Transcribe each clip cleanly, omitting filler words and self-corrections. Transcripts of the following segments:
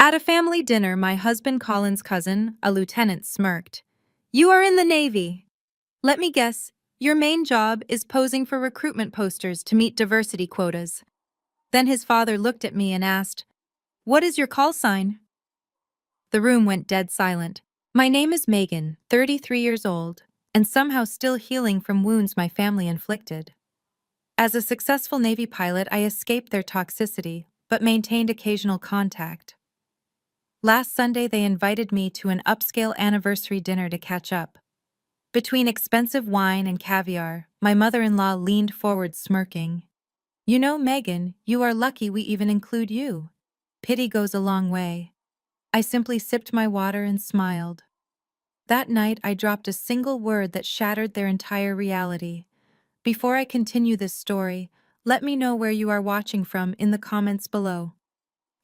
At a family dinner, my husband Colin's cousin, a lieutenant, smirked. "You are in the Navy. Let me guess, your main job is posing for recruitment posters to meet diversity quotas." Then his father looked at me and asked, "What is your call sign?" The room went dead silent. My name is Megan, 33 years old, and somehow still healing from wounds my family inflicted. As a successful Navy pilot, I escaped their toxicity, but maintained occasional contact. Last Sunday, they invited me to an upscale anniversary dinner to catch up. Between expensive wine and caviar, my mother-in-law leaned forward smirking. "You know, Megan, you are lucky we even include you. Pity goes a long way." I simply sipped my water and smiled. That night, I dropped a single word that shattered their entire reality. Before I continue this story, let me know where you are watching from in the comments below.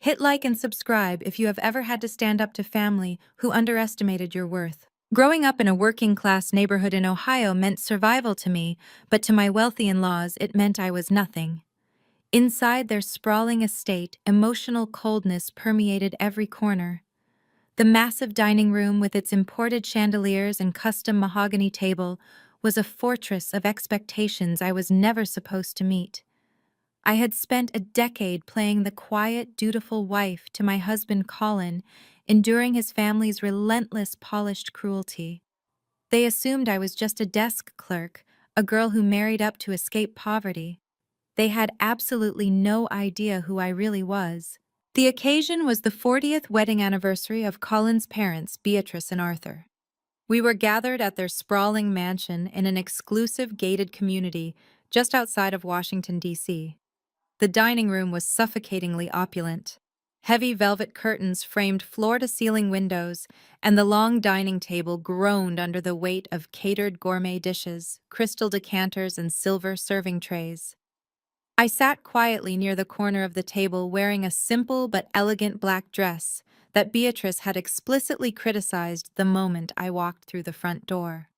Hit like and subscribe if you have ever had to stand up to family who underestimated your worth. Growing up in a working-class neighborhood in Ohio meant survival to me, but to my wealthy in-laws it meant I was nothing. Inside their sprawling estate, emotional coldness permeated every corner. The massive dining room with its imported chandeliers and custom mahogany table was a fortress of expectations I was never supposed to meet. I had spent a decade playing the quiet, dutiful wife to my husband Colin, enduring his family's relentless, polished cruelty. They assumed I was just a desk clerk, a girl who married up to escape poverty. They had absolutely no idea who I really was. The occasion was the 40th wedding anniversary of Colin's parents, Beatrice and Arthur. We were gathered at their sprawling mansion in an exclusive gated community just outside of Washington, D.C. The dining room was suffocatingly opulent. Heavy velvet curtains framed floor-to-ceiling windows, and the long dining table groaned under the weight of catered gourmet dishes, crystal decanters, and silver serving trays. I sat quietly near the corner of the table wearing a simple but elegant black dress that Beatrice had explicitly criticized the moment I walked through the front door.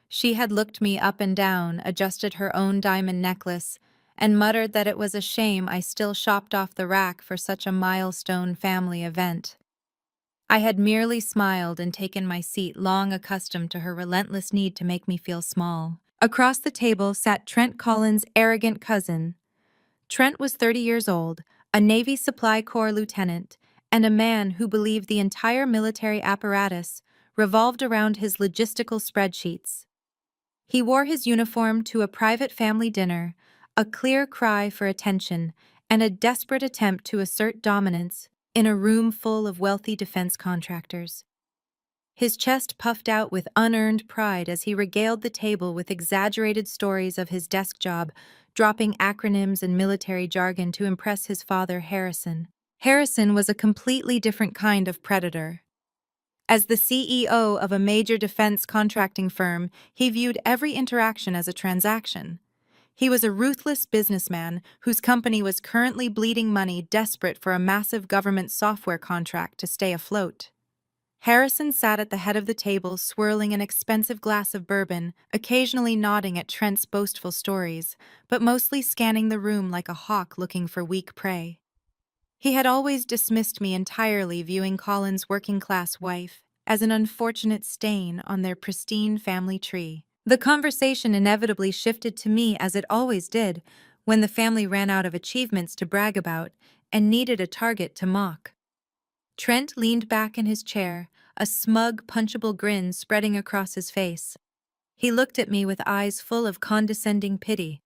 She had looked me up and down, adjusted her own diamond necklace, and muttered that it was a shame I still shopped off the rack for such a milestone family event. I had merely smiled and taken my seat, long accustomed to her relentless need to make me feel small. Across the table sat Trent Colin's arrogant cousin. Trent was 30 years old, a Navy Supply Corps lieutenant, and a man who believed the entire military apparatus revolved around his logistical spreadsheets. He wore his uniform to a private family dinner, a clear cry for attention, and a desperate attempt to assert dominance in a room full of wealthy defense contractors. His chest puffed out with unearned pride as he regaled the table with exaggerated stories of his desk job, dropping acronyms and military jargon to impress his father, Harrison. Harrison was a completely different kind of predator. As the CEO of a major defense contracting firm, he viewed every interaction as a transaction. He was a ruthless businessman whose company was currently bleeding money, desperate for a massive government software contract to stay afloat. Harrison sat at the head of the table, swirling an expensive glass of bourbon, occasionally nodding at Trent's boastful stories, but mostly scanning the room like a hawk looking for weak prey. He had always dismissed me entirely, viewing Colin's working-class wife as an unfortunate stain on their pristine family tree. The conversation inevitably shifted to me, as it always did, when the family ran out of achievements to brag about and needed a target to mock. Trent leaned back in his chair, a smug, punchable grin spreading across his face. He looked at me with eyes full of condescending pity.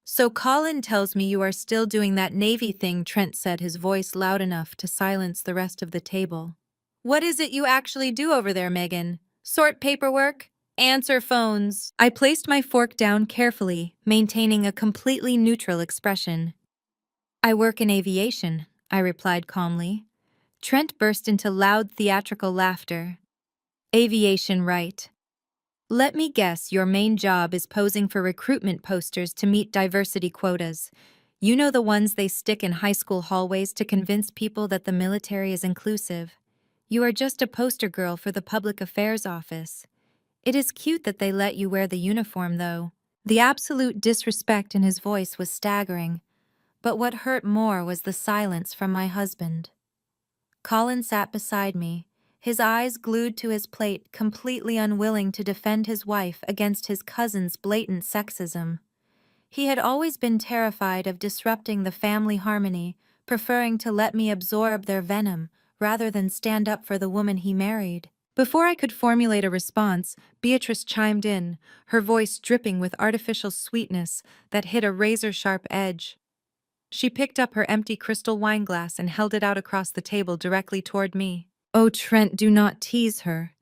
"So Colin tells me you are still doing that Navy thing," Trent said, his voice loud enough to silence the rest of the table. "What is it you actually do over there, Megan? Sort paperwork? Answer phones?" I placed my fork down carefully, maintaining a completely neutral expression. "I work in aviation," I replied calmly. Trent burst into loud theatrical laughter. "Aviation, right. Let me guess, your main job is posing for recruitment posters to meet diversity quotas. You know, the ones they stick in high school hallways to convince people that the military is inclusive. You are just a poster girl for the public affairs office. It is cute that they let you wear the uniform, though." The absolute disrespect in his voice was staggering, but what hurt more was the silence from my husband. Colin sat beside me, his eyes glued to his plate, completely unwilling to defend his wife against his cousin's blatant sexism. He had always been terrified of disrupting the family harmony, preferring to let me absorb their venom rather than stand up for the woman he married. Before I could formulate a response, Beatrice chimed in, her voice dripping with artificial sweetness that hit a razor-sharp edge. She picked up her empty crystal wineglass and held it out across the table directly toward me. "Oh, Trent, do not tease her,"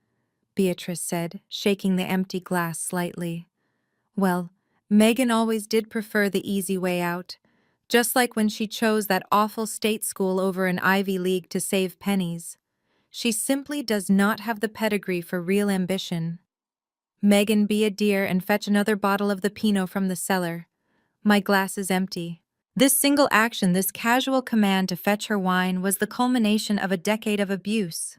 Beatrice said, shaking the empty glass slightly. Well, Megan always did prefer the easy way out, just like when she chose that awful state school over an Ivy League to save pennies. She simply does not have the pedigree for real ambition. "Megan, be a dear and fetch another bottle of the Pinot from the cellar. My glass is empty." This single action, this casual command to fetch her wine, was the culmination of a decade of abuse.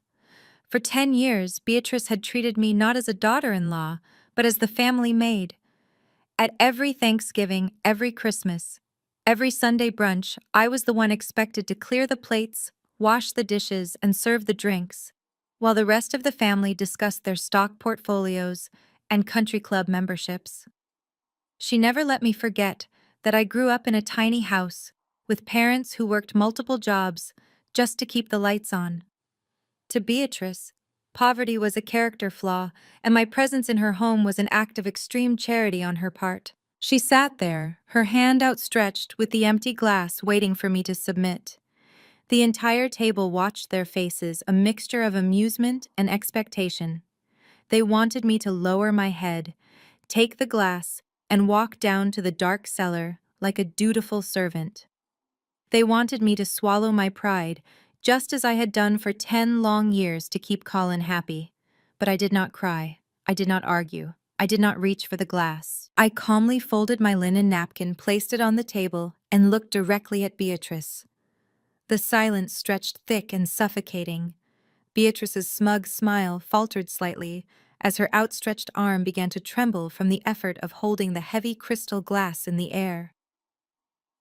For 10 years, Beatrice had treated me not as a daughter-in-law, but as the family maid. At every Thanksgiving, every Christmas, every Sunday brunch, I was the one expected to clear the plates, wash the dishes, and serve the drinks, while the rest of the family discussed their stock portfolios and country club memberships. She never let me forget that I grew up in a tiny house with parents who worked multiple jobs just to keep the lights on. To Beatrice, poverty was a character flaw, and my presence in her home was an act of extreme charity on her part. She sat there, her hand outstretched with the empty glass waiting for me to submit. The entire table watched their faces, a mixture of amusement and expectation. They wanted me to lower my head, take the glass, and walk down to the dark cellar like a dutiful servant. They wanted me to swallow my pride, just as I had done for 10 long years to keep Colin happy. But I did not cry. I did not argue. I did not reach for the glass. I calmly folded my linen napkin, placed it on the table, and looked directly at Beatrice. The silence stretched thick and suffocating. Beatrice's smug smile faltered slightly as her outstretched arm began to tremble from the effort of holding the heavy crystal glass in the air.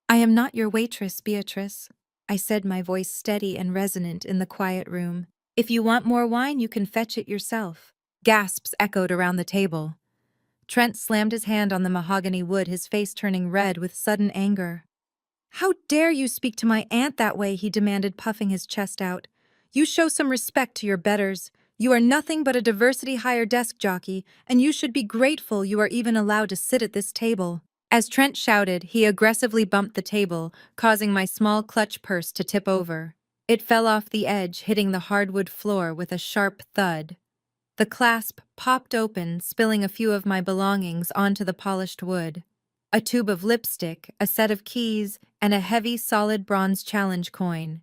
"I am not your waitress, Beatrice," I said, my voice steady and resonant in the quiet room. "If you want more wine, you can fetch it yourself." Gasps echoed around the table. Trent slammed his hand on the mahogany wood, his face turning red with sudden anger. "How dare you speak to my aunt that way?" he demanded, puffing his chest out. "You show some respect to your betters. You are nothing but a diversity hire desk jockey, and you should be grateful you are even allowed to sit at this table." As Trent shouted, he aggressively bumped the table, causing my small clutch purse to tip over. It fell off the edge, hitting the hardwood floor with a sharp thud. The clasp popped open, spilling a few of my belongings onto the polished wood. A tube of lipstick, a set of keys, and a heavy solid bronze challenge coin.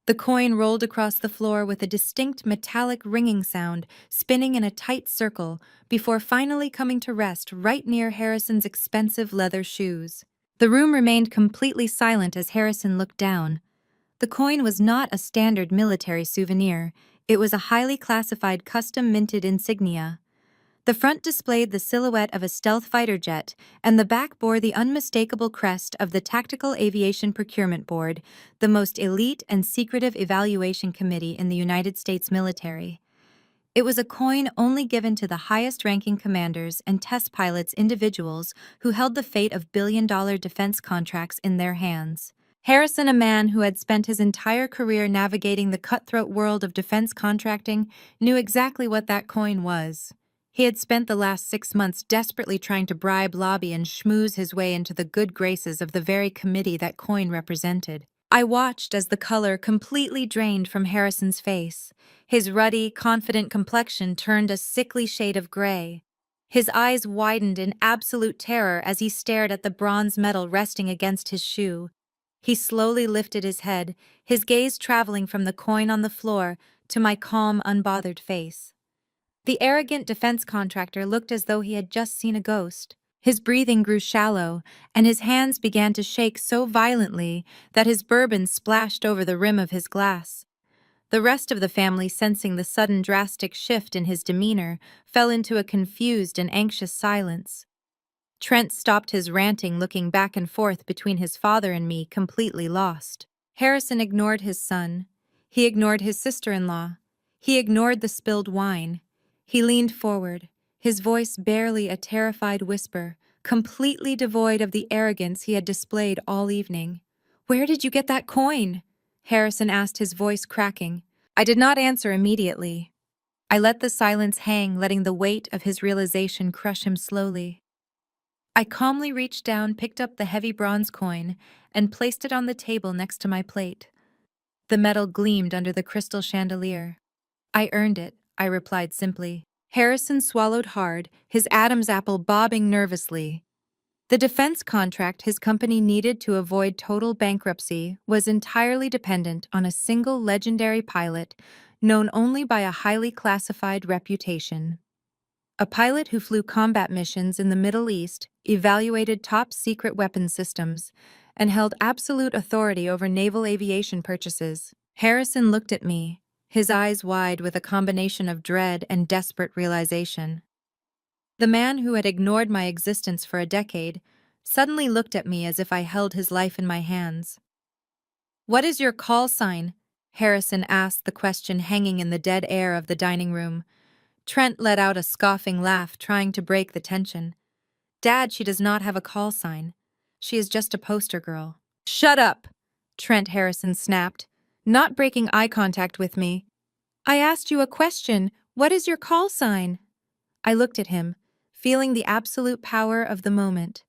The coin rolled across the floor with a distinct metallic ringing sound, spinning in a tight circle, before finally coming to rest right near Harrison's expensive leather shoes. The room remained completely silent as Harrison looked down. The coin was not a standard military souvenir. It was a highly classified custom-minted insignia. The front displayed the silhouette of a stealth fighter jet, and the back bore the unmistakable crest of the Tactical Aviation Procurement Board, the most elite and secretive evaluation committee in the United States military. It was a coin only given to the highest-ranking commanders and test pilots, individuals who held the fate of billion-dollar defense contracts in their hands. Harrison, a man who had spent his entire career navigating the cutthroat world of defense contracting, knew exactly what that coin was. He had spent the last 6 months desperately trying to bribe, lobby, and schmooze his way into the good graces of the very committee that coin represented. I watched as the color completely drained from Harrison's face. His ruddy, confident complexion turned a sickly shade of gray. His eyes widened in absolute terror as he stared at the bronze medal resting against his shoe. He slowly lifted his head, his gaze traveling from the coin on the floor to my calm, unbothered face. The arrogant defense contractor looked as though he had just seen a ghost. His breathing grew shallow, and his hands began to shake so violently that his bourbon splashed over the rim of his glass. The rest of the family, sensing the sudden drastic shift in his demeanor, fell into a confused and anxious silence. Trent stopped his ranting, looking back and forth between his father and me, completely lost. Harrison ignored his son. He ignored his sister-in-law. He ignored the spilled wine. He leaned forward, his voice barely a terrified whisper, completely devoid of the arrogance he had displayed all evening. "Where did you get that coin?" Harrison asked, his voice cracking. I did not answer immediately. I let the silence hang, letting the weight of his realization crush him slowly. I calmly reached down, picked up the heavy bronze coin, and placed it on the table next to my plate. The metal gleamed under the crystal chandelier. "I earned it," I replied simply. Harrison swallowed hard, his Adam's apple bobbing nervously. The defense contract his company needed to avoid total bankruptcy was entirely dependent on a single legendary pilot known only by a highly classified reputation. A pilot who flew combat missions in the Middle East, evaluated top-secret weapons systems, and held absolute authority over naval aviation purchases. Harrison looked at me, his eyes wide with a combination of dread and desperate realization. The man who had ignored my existence for a decade suddenly looked at me as if I held his life in my hands. "What is your call sign?" Harrison asked, the question hanging in the dead air of the dining room. Trent let out a scoffing laugh, trying to break the tension. "Dad, she does not have a call sign. She is just a poster girl." "Shut up!" Trent Harrison snapped, not breaking eye contact with me. "I asked you a question. What is your call sign?" I looked at him, feeling the absolute power of the moment.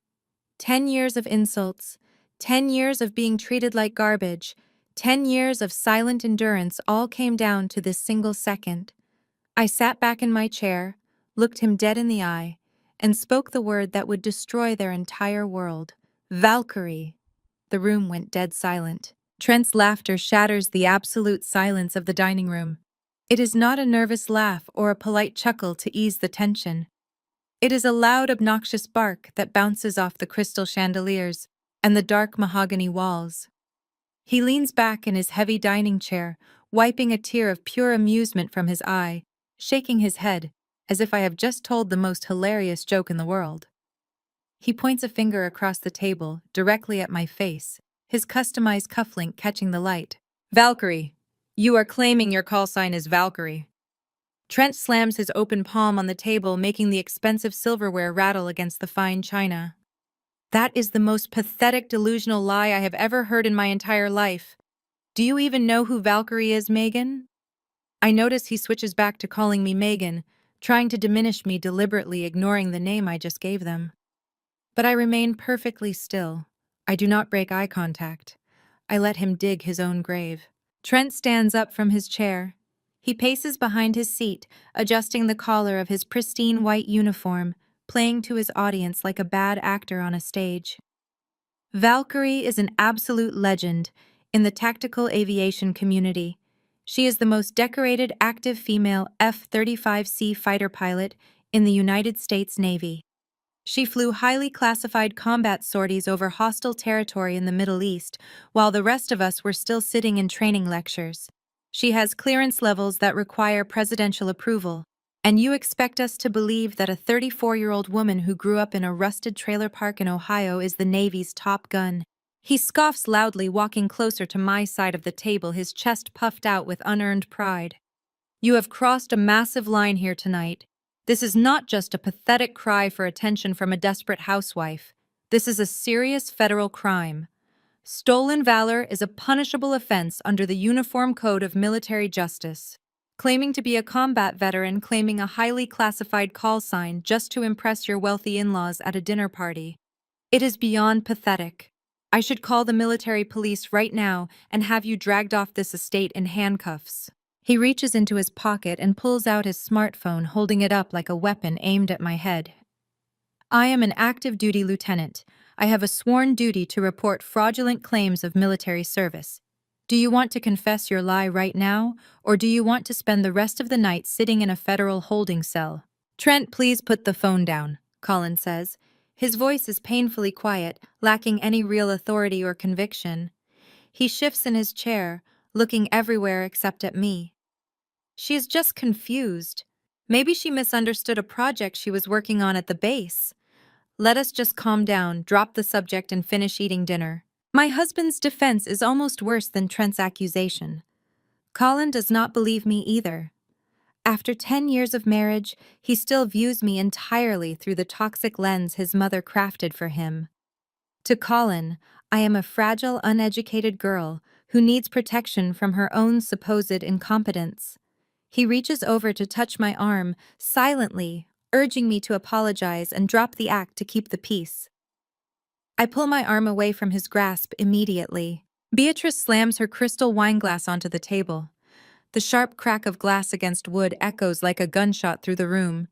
10 years of insults, 10 years of being treated like garbage, 10 years of silent endurance all came down to this single second. I sat back in my chair, looked him dead in the eye, and spoke the word that would destroy their entire world. "Valkyrie." The room went dead silent. Trent's laughter shatters the absolute silence of the dining room. It is not a nervous laugh or a polite chuckle to ease the tension. It is a loud, obnoxious bark that bounces off the crystal chandeliers and the dark mahogany walls. He leans back in his heavy dining chair, wiping a tear of pure amusement from his eye, shaking his head, as if I have just told the most hilarious joke in the world. He points a finger across the table, directly at my face, his customized cufflink catching the light. "Valkyrie. You are claiming your call sign is Valkyrie." Trent slams his open palm on the table, making the expensive silverware rattle against the fine china. "That is the most pathetic delusional lie I have ever heard in my entire life. Do you even know who Valkyrie is, Megan?" I notice he switches back to calling me Megan, trying to diminish me, deliberately ignoring the name I just gave them. But I remain perfectly still. I do not break eye contact. I let him dig his own grave. Trent stands up from his chair. He paces behind his seat, adjusting the collar of his pristine white uniform, playing to his audience like a bad actor on a stage. Valkyrie is an absolute legend in the tactical aviation community. She is the most decorated active female F-35C fighter pilot in the United States Navy. She flew highly classified combat sorties over hostile territory in the Middle East, while the rest of us were still sitting in training lectures. She has clearance levels that require presidential approval, and you expect us to believe that a 34-year-old woman who grew up in a rusted trailer park in Ohio is the Navy's top gun. He scoffs loudly, walking closer to my side of the table, his chest puffed out with unearned pride. "You have crossed a massive line here tonight. This is not just a pathetic cry for attention from a desperate housewife. This is a serious federal crime. Stolen valor is a punishable offense under the Uniform Code of Military Justice. Claiming to be a combat veteran, claiming a highly classified call sign just to impress your wealthy in-laws at a dinner party. It is beyond pathetic. I should call the military police right now and have you dragged off this estate in handcuffs." He reaches into his pocket and pulls out his smartphone, holding it up like a weapon aimed at my head. "I am an active duty lieutenant. I have a sworn duty to report fraudulent claims of military service. Do you want to confess your lie right now, or do you want to spend the rest of the night sitting in a federal holding cell?" "Trent, please put the phone down," Colin says. His voice is painfully quiet, lacking any real authority or conviction. He shifts in his chair, looking everywhere except at me. She is just confused. Maybe she misunderstood a project she was working on at the base. Let us just calm down, drop the subject, and finish eating dinner. My husband's defense is almost worse than Trent's accusation. Colin does not believe me either. After 10 years of marriage, he still views me entirely through the toxic lens his mother crafted for him. To Colin, I am a fragile, uneducated girl who needs protection from her own supposed incompetence. He reaches over to touch my arm, silently, urging me to apologize and drop the act to keep the peace. I pull my arm away from his grasp immediately. Beatrice slams her crystal wineglass onto the table. The sharp crack of glass against wood echoes like a gunshot through the room.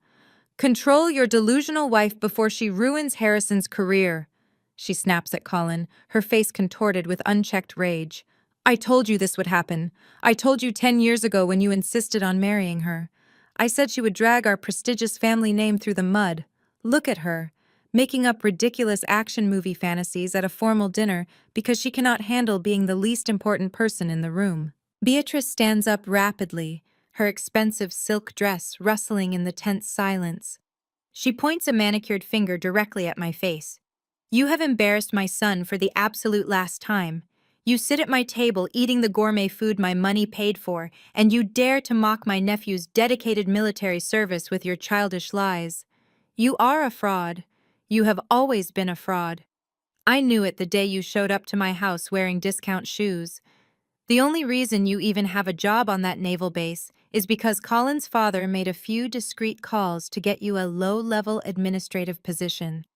"Control your delusional wife before she ruins Harrison's career," she snaps at Colin, her face contorted with unchecked rage. "I told you this would happen. I told you 10 years ago when you insisted on marrying her. I said she would drag our prestigious family name through the mud. Look at her, making up ridiculous action movie fantasies at a formal dinner because she cannot handle being the least important person in the room." Beatrice stands up rapidly, her expensive silk dress rustling in the tense silence. She points a manicured finger directly at my face. "You have embarrassed my son for the absolute last time. You sit at my table eating the gourmet food my money paid for, and you dare to mock my nephew's dedicated military service with your childish lies. You are a fraud. You have always been a fraud. I knew it the day you showed up to my house wearing discount shoes. The only reason you even have a job on that naval base is because Colin's father made a few discreet calls to get you a low-level administrative position.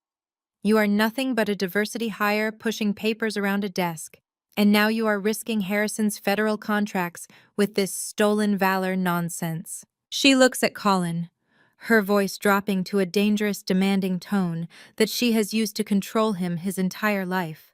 You are nothing but a diversity hire pushing papers around a desk, and now you are risking Harrison's federal contracts with this stolen valor nonsense." She looks at Colin, her voice dropping to a dangerous, demanding tone that she has used to control him his entire life.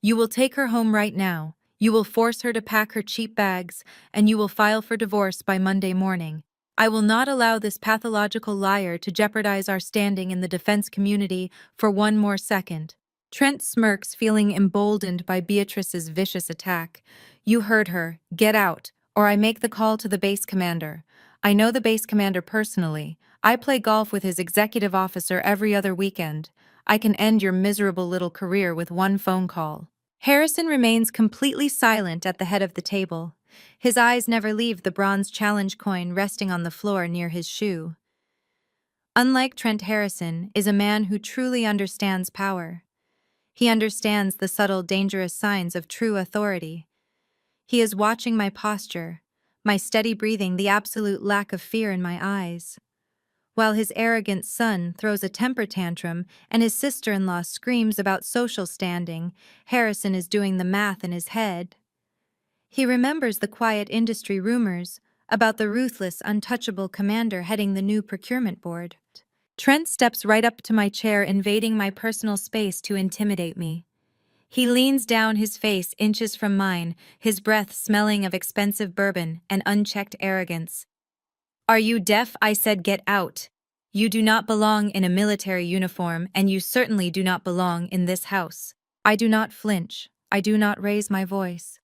"You will take her home right now. You will force her to pack her cheap bags, and you will file for divorce by Monday morning. I will not allow this pathological liar to jeopardize our standing in the defense community for one more second." Trent smirks, feeling emboldened by Beatrice's vicious attack. "You heard her. Get out, or I make the call to the base commander. I know the base commander personally. I play golf with his executive officer every other weekend. I can end your miserable little career with one phone call." Harrison remains completely silent at the head of the table. His eyes never leave the bronze challenge coin resting on the floor near his shoe. Unlike Trent, Harrison is a man who truly understands power. He understands the subtle, dangerous signs of true authority. He is watching my posture, my steady breathing, the absolute lack of fear in my eyes. While his arrogant son throws a temper tantrum and his sister-in-law screams about social standing, Harrison is doing the math in his head. He remembers the quiet industry rumors about the ruthless, untouchable commander heading the new procurement board. Trent steps right up to my chair, invading my personal space to intimidate me. He leans down, his face inches from mine, his breath smelling of expensive bourbon and unchecked arrogance. "Are you deaf? I said get out. You do not belong in a military uniform, and you certainly do not belong in this house." I do not flinch. I do not raise my voice.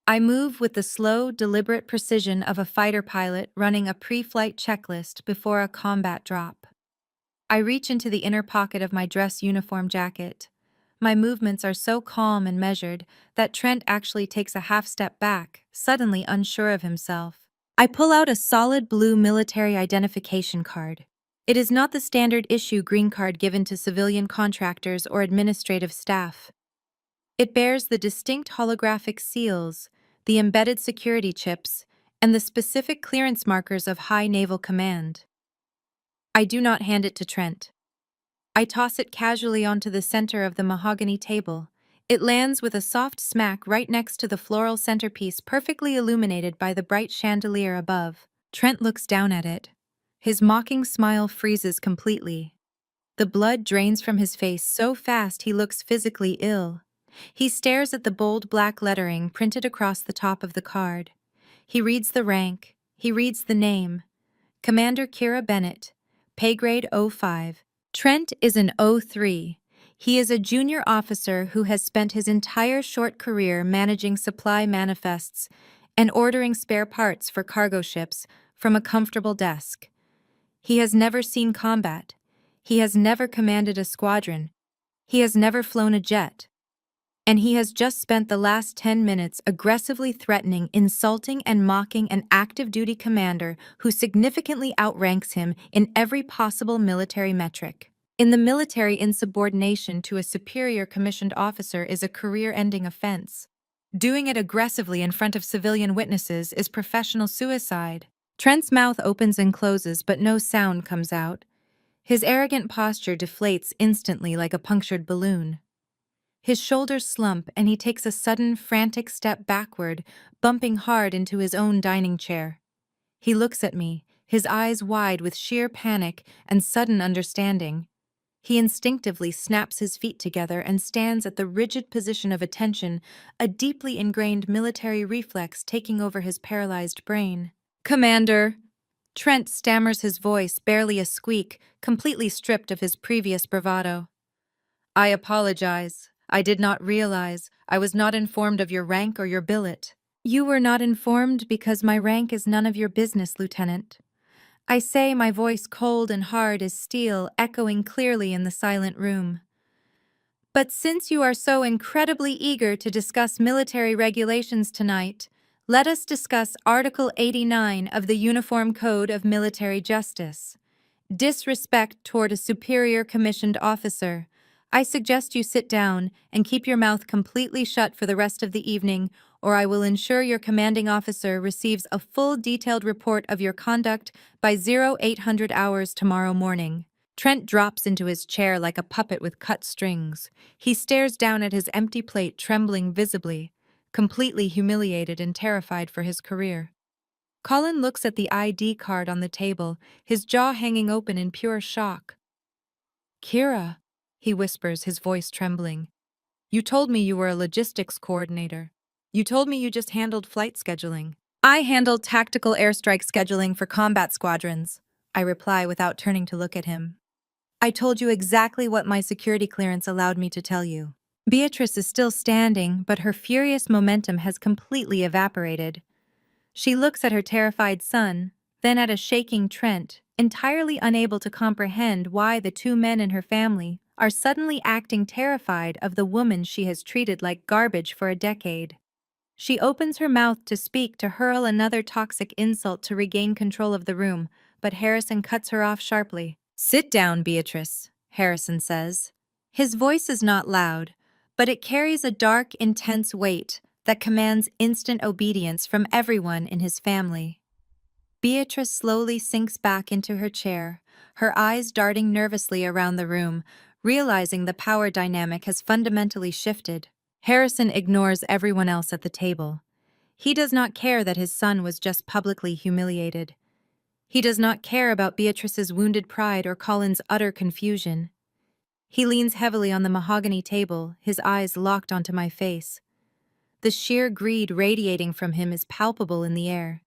I move with the slow, deliberate precision of a fighter pilot running a pre-flight checklist before a combat drop. I reach into the inner pocket of my dress uniform jacket. My movements are so calm and measured that Trent actually takes a half step back, suddenly unsure of himself. I pull out a solid blue military identification card. It is not the standard issue green card given to civilian contractors or administrative staff. It bears the distinct holographic seals, the embedded security chips, and the specific clearance markers of high naval command. I do not hand it to Trent. I toss it casually onto the center of the mahogany table. It lands with a soft smack right next to the floral centerpiece, perfectly illuminated by the bright chandelier above. Trent looks down at it. His mocking smile freezes completely. The blood drains from his face so fast he looks physically ill. He stares at the bold black lettering printed across the top of the card. He reads the rank. He reads the name. Commander Kira Bennett, pay grade 05. Trent is an 03. He is a junior officer who has spent his entire short career managing supply manifests and ordering spare parts for cargo ships from a comfortable desk. He has never seen combat. He has never commanded a squadron. He has never flown a jet. And he has just spent the last 10 minutes aggressively threatening, insulting, and mocking an active duty commander who significantly outranks him in every possible military metric. In the military, insubordination to a superior commissioned officer is a career-ending offense. Doing it aggressively in front of civilian witnesses is professional suicide. Trent's mouth opens and closes, but no sound comes out. His arrogant posture deflates instantly like a punctured balloon. His shoulders slump and he takes a sudden, frantic step backward, bumping hard into his own dining chair. He looks at me, his eyes wide with sheer panic and sudden understanding. He instinctively snaps his feet together and stands at the rigid position of attention, a deeply ingrained military reflex taking over his paralyzed brain. "Commander!" Trent stammers, his voice barely a squeak, completely stripped of his previous bravado. "I apologize. I did not realize. I was not informed of your rank or your billet." "You were not informed because my rank is none of your business, Lieutenant." I say, my voice cold and hard as steel, echoing clearly in the silent room. "But since you are so incredibly eager to discuss military regulations tonight, let us discuss Article 89 of the Uniform Code of Military Justice. Disrespect toward a superior commissioned officer. I suggest you sit down and keep your mouth completely shut for the rest of the evening, or I will ensure your commanding officer receives a full detailed report of your conduct by 0800 hours tomorrow morning." Trent drops into his chair like a puppet with cut strings. He stares down at his empty plate, trembling visibly, completely humiliated and terrified for his career. Colin looks at the ID card on the table, his jaw hanging open in pure shock. "Kira," he whispers, his voice trembling. "You told me you were a logistics coordinator. You told me you just handled flight scheduling." "I handle tactical airstrike scheduling for combat squadrons," I reply without turning to look at him. "I told you exactly what my security clearance allowed me to tell you." Beatrice is still standing, but her furious momentum has completely evaporated. She looks at her terrified son, then at a shaking Trent, entirely unable to comprehend why the two men in her family are suddenly acting terrified of the woman she has treated like garbage for a decade. She opens her mouth to speak, to hurl another toxic insult to regain control of the room, but Harrison cuts her off sharply. "Sit down, Beatrice," Harrison says. His voice is not loud, but it carries a dark, intense weight that commands instant obedience from everyone in his family. Beatrice slowly sinks back into her chair, her eyes darting nervously around the room, realizing the power dynamic has fundamentally shifted. Harrison ignores everyone else at the table. He does not care that his son was just publicly humiliated. He does not care about Beatrice's wounded pride or Colin's utter confusion. He leans heavily on the mahogany table, his eyes locked onto my face. The sheer greed radiating from him is palpable in the air.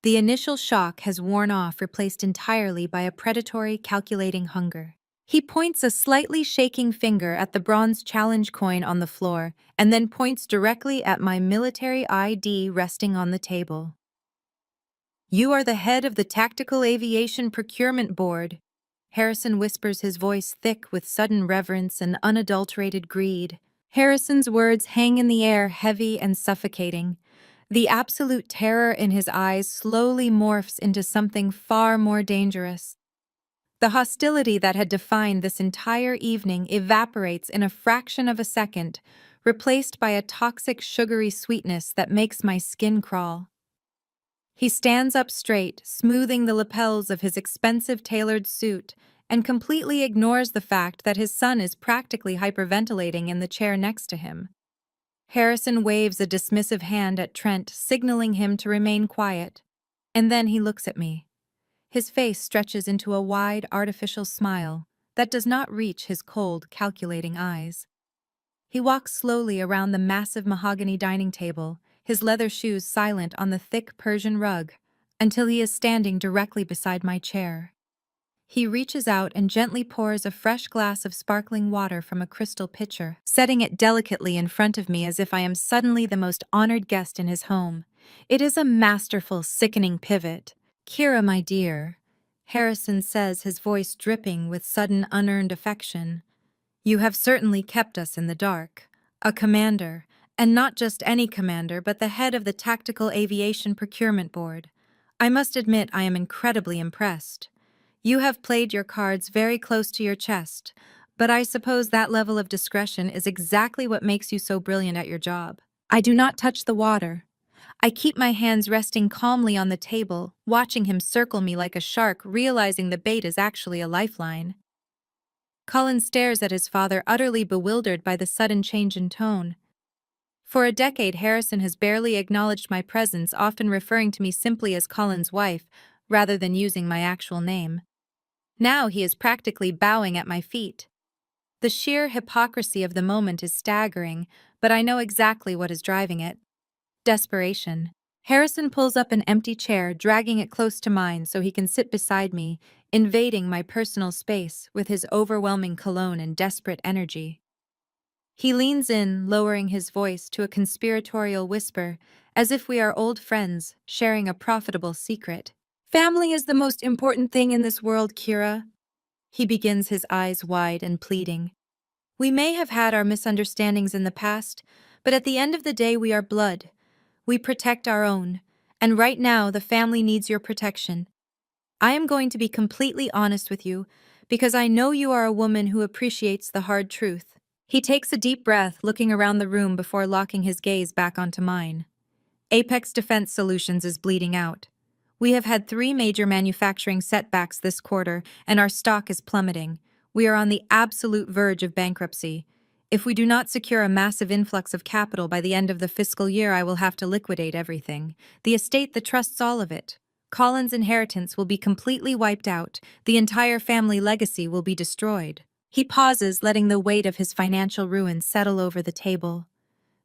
The initial shock has worn off, replaced entirely by a predatory, calculating hunger. He points a slightly shaking finger at the bronze challenge coin on the floor and then points directly at my military ID resting on the table. "You are the head of the Tactical Aviation Procurement Board," Harrison whispers, his voice thick with sudden reverence and unadulterated greed. Harrison's words hang in the air, heavy and suffocating. The absolute terror in his eyes slowly morphs into something far more dangerous. The hostility that had defined this entire evening evaporates in a fraction of a second, replaced by a toxic, sugary sweetness that makes my skin crawl. He stands up straight, smoothing the lapels of his expensive tailored suit, and completely ignores the fact that his son is practically hyperventilating in the chair next to him. Harrison waves a dismissive hand at Trent, signaling him to remain quiet. And then he looks at me. His face stretches into a wide, artificial smile that does not reach his cold, calculating eyes. He walks slowly around the massive mahogany dining table, his leather shoes silent on the thick Persian rug, until he is standing directly beside my chair. He reaches out and gently pours a fresh glass of sparkling water from a crystal pitcher, setting it delicately in front of me as if I am suddenly the most honored guest in his home. It is a masterful, sickening pivot. "Kira, my dear," Harrison says, his voice dripping with sudden unearned affection. "You have certainly kept us in the dark. A commander, and not just any commander, but the head of the Tactical Aviation Procurement Board. I must admit I am incredibly impressed. You have played your cards very close to your chest, but I suppose that level of discretion is exactly what makes you so brilliant at your job. I do not touch the water. I keep my hands resting calmly on the table, watching him circle me like a shark, realizing the bait is actually a lifeline. Colin stares at his father, utterly bewildered by the sudden change in tone. For a decade, Harrison has barely acknowledged my presence, often referring to me simply as Colin's wife, rather than using my actual name. Now he is practically bowing at my feet. The sheer hypocrisy of the moment is staggering, but I know exactly what is driving it. Desperation. Harrison pulls up an empty chair, dragging it close to mine so he can sit beside me, invading my personal space with his overwhelming cologne and desperate energy. He leans in, lowering his voice to a conspiratorial whisper, as if we are old friends sharing a profitable secret. Family is the most important thing in this world, Kira. He begins, his eyes wide and pleading. We may have had our misunderstandings in the past, but at the end of the day we are blood. We protect our own, and right now the family needs your protection. I am going to be completely honest with you, because I know you are a woman who appreciates the hard truth. He takes a deep breath, looking around the room before locking his gaze back onto mine. Apex Defense Solutions is bleeding out. We have had 3 major manufacturing setbacks this quarter, and our stock is plummeting. We are on the absolute verge of bankruptcy. If we do not secure a massive influx of capital by the end of the fiscal year, I will have to liquidate everything. The estate that trusts all of it. Colin's inheritance will be completely wiped out. The entire family legacy will be destroyed. He pauses, letting the weight of his financial ruin settle over the table.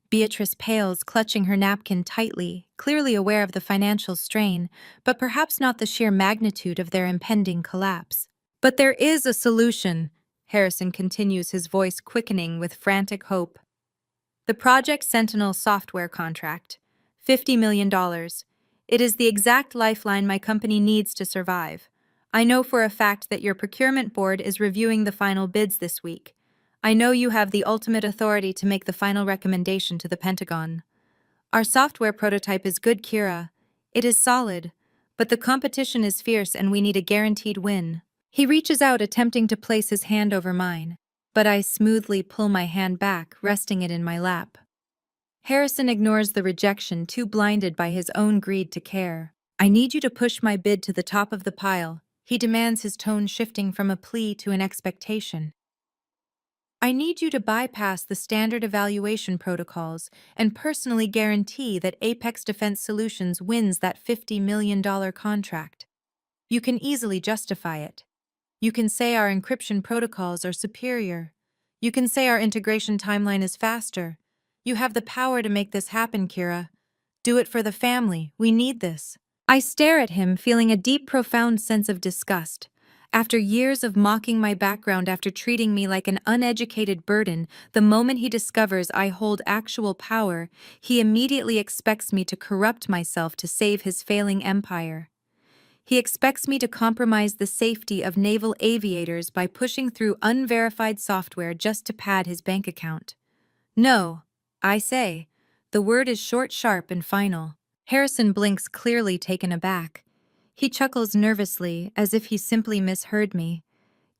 Beatrice pales, clutching her napkin tightly, clearly aware of the financial strain, but perhaps not the sheer magnitude of their impending collapse. But there is a solution, Harrison continues, his voice quickening with frantic hope. The Project Sentinel software contract. $50 million. It is the exact lifeline my company needs to survive. I know for a fact that your procurement board is reviewing the final bids this week. I know you have the ultimate authority to make the final recommendation to the Pentagon. Our software prototype is good, Kira. It is solid, but the competition is fierce and we need a guaranteed win. He reaches out, attempting to place his hand over mine, but I smoothly pull my hand back, resting it in my lap. Harrison ignores the rejection, too blinded by his own greed to care. I need you to push my bid to the top of the pile, he demands, his tone shifting from a plea to an expectation. I need you to bypass the standard evaluation protocols and personally guarantee that Apex Defense Solutions wins that $50 million contract. You can easily justify it. You can say our encryption protocols are superior. You can say our integration timeline is faster. You have the power to make this happen, Kira. Do it for the family. We need this. I stare at him, feeling a deep, profound sense of disgust. After years of mocking my background, after treating me like an uneducated burden, the moment he discovers I hold actual power, he immediately expects me to corrupt myself to save his failing empire. He expects me to compromise the safety of naval aviators by pushing through unverified software just to pad his bank account. No, I say. The word is short, sharp, and final. Harrison blinks, clearly taken aback. He chuckles nervously, as if he simply misheard me.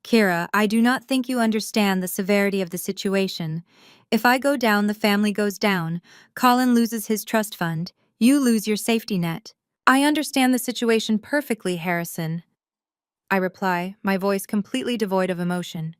Kira, I do not think you understand the severity of the situation. If I go down, the family goes down. Colin loses his trust fund. You lose your safety net. I understand the situation perfectly, Harrison, I reply, my voice completely devoid of emotion.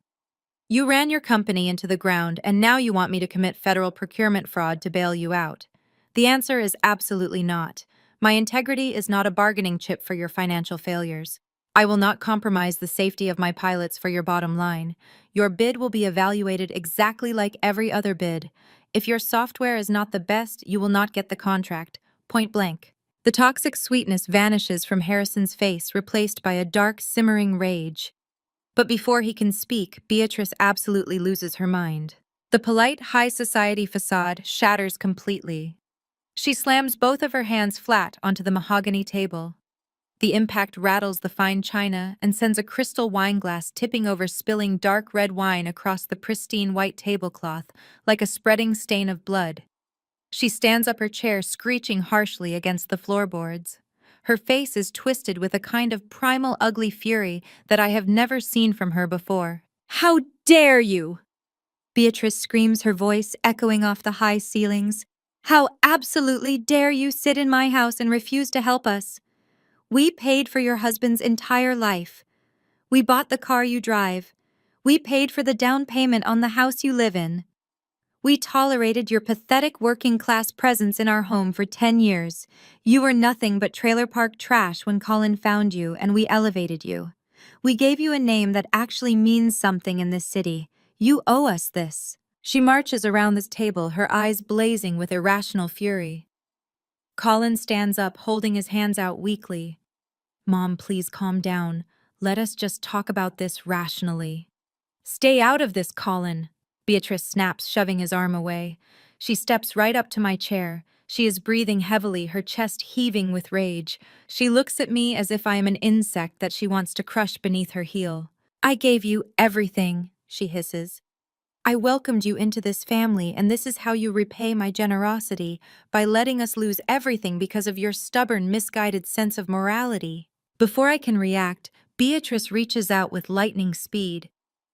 You ran your company into the ground, and now you want me to commit federal procurement fraud to bail you out. The answer is absolutely not. My integrity is not a bargaining chip for your financial failures. I will not compromise the safety of my pilots for your bottom line. Your bid will be evaluated exactly like every other bid. If your software is not the best, you will not get the contract. Point blank. The toxic sweetness vanishes from Harrison's face, replaced by a dark, simmering rage. But before he can speak, Beatrice absolutely loses her mind. The polite, high society facade shatters completely. She slams both of her hands flat onto the mahogany table. The impact rattles the fine china and sends a crystal wine glass tipping over, spilling dark red wine across the pristine white tablecloth like a spreading stain of blood. She stands up her chair, screeching harshly against the floorboards. Her face is twisted with a kind of primal ugly fury that I have never seen from her before. "How dare you!" Beatrice screams, her voice echoing off the high ceilings. "How absolutely dare you sit in my house and refuse to help us? We paid for your husband's entire life. We bought the car you drive. We paid for the down payment on the house you live in. We tolerated your pathetic working-class presence in our home for 10 years. You were nothing but trailer park trash when Colin found you, and we elevated you. We gave you a name that actually means something in this city. You owe us this." She marches around this table, her eyes blazing with irrational fury. Colin stands up, holding his hands out weakly. "Mom, please calm down. Let us just talk about this rationally." "Stay out of this, Colin," Beatrice snaps, shoving his arm away. She steps right up to my chair. She is breathing heavily, her chest heaving with rage. She looks at me as if I am an insect that she wants to crush beneath her heel. "I gave you everything," she hisses. "I welcomed you into this family, and this is how you repay my generosity, by letting us lose everything because of your stubborn, misguided sense of morality." Before I can react, Beatrice reaches out with lightning speed.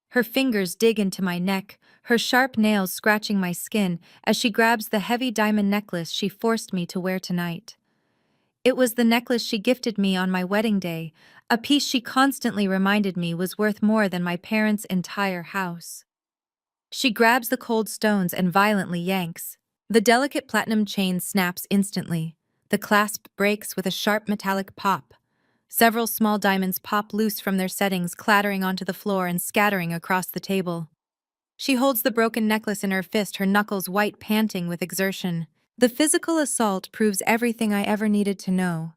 Her fingers dig into my neck, her sharp nails scratching my skin as she grabs the heavy diamond necklace she forced me to wear tonight. It was the necklace she gifted me on my wedding day, a piece she constantly reminded me was worth more than my parents' entire house. She grabs the cold stones and violently yanks. The delicate platinum chain snaps instantly. The clasp breaks with a sharp metallic pop. Several small diamonds pop loose from their settings, clattering onto the floor and scattering across the table. She holds the broken necklace in her fist, her knuckles white, panting with exertion. The physical assault proves everything I ever needed to know.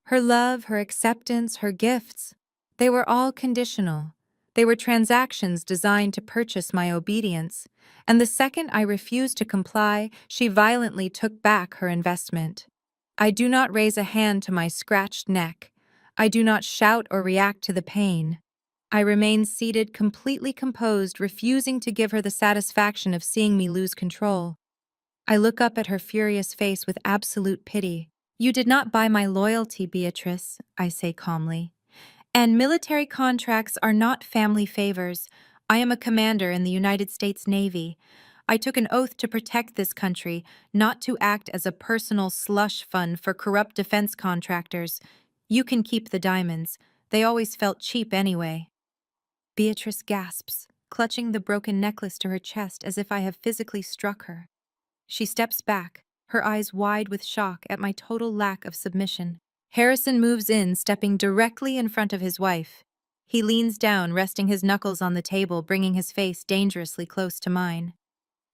Her love, her acceptance, her gifts, they were all conditional. They were transactions designed to purchase my obedience, and the second I refused to comply, she violently took back her investment. I do not raise a hand to my scratched neck. I do not shout or react to the pain. I remain seated, completely composed, refusing to give her the satisfaction of seeing me lose control. I look up at her furious face with absolute pity. "You did not buy my loyalty, Beatrice," I say calmly. "And military contracts are not family favors. I am a commander in the United States Navy. I took an oath to protect this country, not to act as a personal slush fund for corrupt defense contractors. You can keep the diamonds. They always felt cheap anyway." Beatrice gasps, clutching the broken necklace to her chest as if I have physically struck her. She steps back, her eyes wide with shock at my total lack of submission. Harrison moves in, stepping directly in front of his wife. He leans down, resting his knuckles on the table, bringing his face dangerously close to mine.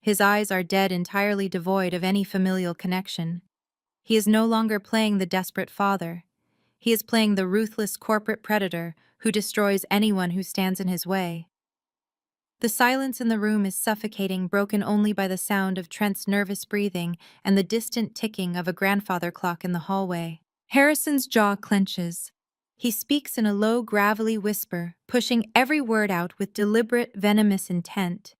His eyes are dead, entirely devoid of any familial connection. He is no longer playing the desperate father. He is playing the ruthless corporate predator who destroys anyone who stands in his way. The silence in the room is suffocating, broken only by the sound of Trent's nervous breathing and the distant ticking of a grandfather clock in the hallway. Harrison's jaw clenches. He speaks in a low, gravelly whisper, pushing every word out with deliberate, venomous intent.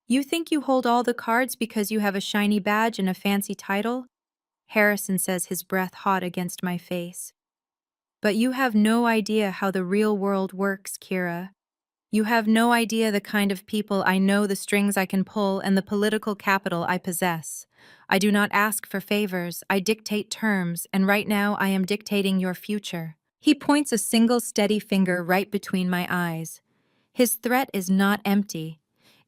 "You think you hold all the cards because you have a shiny badge and a fancy title?" Harrison says, his breath hot against my face. "But you have no idea how the real world works, Kira. You have no idea the kind of people I know, the strings I can pull, and the political capital I possess. I do not ask for favors, I dictate terms, and right now I am dictating your future." He points a single steady finger right between my eyes. His threat is not empty.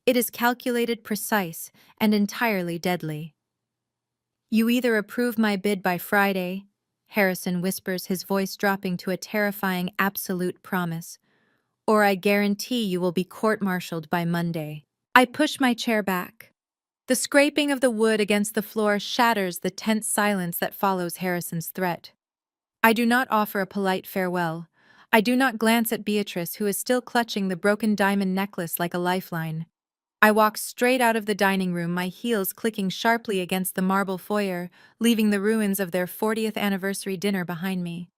It is calculated, precise, and entirely deadly. "You either approve my bid by Friday," Harrison whispers, his voice dropping to a terrifying absolute promise, "or I guarantee you will be court-martialed by Monday." I push my chair back. The scraping of the wood against the floor shatters the tense silence that follows Harrison's threat. I do not offer a polite farewell. I do not glance at Beatrice, who is still clutching the broken diamond necklace like a lifeline. I walk straight out of the dining room, my heels clicking sharply against the marble foyer, leaving the ruins of their 40th anniversary dinner behind me.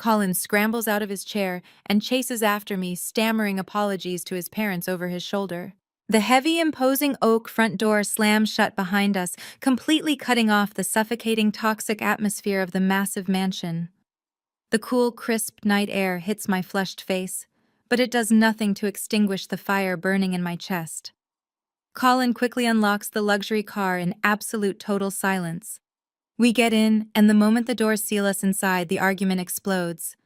Colin scrambles out of his chair and chases after me, stammering apologies to his parents over his shoulder. The heavy, imposing oak front door slams shut behind us, completely cutting off the suffocating, toxic atmosphere of the massive mansion. The cool, crisp night air hits my flushed face, but it does nothing to extinguish the fire burning in my chest. Colin quickly unlocks the luxury car in absolute total silence. We get in, and the moment the doors seal us inside, the argument explodes.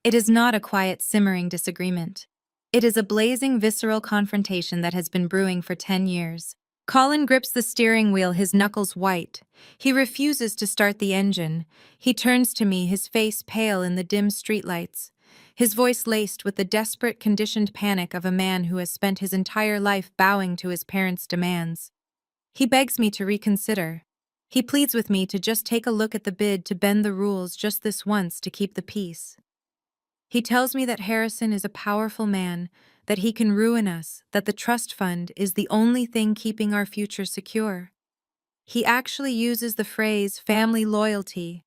It is not a quiet, simmering disagreement. It is a blazing, visceral confrontation that has been brewing for 10 years. Colin grips the steering wheel, his knuckles white. He refuses to start the engine. He turns to me, his face pale in the dim streetlights, his voice laced with the desperate, conditioned panic of a man who has spent his entire life bowing to his parents' demands. He begs me to reconsider. He pleads with me to just take a look at the bid, to bend the rules just this once to keep the peace. He tells me that Harrison is a powerful man, that he can ruin us, that the trust fund is the only thing keeping our future secure. He actually uses the phrase family loyalty,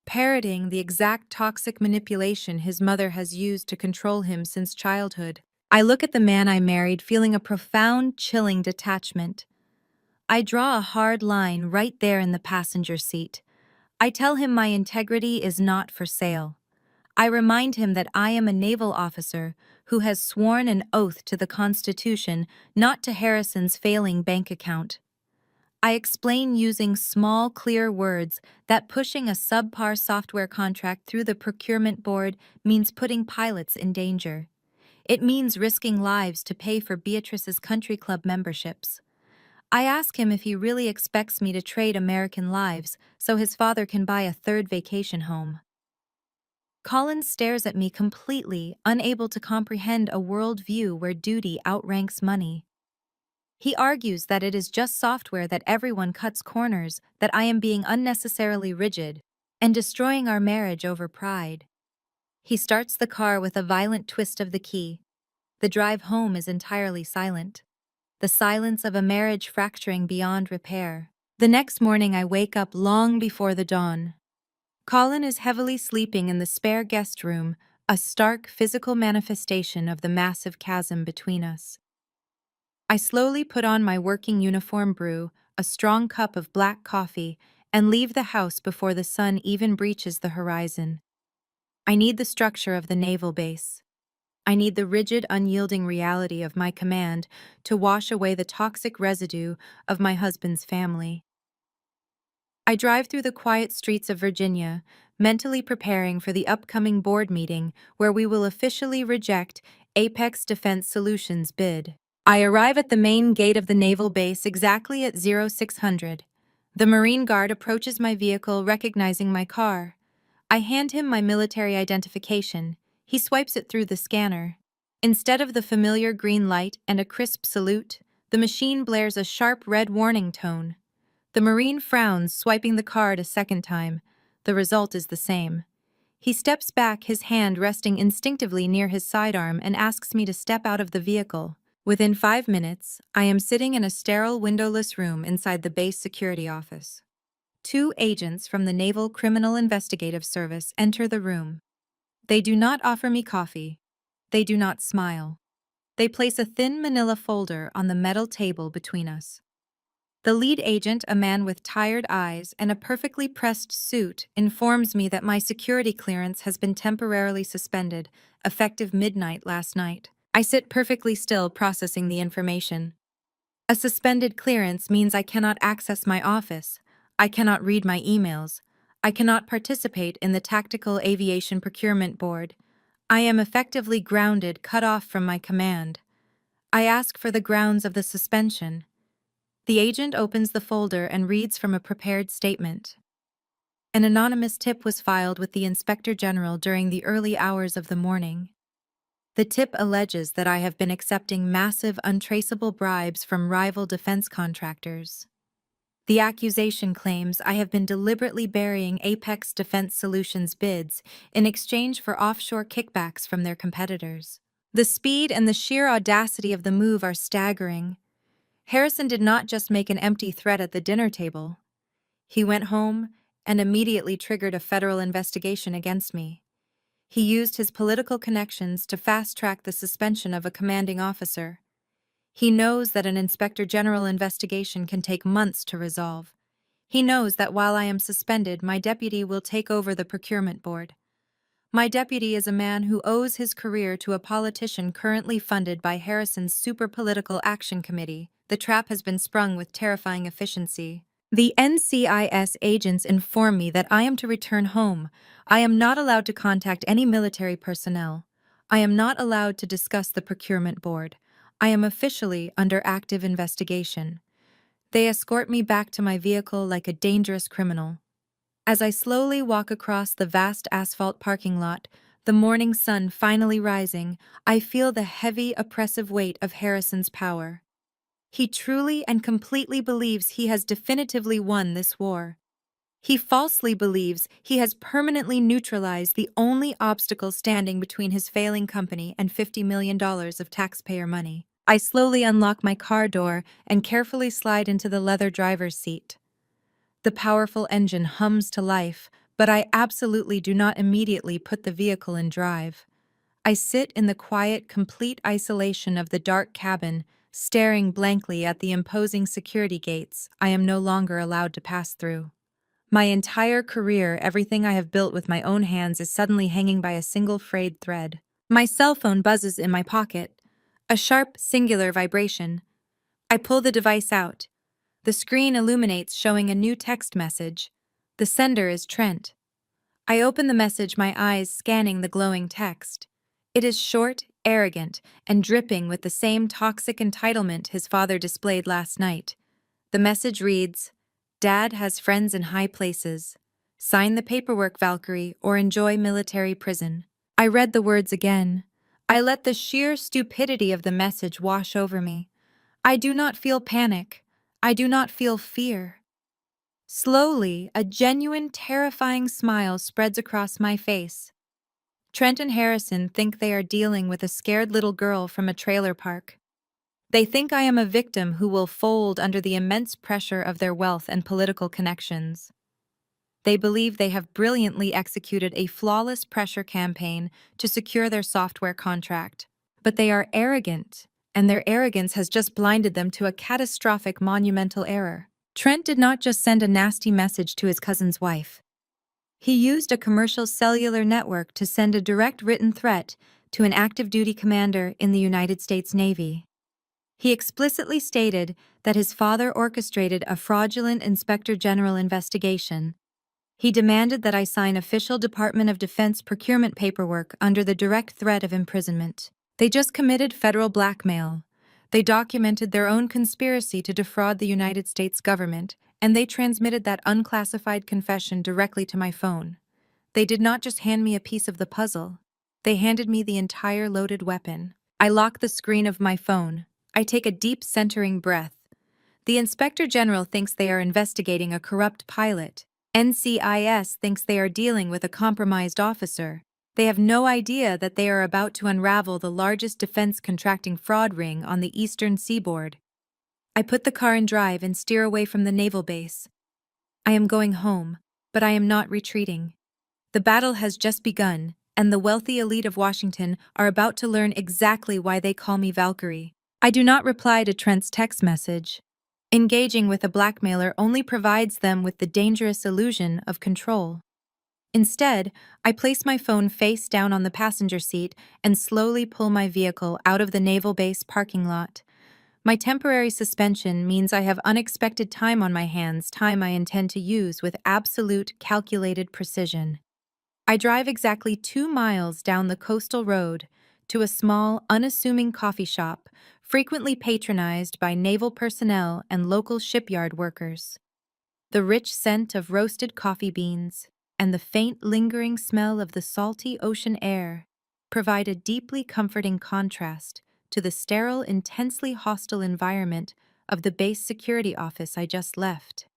parroting the exact toxic manipulation his mother has used to control him since childhood. I look at the man I married, feeling a profound, chilling detachment. I draw a hard line right there in the passenger seat. I tell him my integrity is not for sale. I remind him that I am a naval officer who has sworn an oath to the Constitution, not to Harrison's failing bank account. I explain using small, clear words that pushing a subpar software contract through the procurement board means putting pilots in danger. It means risking lives to pay for Beatrice's country club memberships. I ask him if he really expects me to trade American lives so his father can buy a third vacation home. Colin stares at me completely, unable to comprehend a worldview where duty outranks money. He argues that it is just software, that everyone cuts corners, that I am being unnecessarily rigid, and destroying our marriage over pride. He starts the car with a violent twist of the key. The drive home is entirely silent. The silence of a marriage fracturing beyond repair. The next morning I wake up long before the dawn. Colin is heavily sleeping in the spare guest room, a stark physical manifestation of the massive chasm between us. I slowly put on my working uniform, brew a strong cup of black coffee, and leave the house before the sun even breaches the horizon. I need the structure of the naval base. I need the rigid, unyielding reality of my command to wash away the toxic residue of my husband's family. I drive through the quiet streets of Virginia, mentally preparing for the upcoming board meeting where we will officially reject Apex Defense Solutions' bid. I arrive at the main gate of the naval base exactly at 0600. The Marine Guard approaches my vehicle, recognizing my car. I hand him my military identification. He swipes it through the scanner. Instead of the familiar green light and a crisp salute, the machine blares a sharp red warning tone. The Marine frowns, swiping the card a second time. The result is the same. He steps back, his hand resting instinctively near his sidearm, and asks me to step out of the vehicle. Within 5 minutes, I am sitting in a sterile, windowless room inside the base security office. 2 agents from the Naval Criminal Investigative Service enter the room. They do not offer me coffee. They do not smile. They place a thin manila folder on the metal table between us. The lead agent, a man with tired eyes and a perfectly pressed suit, informs me that my security clearance has been temporarily suspended, effective midnight last night. I sit perfectly still, processing the information. A suspended clearance means I cannot access my office. I cannot read my emails. I cannot participate in the Tactical Aviation Procurement Board. I am effectively grounded, cut off from my command. I ask for the grounds of the suspension. The agent opens the folder and reads from a prepared statement. An anonymous tip was filed with the Inspector General during the early hours of the morning. The tip alleges that I have been accepting massive, untraceable bribes from rival defense contractors. The accusation claims I have been deliberately burying Apex Defense Solutions bids in exchange for offshore kickbacks from their competitors. The speed and the sheer audacity of the move are staggering. Harrison did not just make an empty threat at the dinner table. He went home and immediately triggered a federal investigation against me. He used his political connections to fast-track the suspension of a commanding officer. He knows that an inspector general investigation can take months to resolve. He knows that while I am suspended, my deputy will take over the procurement board. My deputy is a man who owes his career to a politician currently funded by Harrison's Super Political Action Committee. The trap has been sprung with terrifying efficiency. The NCIS agents inform me that I am to return home. I am not allowed to contact any military personnel. I am not allowed to discuss the procurement board. I am officially under active investigation. They escort me back to my vehicle like a dangerous criminal. As I slowly walk across the vast asphalt parking lot, the morning sun finally rising, I feel the heavy, oppressive weight of Harrison's power. He truly and completely believes he has definitively won this war. He falsely believes he has permanently neutralized the only obstacle standing between his failing company and $50 million of taxpayer money. I slowly unlock my car door and carefully slide into the leather driver's seat. The powerful engine hums to life, but I absolutely do not immediately put the vehicle in drive. I sit in the quiet, complete isolation of the dark cabin, staring blankly at the imposing security gates I am no longer allowed to pass through. My entire career, everything I have built with my own hands, is suddenly hanging by a single frayed thread. My cell phone buzzes in my pocket. A sharp, singular vibration. I pull the device out. The screen illuminates, showing a new text message. The sender is Trent. I open the message, my eyes scanning the glowing text. It is short, arrogant, and dripping with the same toxic entitlement his father displayed last night. The message reads, "Dad has friends in high places. Sign the paperwork, Valkyrie, or enjoy military prison." I read the words again. I let the sheer stupidity of the message wash over me. I do not feel panic. I do not feel fear. Slowly, a genuine, terrifying smile spreads across my face. Trent and Harrison think they are dealing with a scared little girl from a trailer park. They think I am a victim who will fold under the immense pressure of their wealth and political connections. They believe they have brilliantly executed a flawless pressure campaign to secure their software contract. But they are arrogant, and their arrogance has just blinded them to a catastrophic, monumental error. Trent did not just send a nasty message to his cousin's wife. He used a commercial cellular network to send a direct written threat to an active-duty commander in the United States Navy. He explicitly stated that his father orchestrated a fraudulent Inspector General investigation. He demanded that I sign official Department of Defense procurement paperwork under the direct threat of imprisonment. They just committed federal blackmail. They documented their own conspiracy to defraud the United States government, and they transmitted that unclassified confession directly to my phone. They did not just hand me a piece of the puzzle. They handed me the entire loaded weapon. I lock the screen of my phone. I take a deep, centering breath. The Inspector General thinks they are investigating a corrupt pilot. NCIS thinks they are dealing with a compromised officer. They have no idea that they are about to unravel the largest defense contracting fraud ring on the eastern seaboard. I put the car in drive and steer away from the naval base. I am going home, but I am not retreating. The battle has just begun, and the wealthy elite of Washington are about to learn exactly why they call me Valkyrie. I do not reply to Trent's text message. Engaging with a blackmailer only provides them with the dangerous illusion of control. Instead, I place my phone face down on the passenger seat and slowly pull my vehicle out of the naval base parking lot. My temporary suspension means I have unexpected time on my hands, time I intend to use with absolute, calculated precision. I drive exactly 2 miles down the coastal road to a small, unassuming coffee shop, frequently patronized by naval personnel and local shipyard workers. The rich scent of roasted coffee beans and the faint, lingering smell of the salty ocean air provide a deeply comforting contrast to the sterile, intensely hostile environment of the base security office I just left.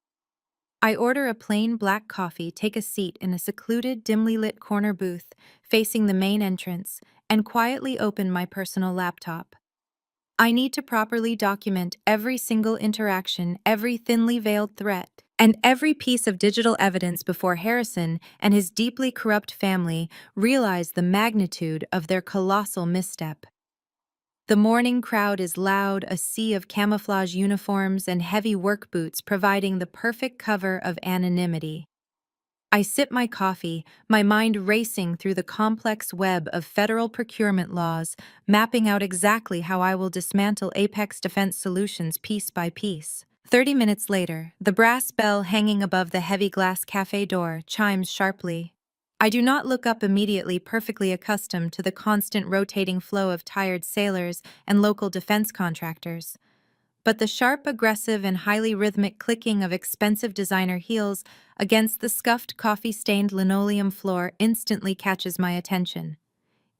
I order a plain black coffee, take a seat in a secluded, dimly lit corner booth facing the main entrance, and quietly open my personal laptop. I need to properly document every single interaction, every thinly veiled threat, And every piece of digital evidence before Harrison and his deeply corrupt family realized the magnitude of their colossal misstep. The morning crowd is loud, a sea of camouflage uniforms and heavy work boots providing the perfect cover of anonymity. I sip my coffee, my mind racing through the complex web of federal procurement laws, mapping out exactly how I will dismantle Apex Defense Solutions piece by piece. 30 minutes later, the brass bell hanging above the heavy glass cafe door chimes sharply. I do not look up immediately, perfectly accustomed to the constant rotating flow of tired sailors and local defense contractors. But the sharp, aggressive, and highly rhythmic clicking of expensive designer heels against the scuffed, coffee-stained linoleum floor instantly catches my attention.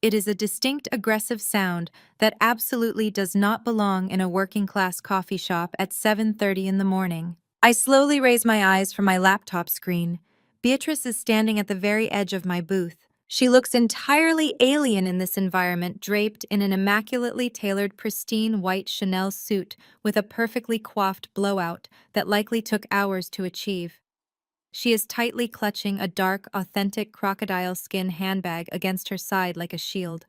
It is a distinct, aggressive sound that absolutely does not belong in a working-class coffee shop at 7:30 in the morning. I slowly raise my eyes from my laptop screen. Beatrice is standing at the very edge of my booth. She looks entirely alien in this environment, draped in an immaculately tailored, pristine white Chanel suit with a perfectly coiffed blowout that likely took hours to achieve. She is tightly clutching a dark, authentic crocodile skin handbag against her side like a shield.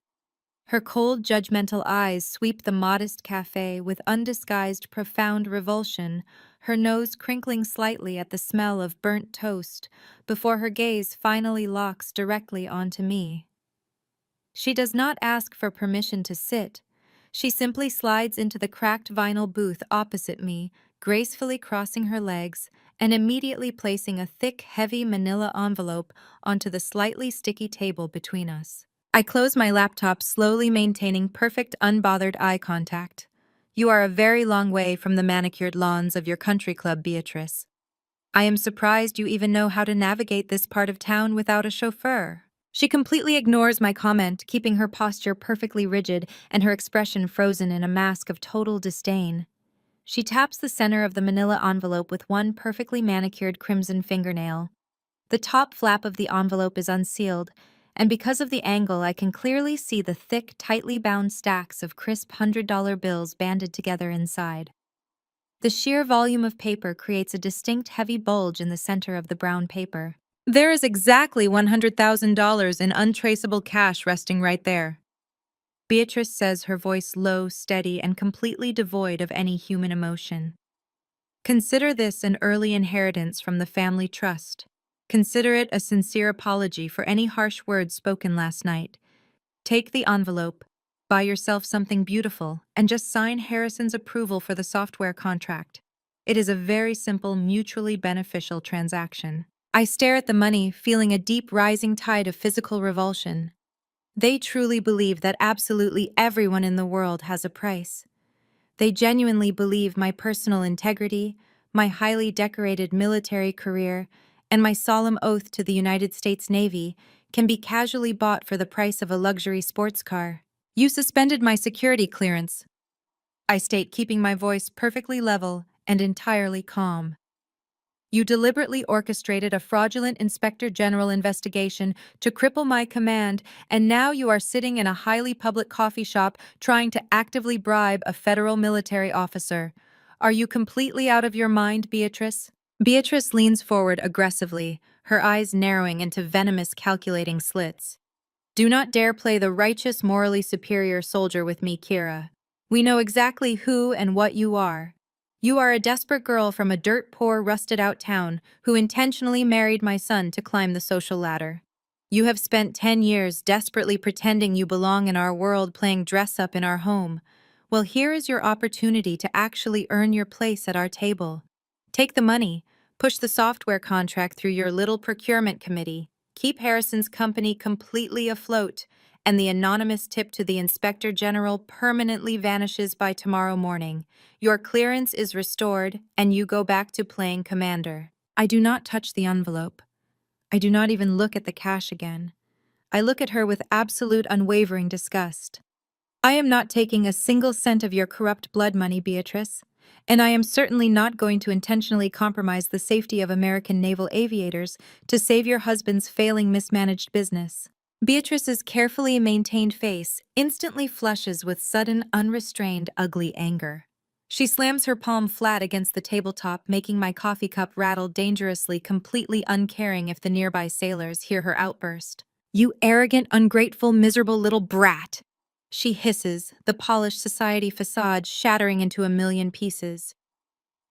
Her cold, judgmental eyes sweep the modest cafe with undisguised, profound revulsion, her nose crinkling slightly at the smell of burnt toast, before her gaze finally locks directly onto me. She does not ask for permission to sit. She simply slides into the cracked vinyl booth opposite me, gracefully crossing her legs and immediately placing a thick, heavy manila envelope onto the slightly sticky table between us. I close my laptop, slowly maintaining perfect, unbothered eye contact. You are a very long way from the manicured lawns of your country club, Beatrice. I am surprised you even know how to navigate this part of town without a chauffeur. She completely ignores my comment, keeping her posture perfectly rigid and her expression frozen in a mask of total disdain. She taps the center of the manila envelope with one perfectly manicured crimson fingernail. The top flap of the envelope is unsealed, and because of the angle, I can clearly see the thick, tightly bound stacks of crisp $100 bills banded together inside. The sheer volume of paper creates a distinct heavy bulge in the center of the brown paper. There is exactly $100,000 in untraceable cash resting right there. Beatrice says, her voice low, steady, and completely devoid of any human emotion. Consider this an early inheritance from the family trust. Consider it a sincere apology for any harsh words spoken last night. Take the envelope, buy yourself something beautiful, and just sign Harrison's approval for the software contract. It is a very simple, mutually beneficial transaction. I stare at the money, feeling a deep rising tide of physical revulsion. They truly believe that absolutely everyone in the world has a price. They genuinely believe my personal integrity, my highly decorated military career, and my solemn oath to the United States Navy can be casually bought for the price of a luxury sports car. You suspended my security clearance, I state, keeping my voice perfectly level and entirely calm. You deliberately orchestrated a fraudulent Inspector General investigation to cripple my command, and now you are sitting in a highly public coffee shop trying to actively bribe a federal military officer. Are you completely out of your mind, Beatrice? Beatrice leans forward aggressively, her eyes narrowing into venomous, calculating slits. Do not dare play the righteous, morally superior soldier with me, Kira. We know exactly who and what you are. You are a desperate girl from a dirt-poor, rusted-out town who intentionally married my son to climb the social ladder. You have spent 10 years desperately pretending you belong in our world, playing dress-up in our home. Well, here is your opportunity to actually earn your place at our table. Take the money, push the software contract through your little procurement committee, keep Harrison's company completely afloat, and the anonymous tip to the Inspector General permanently vanishes by tomorrow morning. Your clearance is restored, and you go back to playing commander. I do not touch the envelope. I do not even look at the cash again. I look at her with absolute unwavering disgust. I am not taking a single cent of your corrupt blood money, Beatrice, and I am certainly not going to intentionally compromise the safety of American naval aviators to save your husband's failing, mismanaged business. Beatrice's carefully maintained face instantly flushes with sudden, unrestrained, ugly anger. She slams her palm flat against the tabletop, making my coffee cup rattle dangerously, completely uncaring if the nearby sailors hear her outburst. "You arrogant, ungrateful, miserable little brat!" she hisses, the polished society facade shattering into a million pieces.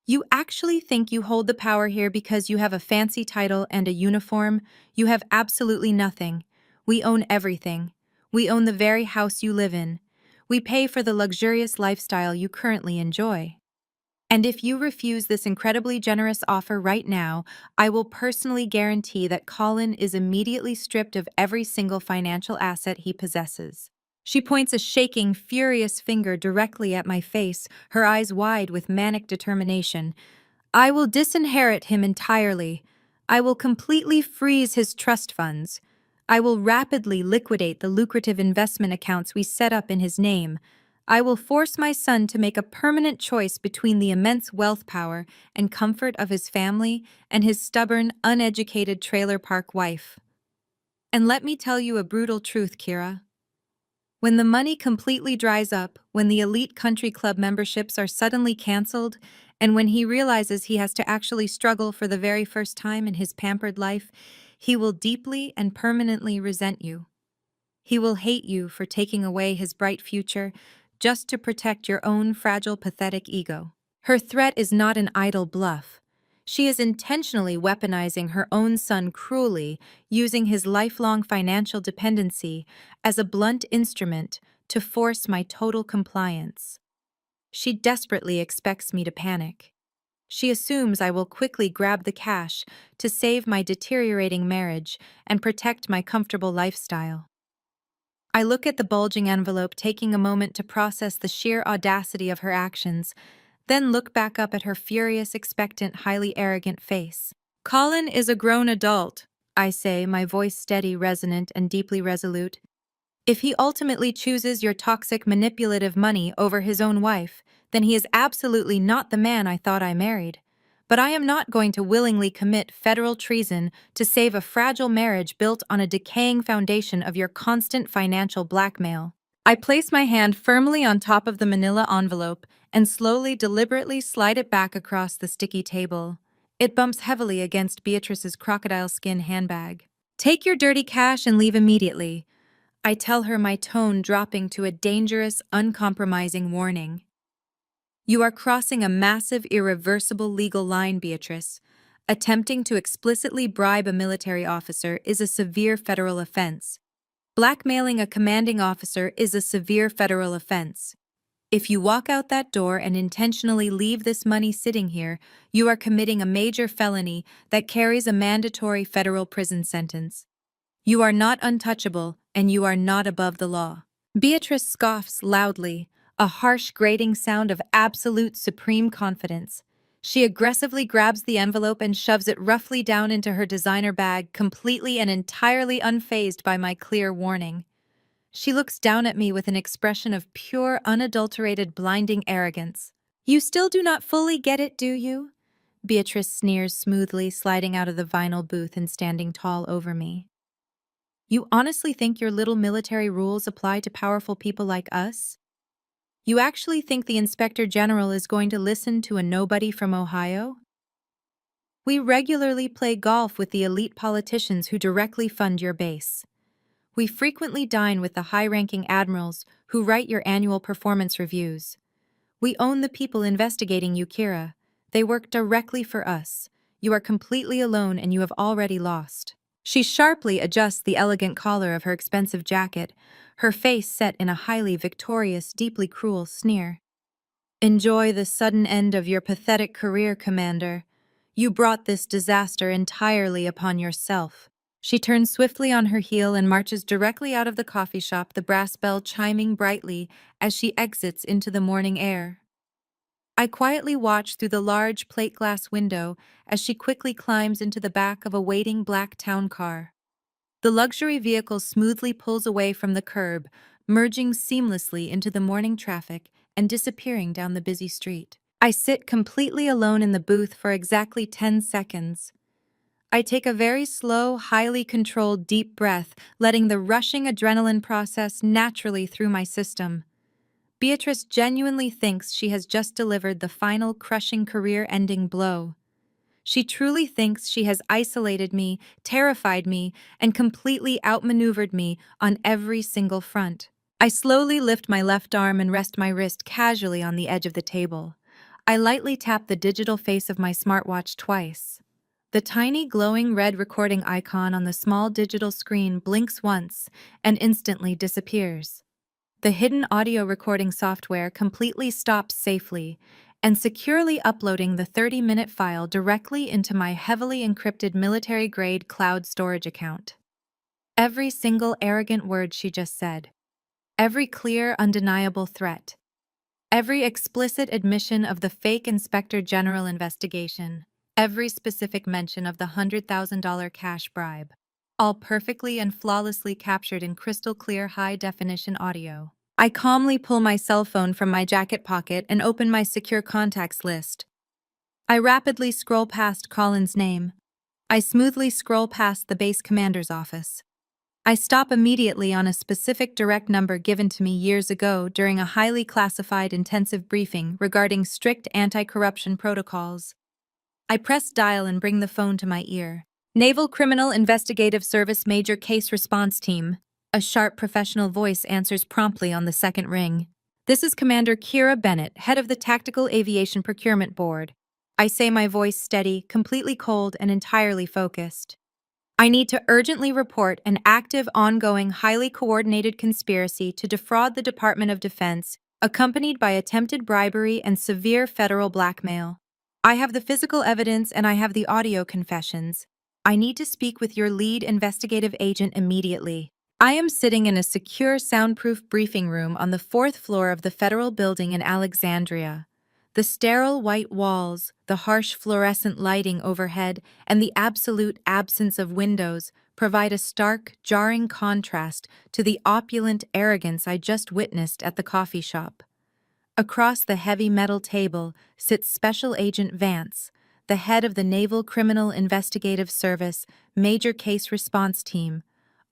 "You actually think you hold the power here because you have a fancy title and a uniform? You have absolutely nothing. We own everything. We own the very house you live in. We pay for the luxurious lifestyle you currently enjoy. And if you refuse this incredibly generous offer right now, I will personally guarantee that Colin is immediately stripped of every single financial asset he possesses." She points a shaking, furious finger directly at my face, her eyes wide with manic determination. "I will disinherit him entirely. I will completely freeze his trust funds. I will rapidly liquidate the lucrative investment accounts we set up in his name. I will force my son to make a permanent choice between the immense wealth power and comfort of his family and his stubborn, uneducated trailer park wife. And let me tell you a brutal truth, Kira. When the money completely dries up, when the elite country club memberships are suddenly canceled, and when he realizes he has to actually struggle for the very first time in his pampered life, he will deeply and permanently resent you. He will hate you for taking away his bright future just to protect your own fragile, pathetic ego. Her threat is not an idle bluff. She is intentionally weaponizing her own son cruelly, using his lifelong financial dependency as a blunt instrument to force my total compliance. She desperately expects me to panic. She assumes I will quickly grab the cash to save my deteriorating marriage and protect my comfortable lifestyle. I look at the bulging envelope, taking a moment to process the sheer audacity of her actions, then look back up at her furious, expectant, highly arrogant face. "Colin is a grown adult," I say, my voice steady, resonant, and deeply resolute. "If he ultimately chooses your toxic, manipulative money over his own wife, then he is absolutely not the man I thought I married. But I am not going to willingly commit federal treason to save a fragile marriage built on a decaying foundation of your constant financial blackmail." I place my hand firmly on top of the manila envelope and slowly, deliberately slide it back across the sticky table. It bumps heavily against Beatrice's crocodile skin handbag. "Take your dirty cash and leave immediately," I tell her, my tone dropping to a dangerous, uncompromising warning. "You are crossing a massive, irreversible legal line, Beatrice. Attempting to explicitly bribe a military officer is a severe federal offense. Blackmailing a commanding officer is a severe federal offense. If you walk out that door and intentionally leave this money sitting here, you are committing a major felony that carries a mandatory federal prison sentence. You are not untouchable, and you are not above the law." Beatrice scoffs loudly, a harsh, grating sound of absolute supreme confidence. She aggressively grabs the envelope and shoves it roughly down into her designer bag, completely and entirely unfazed by my clear warning. She looks down at me with an expression of pure, unadulterated, blinding arrogance. "You still do not fully get it, do you?" Beatrice sneers smoothly, sliding out of the vinyl booth and standing tall over me. "You honestly think your little military rules apply to powerful people like us? You actually think the Inspector General is going to listen to a nobody from Ohio? We regularly play golf with the elite politicians who directly fund your base. We frequently dine with the high-ranking admirals who write your annual performance reviews. We own the people investigating you, Kira. They work directly for us. You are completely alone and you have already lost." She sharply adjusts the elegant collar of her expensive jacket, her face set in a highly victorious, deeply cruel sneer. "Enjoy the sudden end of your pathetic career, Commander. You brought this disaster entirely upon yourself." She turns swiftly on her heel and marches directly out of the coffee shop, the brass bell chiming brightly as she exits into the morning air. I quietly watch through the large plate glass window as she quickly climbs into the back of a waiting black town car. The luxury vehicle smoothly pulls away from the curb, merging seamlessly into the morning traffic and disappearing down the busy street. I sit completely alone in the booth for exactly 10 seconds. I take a very slow, highly controlled deep breath, letting the rushing adrenaline process naturally through my system. Beatrice genuinely thinks she has just delivered the final crushing career-ending blow. She truly thinks she has isolated me, terrified me, and completely outmaneuvered me on every single front. I slowly lift my left arm and rest my wrist casually on the edge of the table. I lightly tap the digital face of my smartwatch twice. The tiny glowing red recording icon on the small digital screen blinks once and instantly disappears. The hidden audio recording software completely stops safely and securely uploading the 30-minute file directly into my heavily encrypted military-grade cloud storage account. Every single arrogant word she just said, every clear, undeniable threat, every explicit admission of the fake Inspector General investigation, every specific mention of the $100,000 cash bribe, all perfectly and flawlessly captured in crystal-clear high-definition audio. I calmly pull my cell phone from my jacket pocket and open my secure contacts list. I rapidly scroll past Colin's name. I smoothly scroll past the base commander's office. I stop immediately on a specific direct number given to me years ago during a highly classified intensive briefing regarding strict anti-corruption protocols. I press dial and bring the phone to my ear. Naval Criminal Investigative Service Major Case Response Team. A sharp professional voice answers promptly on the second ring. This is Commander Kira Bennett, head of the Tactical Aviation Procurement Board. I say, my voice steady, completely cold, and entirely focused. I need to urgently report an active, ongoing, highly coordinated conspiracy to defraud the Department of Defense, accompanied by attempted bribery and severe federal blackmail. I have the physical evidence and I have the audio confessions. I need to speak with your lead investigative agent immediately. I am sitting in a secure, soundproof briefing room on the fourth floor of the federal building in Alexandria. The sterile white walls, the harsh fluorescent lighting overhead, and the absolute absence of windows provide a stark, jarring contrast to the opulent arrogance I just witnessed at the coffee shop. Across the heavy metal table sits Special Agent Vance, the head of the Naval Criminal Investigative Service Major Case Response Team,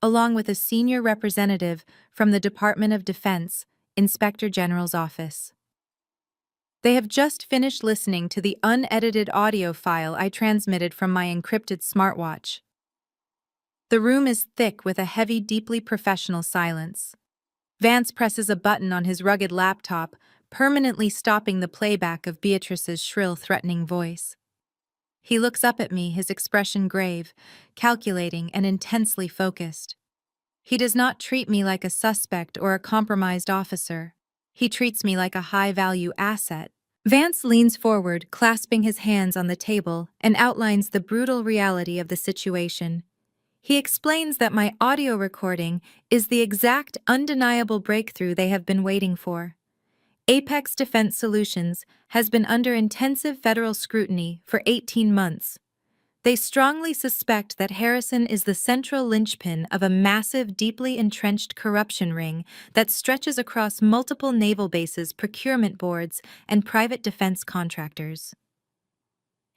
along with a senior representative from the Department of Defense, Inspector General's office. They have just finished listening to the unedited audio file I transmitted from my encrypted smartwatch. The room is thick with a heavy, deeply professional silence. Vance presses a button on his rugged laptop, permanently stopping the playback of Beatrice's shrill, threatening voice. He looks up at me, his expression grave, calculating, and intensely focused. He does not treat me like a suspect or a compromised officer. He treats me like a high-value asset. Vance leans forward, clasping his hands on the table, and outlines the brutal reality of the situation. He explains that my audio recording is the exact, undeniable breakthrough they have been waiting for. Apex Defense Solutions has been under intensive federal scrutiny for 18 months. They strongly suspect that Harrison is the central linchpin of a massive, deeply entrenched corruption ring that stretches across multiple naval bases, procurement boards, and private defense contractors.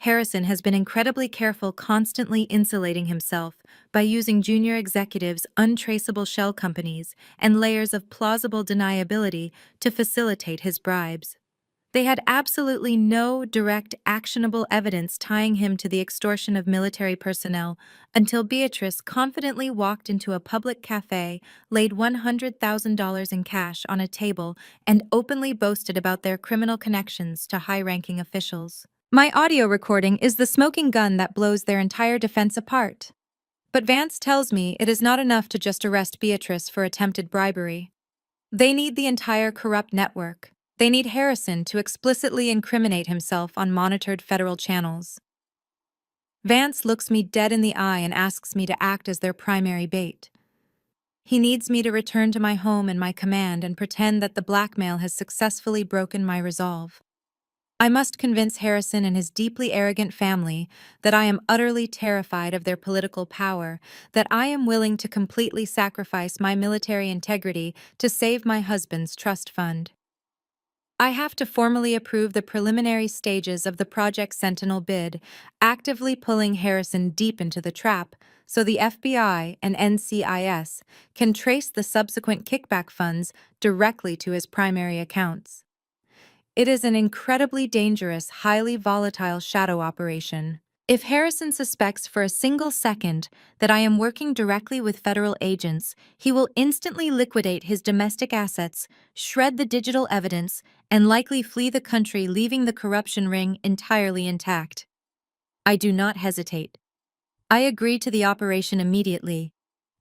Harrison has been incredibly careful, constantly insulating himself by using junior executives' untraceable shell companies and layers of plausible deniability to facilitate his bribes. They had absolutely no direct, actionable evidence tying him to the extortion of military personnel until Beatrice confidently walked into a public cafe, laid $100,000 in cash on a table, and openly boasted about their criminal connections to high-ranking officials. My audio recording is the smoking gun that blows their entire defense apart. But Vance tells me it is not enough to just arrest Beatrice for attempted bribery. They need the entire corrupt network. They need Harrison to explicitly incriminate himself on monitored federal channels. Vance looks me dead in the eye and asks me to act as their primary bait. He needs me to return to my home and my command and pretend that the blackmail has successfully broken my resolve. I must convince Harrison and his deeply arrogant family that I am utterly terrified of their political power, that I am willing to completely sacrifice my military integrity to save my husband's trust fund. I have to formally approve the preliminary stages of the Project Sentinel bid, actively pulling Harrison deep into the trap so the FBI and NCIS can trace the subsequent kickback funds directly to his primary accounts. It is an incredibly dangerous, highly volatile shadow operation. If Harrison suspects for a single second that I am working directly with federal agents, he will instantly liquidate his domestic assets, shred the digital evidence, and likely flee the country, leaving the corruption ring entirely intact. I do not hesitate. I agree to the operation immediately.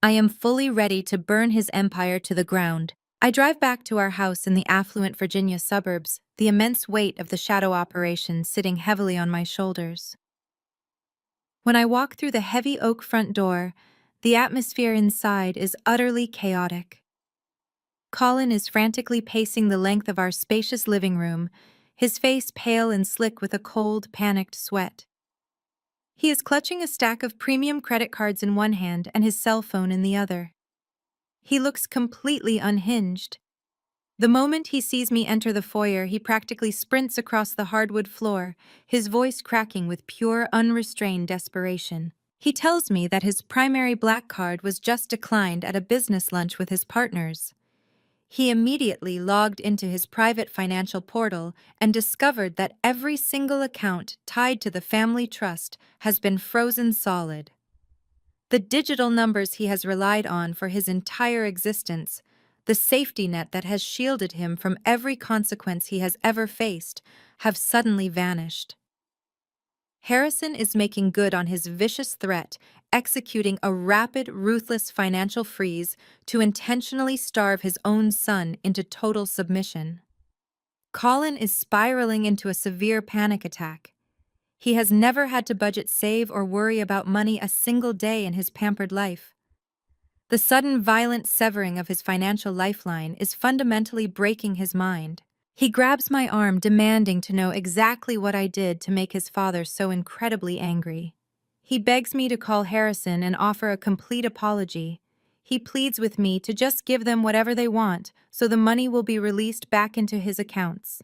I am fully ready to burn his empire to the ground. I drive back to our house in the affluent Virginia suburbs, the immense weight of the shadow operation sitting heavily on my shoulders. When I walk through the heavy oak front door, the atmosphere inside is utterly chaotic. Colin is frantically pacing the length of our spacious living room, his face pale and slick with a cold, panicked sweat. He is clutching a stack of premium credit cards in one hand and his cell phone in the other. He looks completely unhinged. The moment he sees me enter the foyer, he practically sprints across the hardwood floor, his voice cracking with pure, unrestrained desperation. He tells me that his primary black card was just declined at a business lunch with his partners. He immediately logged into his private financial portal and discovered that every single account tied to the family trust has been frozen solid. The digital numbers he has relied on for his entire existence, the safety net that has shielded him from every consequence he has ever faced, have suddenly vanished. Harrison is making good on his vicious threat, executing a rapid, ruthless financial freeze to intentionally starve his own son into total submission. Colin is spiraling into a severe panic attack. He has never had to budget, save, or worry about money a single day in his pampered life. The sudden violent severing of his financial lifeline is fundamentally breaking his mind. He grabs my arm, demanding to know exactly what I did to make his father so incredibly angry. He begs me to call Harrison and offer a complete apology. He pleads with me to just give them whatever they want, so the money will be released back into his accounts.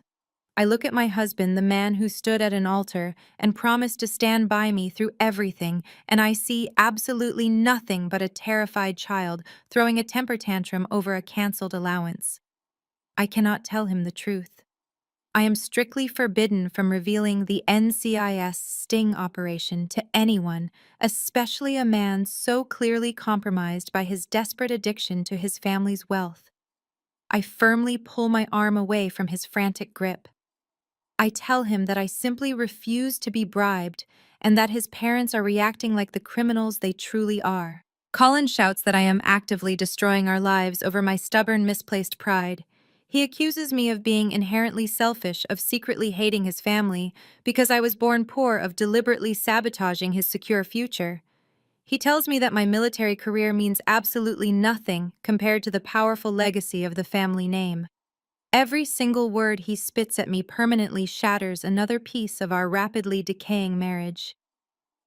I look at my husband, the man who stood at an altar and promised to stand by me through everything, and I see absolutely nothing but a terrified child throwing a temper tantrum over a canceled allowance. I cannot tell him the truth. I am strictly forbidden from revealing the NCIS sting operation to anyone, especially a man so clearly compromised by his desperate addiction to his family's wealth. I firmly pull my arm away from his frantic grip. I tell him that I simply refuse to be bribed and that his parents are reacting like the criminals they truly are. Colin shouts that I am actively destroying our lives over my stubborn, misplaced pride. He accuses me of being inherently selfish, of secretly hating his family, because I was born poor, of deliberately sabotaging his secure future. He tells me that my military career means absolutely nothing compared to the powerful legacy of the family name. Every single word he spits at me permanently shatters another piece of our rapidly decaying marriage.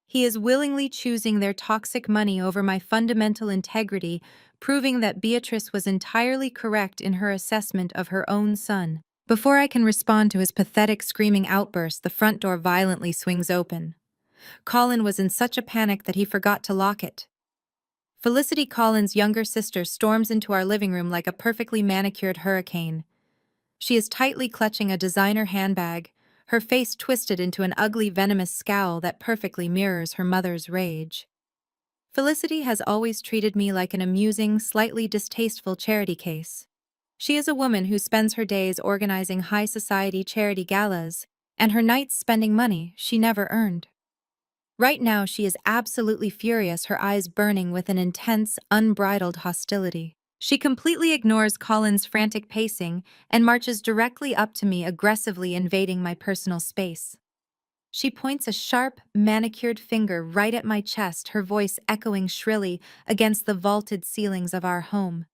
He is willingly choosing their toxic money over my fundamental integrity, proving that Beatrice was entirely correct in her assessment of her own son. Before I can respond to his pathetic screaming outburst, the front door violently swings open. Colin was in such a panic that he forgot to lock it. Felicity, Colin's younger sister, storms into our living room like a perfectly manicured hurricane. She is tightly clutching a designer handbag, her face twisted into an ugly, venomous scowl that perfectly mirrors her mother's rage. Felicity has always treated me like an amusing, slightly distasteful charity case. She is a woman who spends her days organizing high society charity galas, and her nights spending money she never earned. Right now, she is absolutely furious, her eyes burning with an intense, unbridled hostility. She completely ignores Colin's frantic pacing and marches directly up to me, aggressively invading my personal space. She points a sharp, manicured finger right at my chest, her voice echoing shrilly against the vaulted ceilings of our home.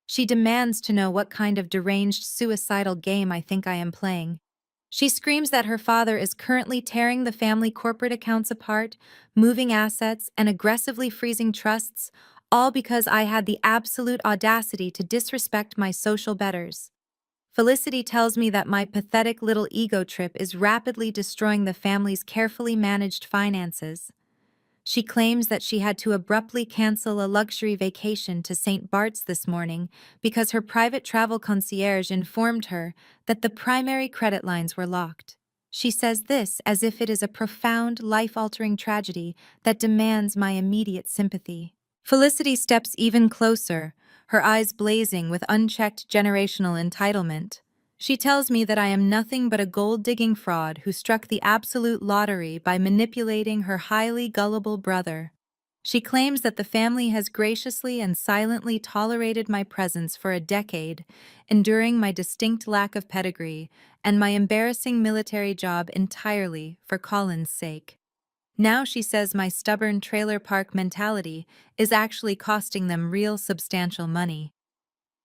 She demands to know what kind of deranged, suicidal game I think I am playing. She screams that her father is currently tearing the family corporate accounts apart, moving assets, and aggressively freezing trusts, all because I had the absolute audacity to disrespect my social betters. Felicity tells me that my pathetic little ego trip is rapidly destroying the family's carefully managed finances. She claims that she had to abruptly cancel a luxury vacation to St. Bart's this morning because her private travel concierge informed her that the primary credit lines were locked. She says this as if it is a profound, life-altering tragedy that demands my immediate sympathy. Felicity steps even closer, her eyes blazing with unchecked generational entitlement. She tells me that I am nothing but a gold-digging fraud who struck the absolute lottery by manipulating her highly gullible brother. She claims that the family has graciously and silently tolerated my presence for a decade, enduring my distinct lack of pedigree and my embarrassing military job entirely for Colin's sake. Now she says my stubborn trailer park mentality is actually costing them real substantial money.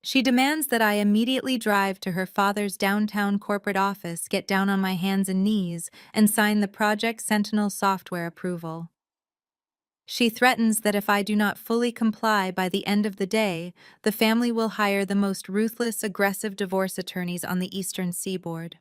She demands that I immediately drive to her father's downtown corporate office, get down on my hands and knees, and sign the Project Sentinel software approval. She threatens that if I do not fully comply by the end of the day, the family will hire the most ruthless, aggressive divorce attorneys on the Eastern Seaboard.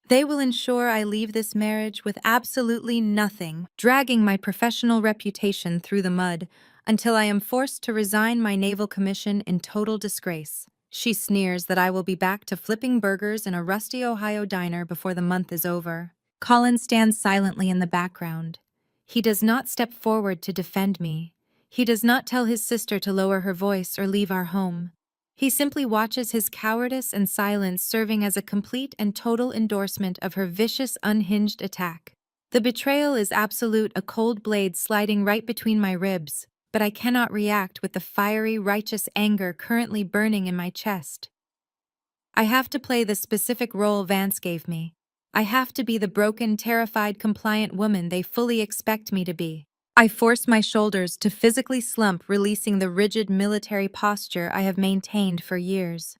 They will ensure I leave this marriage with absolutely nothing, dragging my professional reputation through the mud until I am forced to resign my naval commission in total disgrace. She sneers that I will be back to flipping burgers in a rusty Ohio diner before the month is over. Colin stands silently in the background. He does not step forward to defend me. He does not tell his sister to lower her voice or leave our home. He simply watches his cowardice and silence serving as a complete and total endorsement of her vicious, unhinged attack. The betrayal is absolute, a cold blade sliding right between my ribs, but I cannot react with the fiery, righteous anger currently burning in my chest. I have to play the specific role Vance gave me. I have to be the broken, terrified, compliant woman they fully expect me to be. I force my shoulders to physically slump, releasing the rigid military posture I have maintained for years.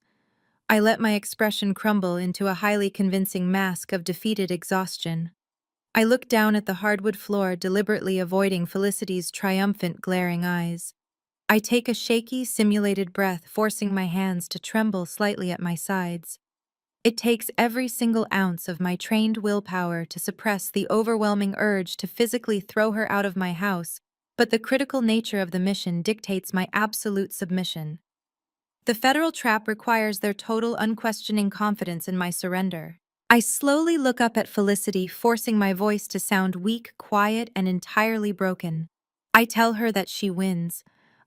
I let my expression crumble into a highly convincing mask of defeated exhaustion. I look down at the hardwood floor, deliberately avoiding Felicity's triumphant, glaring eyes. I take a shaky, simulated breath, forcing my hands to tremble slightly at my sides. It takes every single ounce of my trained willpower to suppress the overwhelming urge to physically throw her out of my house, but the critical nature of the mission dictates my absolute submission. The federal trap requires their total, unquestioning confidence in my surrender. I slowly look up at Felicity, forcing my voice to sound weak, quiet, and entirely broken. I tell her that she wins.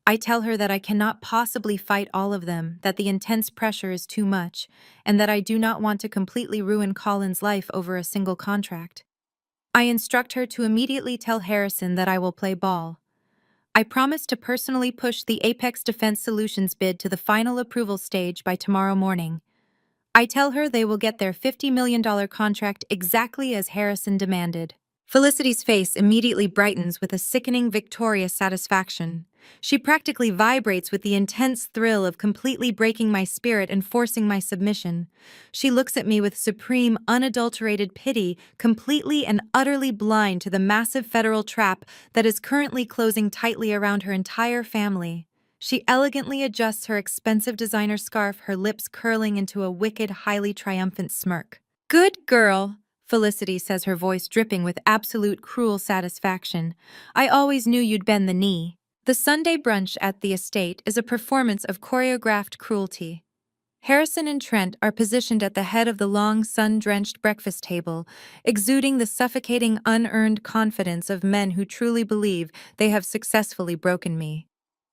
I tell her that I cannot possibly fight all of them, that the intense pressure is too much, and that I do not want to completely ruin Colin's life over a single contract. I instruct her to immediately tell Harrison that I will play ball. I promise to personally push the Apex Defense Solutions bid to the final approval stage by tomorrow morning. I tell her they will get their $50 million contract exactly as Harrison demanded. Felicity's face immediately brightens with a sickening, victorious satisfaction. She practically vibrates with the intense thrill of completely breaking my spirit and forcing my submission. She looks at me with supreme, unadulterated pity, completely and utterly blind to the massive federal trap that is currently closing tightly around her entire family. She elegantly adjusts her expensive designer scarf, her lips curling into a wicked, highly triumphant smirk. "Good girl," Felicity says, her voice dripping with absolute cruel satisfaction. "I always knew you'd bend the knee." The Sunday brunch at the estate is a performance of choreographed cruelty. Harrison and Trent are positioned at the head of the long, sun-drenched breakfast table, exuding the suffocating, unearned confidence of men who truly believe they have successfully broken me.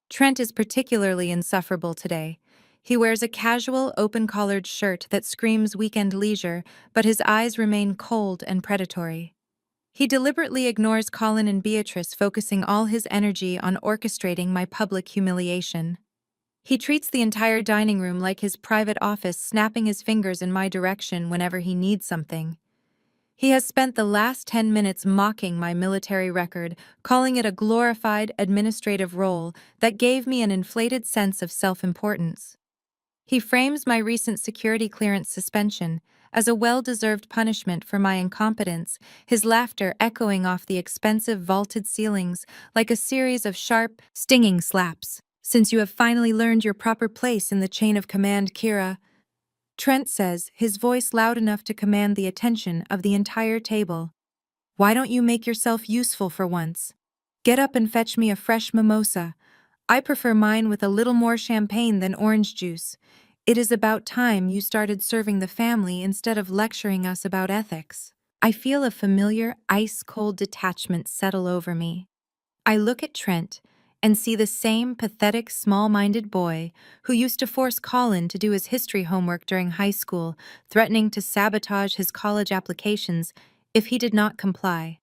Trent is particularly insufferable today. He wears a casual, open-collared shirt that screams weekend leisure, but his eyes remain cold and predatory. He deliberately ignores Colin and Beatrice, focusing all his energy on orchestrating my public humiliation. He treats the entire dining room like his private office, snapping his fingers in my direction whenever he needs something. He has spent the last 10 minutes mocking my military record, calling it a glorified administrative role that gave me an inflated sense of self-importance. He frames my recent security clearance suspension as a well-deserved punishment for my incompetence, his laughter echoing off the expensive vaulted ceilings like a series of sharp, stinging slaps. "Since you have finally learned your proper place in the chain of command, Kira," Trent says, his voice loud enough to command the attention of the entire table. Why don't you make yourself useful for once? Get up and fetch me a fresh mimosa. I prefer mine with a little more champagne than orange juice. It is about time you started serving the family instead of lecturing us about ethics. I feel a familiar, ice-cold detachment settle over me. I look at Trent and see the same pathetic, small-minded boy who used to force Colin to do his history homework during high school, threatening to sabotage his college applications if he did not comply.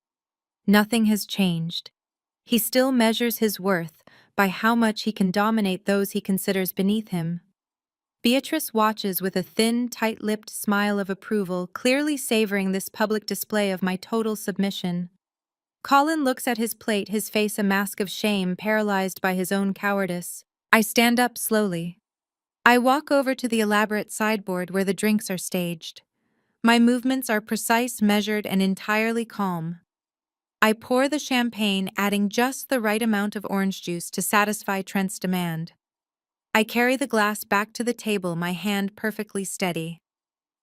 Nothing has changed. He still measures his worth by how much he can dominate those he considers beneath him. Beatrice watches with a thin, tight-lipped smile of approval, clearly savoring this public display of my total submission. Colin looks at his plate, his face a mask of shame, paralyzed by his own cowardice. I stand up slowly. I walk over to the elaborate sideboard where the drinks are staged. My movements are precise, measured, and entirely calm. I pour the champagne, adding just the right amount of orange juice to satisfy Trent's demand. I carry the glass back to the table, my hand perfectly steady.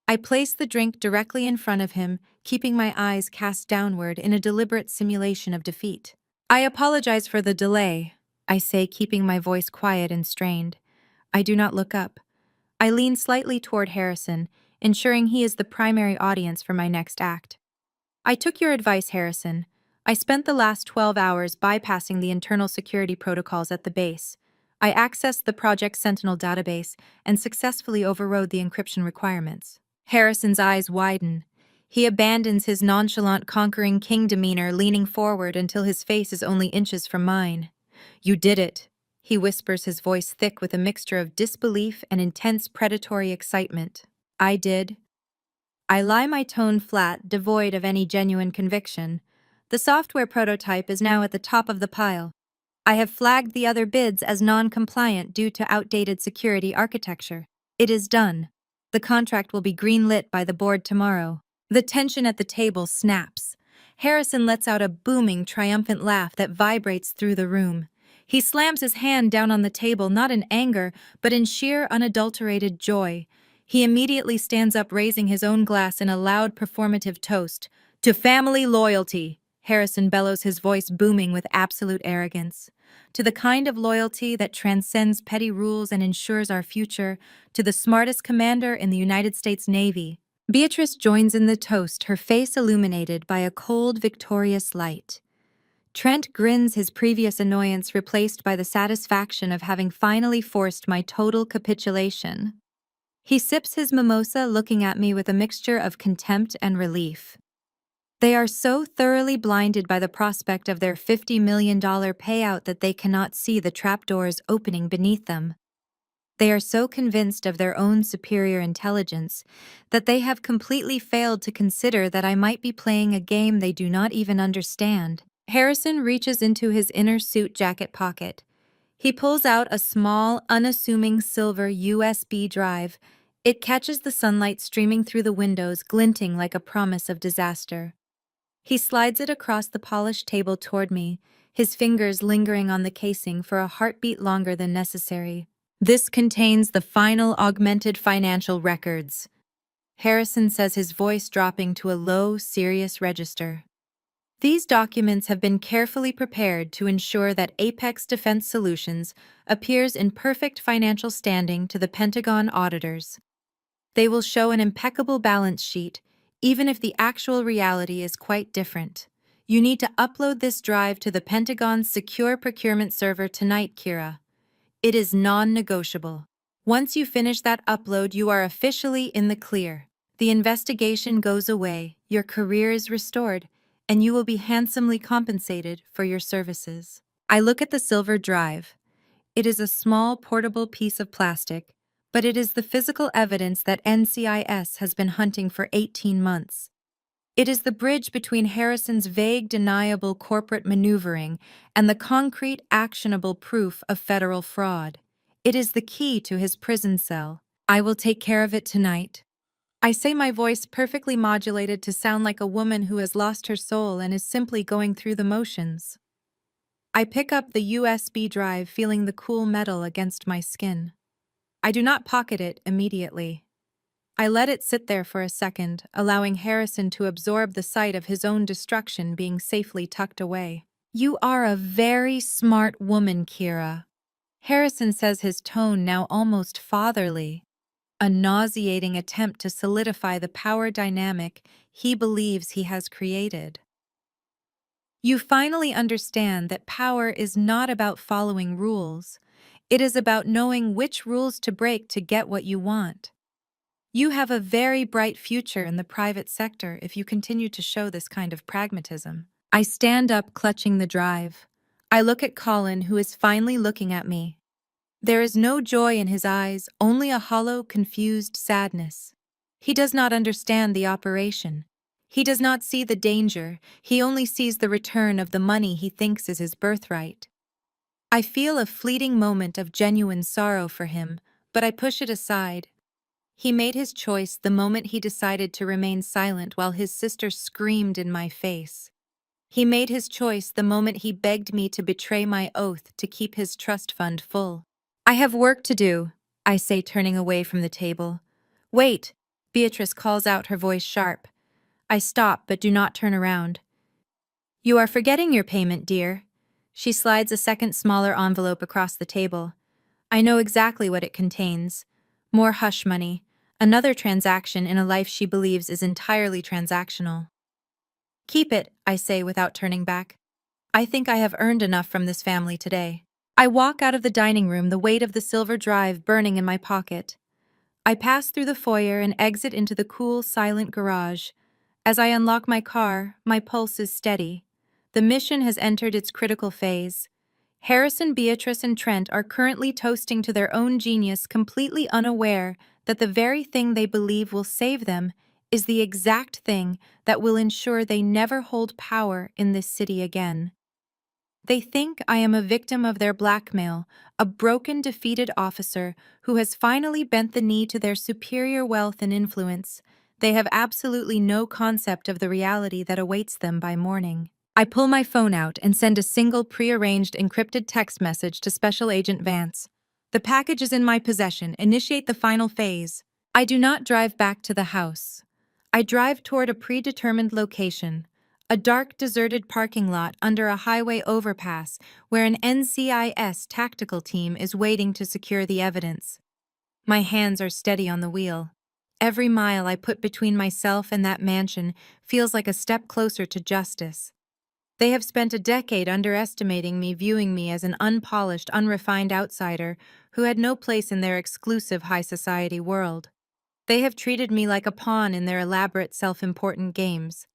I place the drink directly in front of him, keeping my eyes cast downward in a deliberate simulation of defeat. I apologize for the delay, I say, keeping my voice quiet and strained. I do not look up. I lean slightly toward Harrison, ensuring he is the primary audience for my next act. I took your advice, Harrison. I spent the last 12 hours bypassing the internal security protocols at the base. I accessed the Project Sentinel database and successfully overrode the encryption requirements. Harrison's eyes widen. He abandons his nonchalant conquering king demeanor, leaning forward until his face is only inches from mine. You did it, he whispers, his voice thick with a mixture of disbelief and intense predatory excitement. I did. I lie, my tone flat, devoid of any genuine conviction. The software prototype is now at the top of the pile. I have flagged the other bids as non-compliant due to outdated security architecture. It is done. The contract will be greenlit by the board tomorrow. The tension at the table snaps. Harrison lets out a booming, triumphant laugh that vibrates through the room. He slams his hand down on the table, not in anger, but in sheer, unadulterated joy. He immediately stands up, raising his own glass in a loud, performative toast. To family loyalty, Harrison bellows, his voice booming with absolute arrogance. To the kind of loyalty that transcends petty rules and ensures our future, to the smartest commander in the United States Navy. Beatrice joins in the toast, her face illuminated by a cold, victorious light. Trent grins, his previous annoyance replaced by the satisfaction of having finally forced my total capitulation. He sips his mimosa, looking at me with a mixture of contempt and relief. They are so thoroughly blinded by the prospect of their $50 million payout that they cannot see the trapdoors opening beneath them. They are so convinced of their own superior intelligence that they have completely failed to consider that I might be playing a game they do not even understand. Harrison reaches into his inner suit jacket pocket. He pulls out a small, unassuming silver USB drive. It catches the sunlight streaming through the windows, glinting like a promise of disaster. He slides it across the polished table toward me, his fingers lingering on the casing for a heartbeat longer than necessary. This contains the final augmented financial records, Harrison says, his voice dropping to a low, serious register. These documents have been carefully prepared to ensure that Apex Defense Solutions appears in perfect financial standing to the Pentagon auditors. They will show an impeccable balance sheet, even if the actual reality is quite different. You need to upload this drive to the Pentagon's secure procurement server tonight, Kira. It is non-negotiable. Once you finish that upload, you are officially in the clear. The investigation goes away, your career is restored, and you will be handsomely compensated for your services. I look at the silver drive. It is a small, portable piece of plastic, but it is the physical evidence that NCIS has been hunting for 18 months. It is the bridge between Harrison's vague, deniable corporate maneuvering and the concrete, actionable proof of federal fraud. It is the key to his prison cell. I will take care of it tonight. I say, my voice perfectly modulated to sound like a woman who has lost her soul and is simply going through the motions. I pick up the USB drive, feeling the cool metal against my skin. I do not pocket it immediately. I let it sit there for a second, allowing Harrison to absorb the sight of his own destruction being safely tucked away. You are a very smart woman, Kira. Harrison says, his tone now almost fatherly, a nauseating attempt to solidify the power dynamic he believes he has created. You finally understand that power is not about following rules. It is about knowing which rules to break to get what you want. You have a very bright future in the private sector if you continue to show this kind of pragmatism. I stand up, clutching the drive. I look at Colin, who is finally looking at me. There is no joy in his eyes, only a hollow, confused sadness. He does not understand the operation. He does not see the danger, he only sees the return of the money he thinks is his birthright. I feel a fleeting moment of genuine sorrow for him, but I push it aside. He made his choice the moment he decided to remain silent while his sister screamed in my face. He made his choice the moment he begged me to betray my oath to keep his trust fund full. I have work to do, I say, turning away from the table. Wait, Beatrice calls out, her voice sharp. I stop but do not turn around. You are forgetting your payment, dear. She slides a second smaller envelope across the table. I know exactly what it contains. More hush money, another transaction in a life she believes is entirely transactional. Keep it, I say without turning back. I think I have earned enough from this family today. I walk out of the dining room, the weight of the silver drive burning in my pocket. I pass through the foyer and exit into the cool, silent garage. As I unlock my car, my pulse is steady. The mission has entered its critical phase. Harrison, Beatrice, and Trent are currently toasting to their own genius, completely unaware that the very thing they believe will save them is the exact thing that will ensure they never hold power in this city again. They think I am a victim of their blackmail, a broken, defeated officer who has finally bent the knee to their superior wealth and influence. They have absolutely no concept of the reality that awaits them by morning. I pull my phone out and send a single prearranged encrypted text message to Special Agent Vance. The package is in my possession. Initiate the final phase. I do not drive back to the house. I drive toward a predetermined location, a dark, deserted parking lot under a highway overpass where an NCIS tactical team is waiting to secure the evidence. My hands are steady on the wheel. Every mile I put between myself and that mansion feels like a step closer to justice. They have spent a decade underestimating me, viewing me as an unpolished, unrefined outsider who had no place in their exclusive high society world. They have treated me like a pawn in their elaborate, self-important games.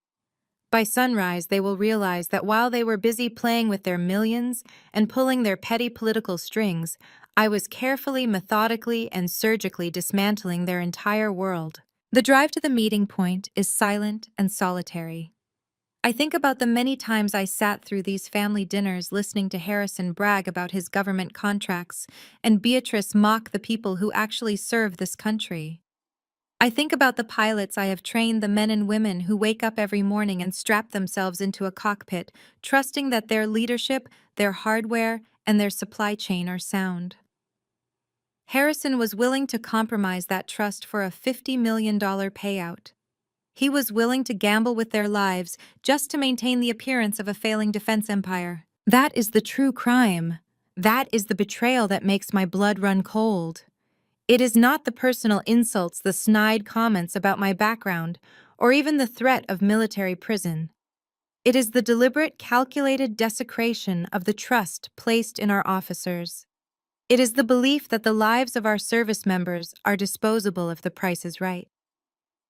By sunrise, they will realize that while they were busy playing with their millions and pulling their petty political strings, I was carefully, methodically, and surgically dismantling their entire world. The drive to the meeting point is silent and solitary. I think about the many times I sat through these family dinners listening to Harrison brag about his government contracts and Beatrice mock the people who actually serve this country. I think about the pilots I have trained, the men and women who wake up every morning and strap themselves into a cockpit, trusting that their leadership, their hardware, and their supply chain are sound. Harrison was willing to compromise that trust for a $50 million payout. He was willing to gamble with their lives just to maintain the appearance of a failing defense empire. That is the true crime. That is the betrayal that makes my blood run cold. It is not the personal insults, the snide comments about my background, or even the threat of military prison. It is the deliberate, calculated desecration of the trust placed in our officers. It is the belief that the lives of our service members are disposable if the price is right.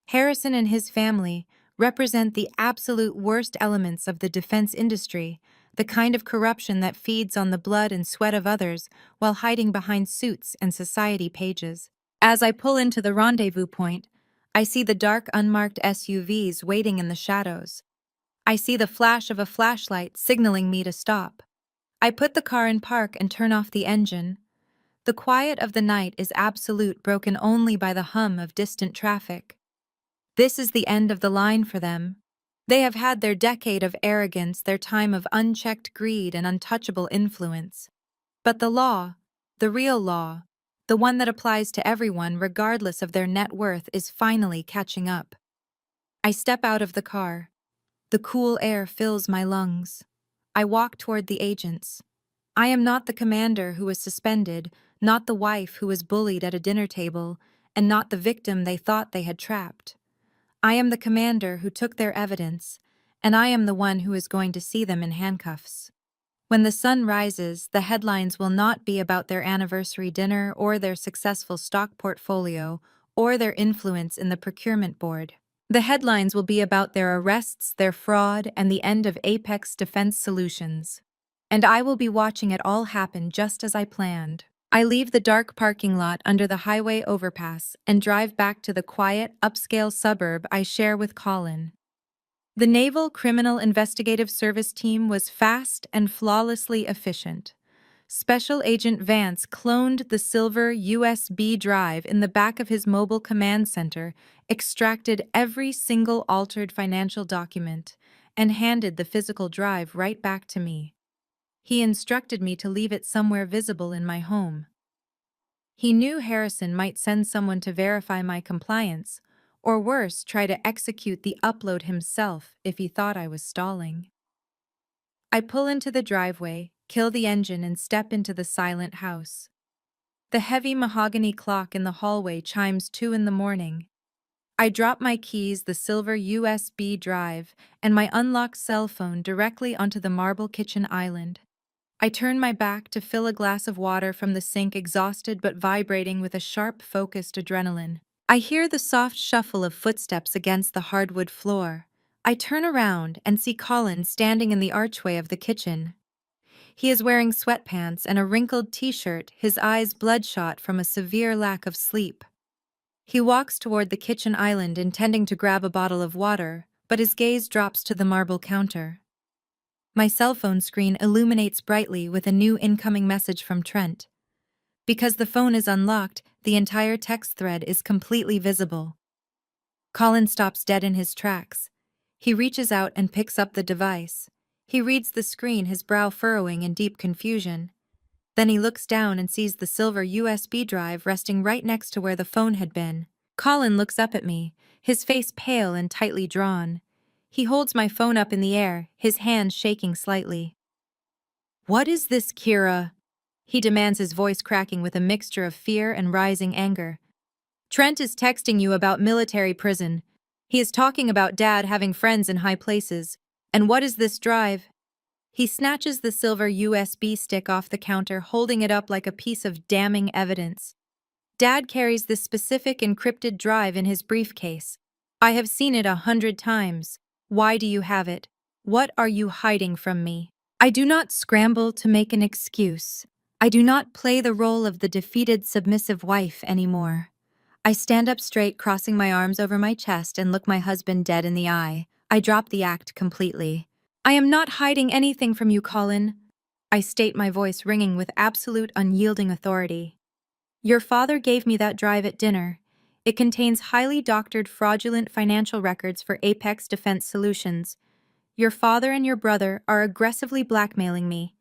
Harrison and his family represent the absolute worst elements of the defense industry, the kind of corruption that feeds on the blood and sweat of others while hiding behind suits and society pages. As I pull into the rendezvous point, I see the dark, unmarked SUVs waiting in the shadows. I see the flash of a flashlight signaling me to stop. I put the car in park and turn off the engine. The quiet of the night is absolute, broken only by the hum of distant traffic. This is the end of the line for them. They have had their decade of arrogance, their time of unchecked greed and untouchable influence. But the law, the real law, The one that applies to everyone regardless of their net worth is finally catching up. I step out of the car. The cool air fills my lungs. I walk toward the agents. I am not the commander who was suspended, not the wife who was bullied at a dinner table, and not the victim they thought they had trapped. I am the commander who took their evidence, and I am the one who is going to see them in handcuffs. When the sun rises, the headlines will not be about their anniversary dinner or their successful stock portfolio or their influence in the procurement board. The headlines will be about their arrests, their fraud, and the end of Apex Defense Solutions. And I will be watching it all happen just as I planned. I leave the dark parking lot under the highway overpass and drive back to the quiet, upscale suburb I share with Colin. The Naval Criminal Investigative Service team was fast and flawlessly efficient. Special Agent Vance cloned the silver USB drive in the back of his mobile command center, extracted every single altered financial document, and handed the physical drive right back to me. He instructed me to leave it somewhere visible in my home. He knew Harrison might send someone to verify my compliance, or worse, try to execute the upload himself if he thought I was stalling. I pull into the driveway, kill the engine, and step into the silent house. The heavy mahogany clock in the hallway chimes 2 in the morning. I drop my keys, the silver USB drive, and my unlocked cell phone directly onto the marble kitchen island. I turn my back to fill a glass of water from the sink, exhausted but vibrating with a sharp, focused adrenaline. I hear the soft shuffle of footsteps against the hardwood floor. I turn around and see Colin standing in the archway of the kitchen. He is wearing sweatpants and a wrinkled t-shirt, his eyes bloodshot from a severe lack of sleep. He walks toward the kitchen island intending to grab a bottle of water, but his gaze drops to the marble counter. My cell phone screen illuminates brightly with a new incoming message from Trent. Because the phone is unlocked, the entire text thread is completely visible. Colin stops dead in his tracks. He reaches out and picks up the device. He reads the screen, his brow furrowing in deep confusion. Then he looks down and sees the silver USB drive resting right next to where the phone had been. Colin looks up at me, his face pale and tightly drawn. He holds my phone up in the air, his hand shaking slightly. "What is this, Kira?" he demands, his voice cracking with a mixture of fear and rising anger. "Trent is texting you about military prison. He is talking about Dad having friends in high places. And what is this drive?" He snatches the silver USB stick off the counter, holding it up like a piece of damning evidence. "Dad carries this specific encrypted drive in his briefcase. I have seen it 100 times. Why do you have it? What are you hiding from me?" I do not scramble to make an excuse. I do not play the role of the defeated, submissive wife anymore. I stand up straight, crossing my arms over my chest, and look my husband dead in the eye. I drop the act completely. "I am not hiding anything from you, Colin," I state, my voice ringing with absolute, unyielding authority. "Your father gave me that drive at dinner. It contains highly doctored, fraudulent financial records for Apex Defense Solutions. Your father and your brother are aggressively blackmailing me.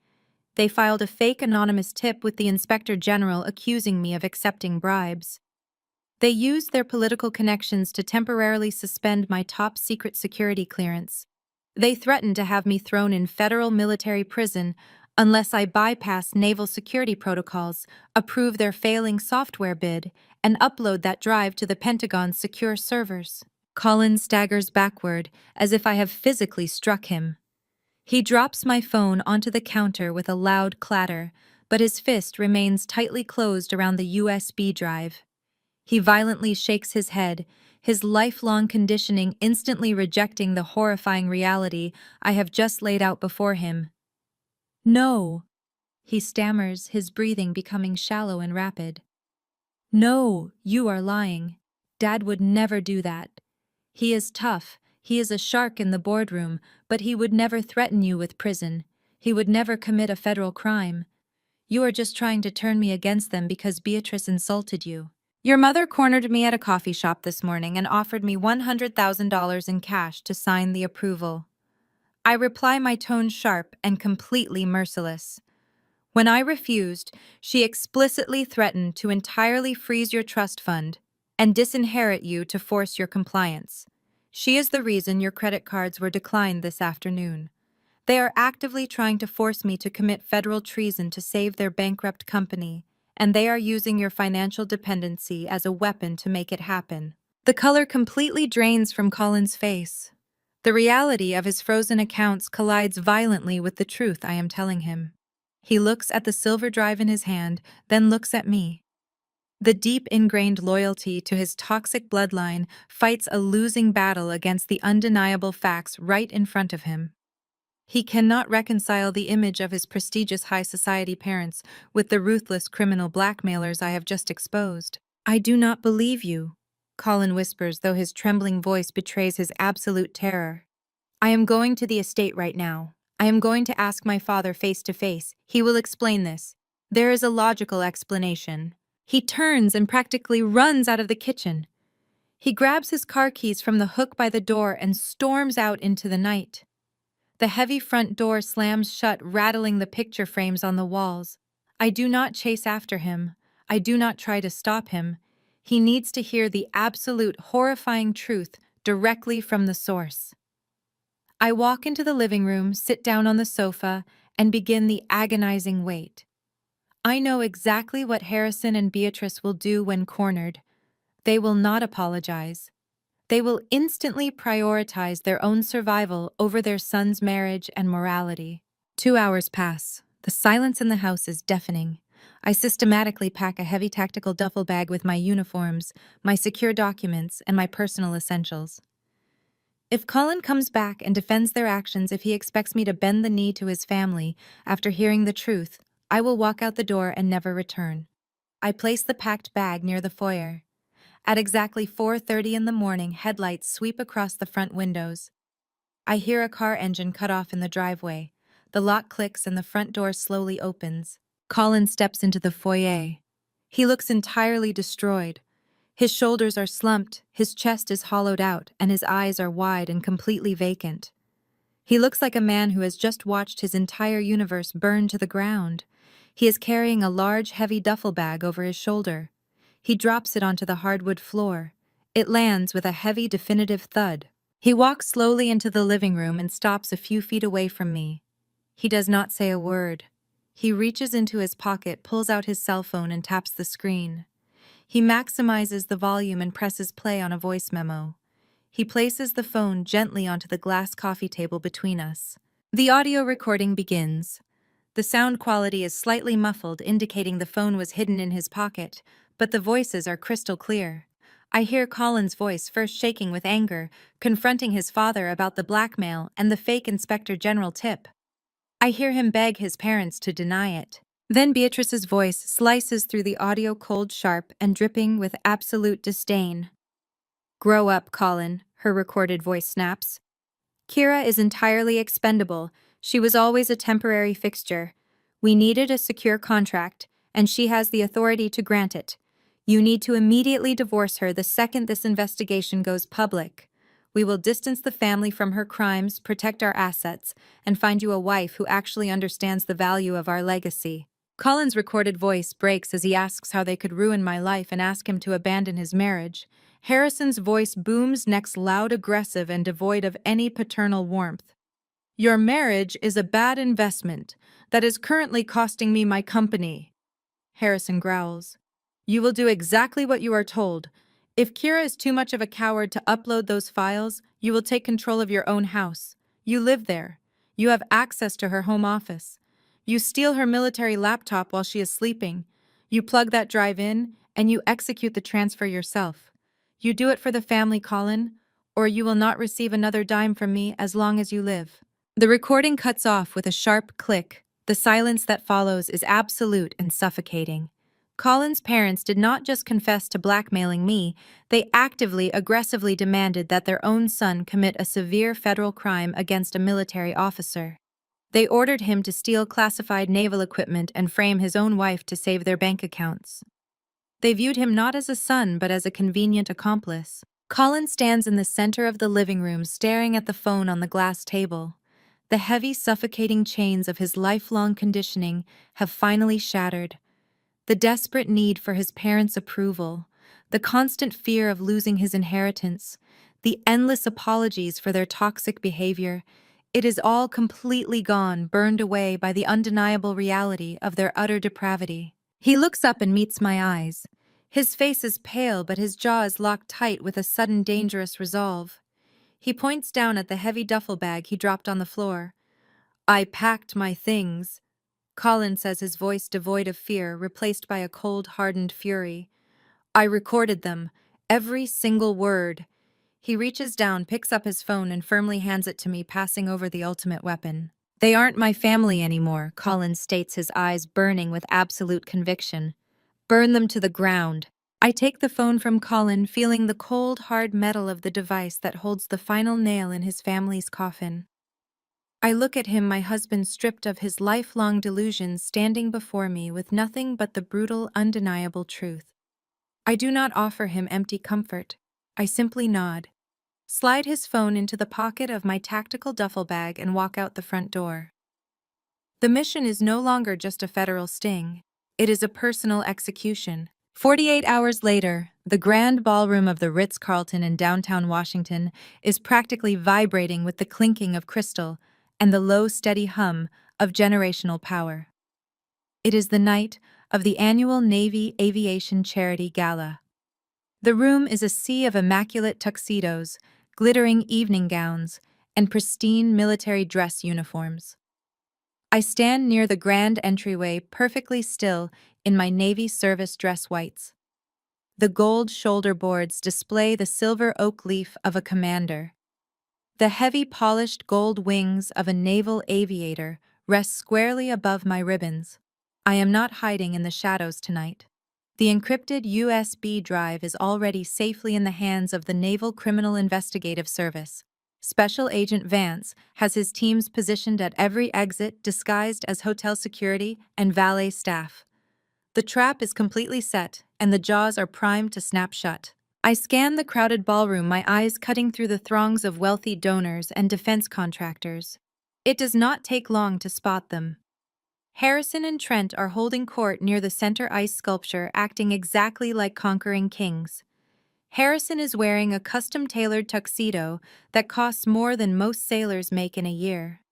They filed a fake anonymous tip with the Inspector General accusing me of accepting bribes. They used their political connections to temporarily suspend my top-secret security clearance. They threatened to have me thrown in federal military prison unless I bypass naval security protocols, approve their failing software bid, and upload that drive to the Pentagon's secure servers." Colin staggers backward, as if I have physically struck him. He drops my phone onto the counter with a loud clatter, but his fist remains tightly closed around the USB drive. He violently shakes his head, his lifelong conditioning instantly rejecting the horrifying reality I have just laid out before him. "No," he stammers, his breathing becoming shallow and rapid. "No, you are lying. Dad would never do that. He is tough, he is a shark in the boardroom, but he would never threaten you with prison. He would never commit a federal crime. You are just trying to turn me against them because Beatrice insulted you. Your mother cornered me at a coffee shop this morning and offered me $100,000 in cash to sign the approval." I reply, my tone sharp and completely merciless. When I refused, she explicitly threatened to entirely freeze your trust fund and disinherit you to force your compliance. She is the reason your credit cards were declined this afternoon. They are actively trying to force me to commit federal treason to save their bankrupt company, and they are using your financial dependency as a weapon to make it happen. The color completely drains from Colin's face. The reality of his frozen accounts collides violently with the truth I am telling him. He looks at the silver drive in his hand, then looks at me. The deep ingrained loyalty to his toxic bloodline fights a losing battle against the undeniable facts right in front of him. He cannot reconcile the image of his prestigious high society parents with the ruthless criminal blackmailers I have just exposed. "I do not believe you," Colin whispers, though his trembling voice betrays his absolute terror. "I am going to the estate right now. I am going to ask my father face to face. He will explain this. There is a logical explanation." He turns and practically runs out of the kitchen. He grabs his car keys from the hook by the door and storms out into the night. The heavy front door slams shut, rattling the picture frames on the walls. I do not chase after him. I do not try to stop him. He needs to hear the absolute horrifying truth directly from the source. I walk into the living room, sit down on the sofa, and begin the agonizing wait. I know exactly what Harrison and Beatrice will do when cornered. They will not apologize. They will instantly prioritize their own survival over their son's marriage and morality. 2 hours pass. The silence in the house is deafening. I systematically pack a heavy tactical duffel bag with my uniforms, my secure documents, and my personal essentials. If Colin comes back and defends their actions, if he expects me to bend the knee to his family after hearing the truth, I will walk out the door and never return. I place the packed bag near the foyer. At exactly 4:30 in the morning, headlights sweep across the front windows. I hear a car engine cut off in the driveway. The lock clicks and the front door slowly opens. Colin steps into the foyer. He looks entirely destroyed. His shoulders are slumped, his chest is hollowed out, and his eyes are wide and completely vacant. He looks like a man who has just watched his entire universe burn to the ground. He is carrying a large, heavy duffel bag over his shoulder. He drops it onto the hardwood floor. It lands with a heavy, definitive thud. He walks slowly into the living room and stops a few feet away from me. He does not say a word. He reaches into his pocket, pulls out his cell phone, and taps the screen. He maximizes the volume and presses play on a voice memo. He places the phone gently onto the glass coffee table between us. The audio recording begins. The sound quality is slightly muffled, indicating the phone was hidden in his pocket, but the voices are crystal clear. I hear Colin's voice, first shaking with anger, confronting his father about the blackmail and the fake Inspector General tip. I hear him beg his parents to deny it. Then Beatrice's voice slices through the audio, cold, sharp, and dripping with absolute disdain. "Grow up, Colin," her recorded voice snaps. "Kira is entirely expendable. She was always a temporary fixture. We needed a secure contract, and she has the authority to grant it. You need to immediately divorce her the second this investigation goes public. We will distance the family from her crimes, protect our assets, and find you a wife who actually understands the value of our legacy." Colin's recorded voice breaks as he asks how they could ruin my life and ask him to abandon his marriage. Harrison's voice booms next, loud, aggressive, and devoid of any paternal warmth. "Your marriage is a bad investment that is currently costing me my company." Harrison growls. "You will do exactly what you are told. If Kira is too much of a coward to upload those files, you will take control of your own house. You live there. You have access to her home office. You steal her military laptop while she is sleeping. You plug that drive in, and you execute the transfer yourself. You do it for the family, Colin, or you will not receive another dime from me as long as you live." The recording cuts off with a sharp click. The silence that follows is absolute and suffocating. Colin's parents did not just confess to blackmailing me, they actively, aggressively demanded that their own son commit a severe federal crime against a military officer. They ordered him to steal classified naval equipment and frame his own wife to save their bank accounts. They viewed him not as a son, but as a convenient accomplice. Colin stands in the center of the living room, staring at the phone on the glass table. The heavy, suffocating chains of his lifelong conditioning have finally shattered. The desperate need for his parents' approval, the constant fear of losing his inheritance, the endless apologies for their toxic behavior, it is all completely gone, burned away by the undeniable reality of their utter depravity. He looks up and meets my eyes. His face is pale, but his jaw is locked tight with a sudden dangerous resolve. He points down at the heavy duffel bag he dropped on the floor. "I packed my things," Colin says, his voice devoid of fear, replaced by a cold, hardened fury. "I recorded them, every single word." He reaches down, picks up his phone, and firmly hands it to me, passing over the ultimate weapon. "They aren't my family anymore," Colin states, his eyes burning with absolute conviction. "Burn them to the ground." I take the phone from Colin, feeling the cold, hard metal of the device that holds the final nail in his family's coffin. I look at him, my husband, stripped of his lifelong delusions, standing before me with nothing but the brutal, undeniable truth. I do not offer him empty comfort. I simply nod, slide his phone into the pocket of my tactical duffel bag, and walk out the front door. The mission is no longer just a federal sting. It is a personal execution. 48 hours later, the grand ballroom of the Ritz-Carlton in downtown Washington is practically vibrating with the clinking of crystal and the low, steady hum of generational power. It is the night of the annual Navy Aviation Charity Gala. The room is a sea of immaculate tuxedos, glittering evening gowns, and pristine military dress uniforms. I stand near the grand entryway, perfectly still in my Navy service dress whites. The gold shoulder boards display the silver oak leaf of a commander. The heavy polished gold wings of a naval aviator rest squarely above my ribbons. I am not hiding in the shadows tonight. The encrypted USB drive is already safely in the hands of the Naval Criminal Investigative Service. Special Agent Vance has his teams positioned at every exit, disguised as hotel security and valet staff. The trap is completely set, and the jaws are primed to snap shut. I scan the crowded ballroom, my eyes cutting through the throngs of wealthy donors and defense contractors. It does not take long to spot them. Harrison and Trent are holding court near the center ice sculpture, acting exactly like conquering kings. Harrison is wearing a custom-tailored tuxedo that costs more than most sailors make in a year.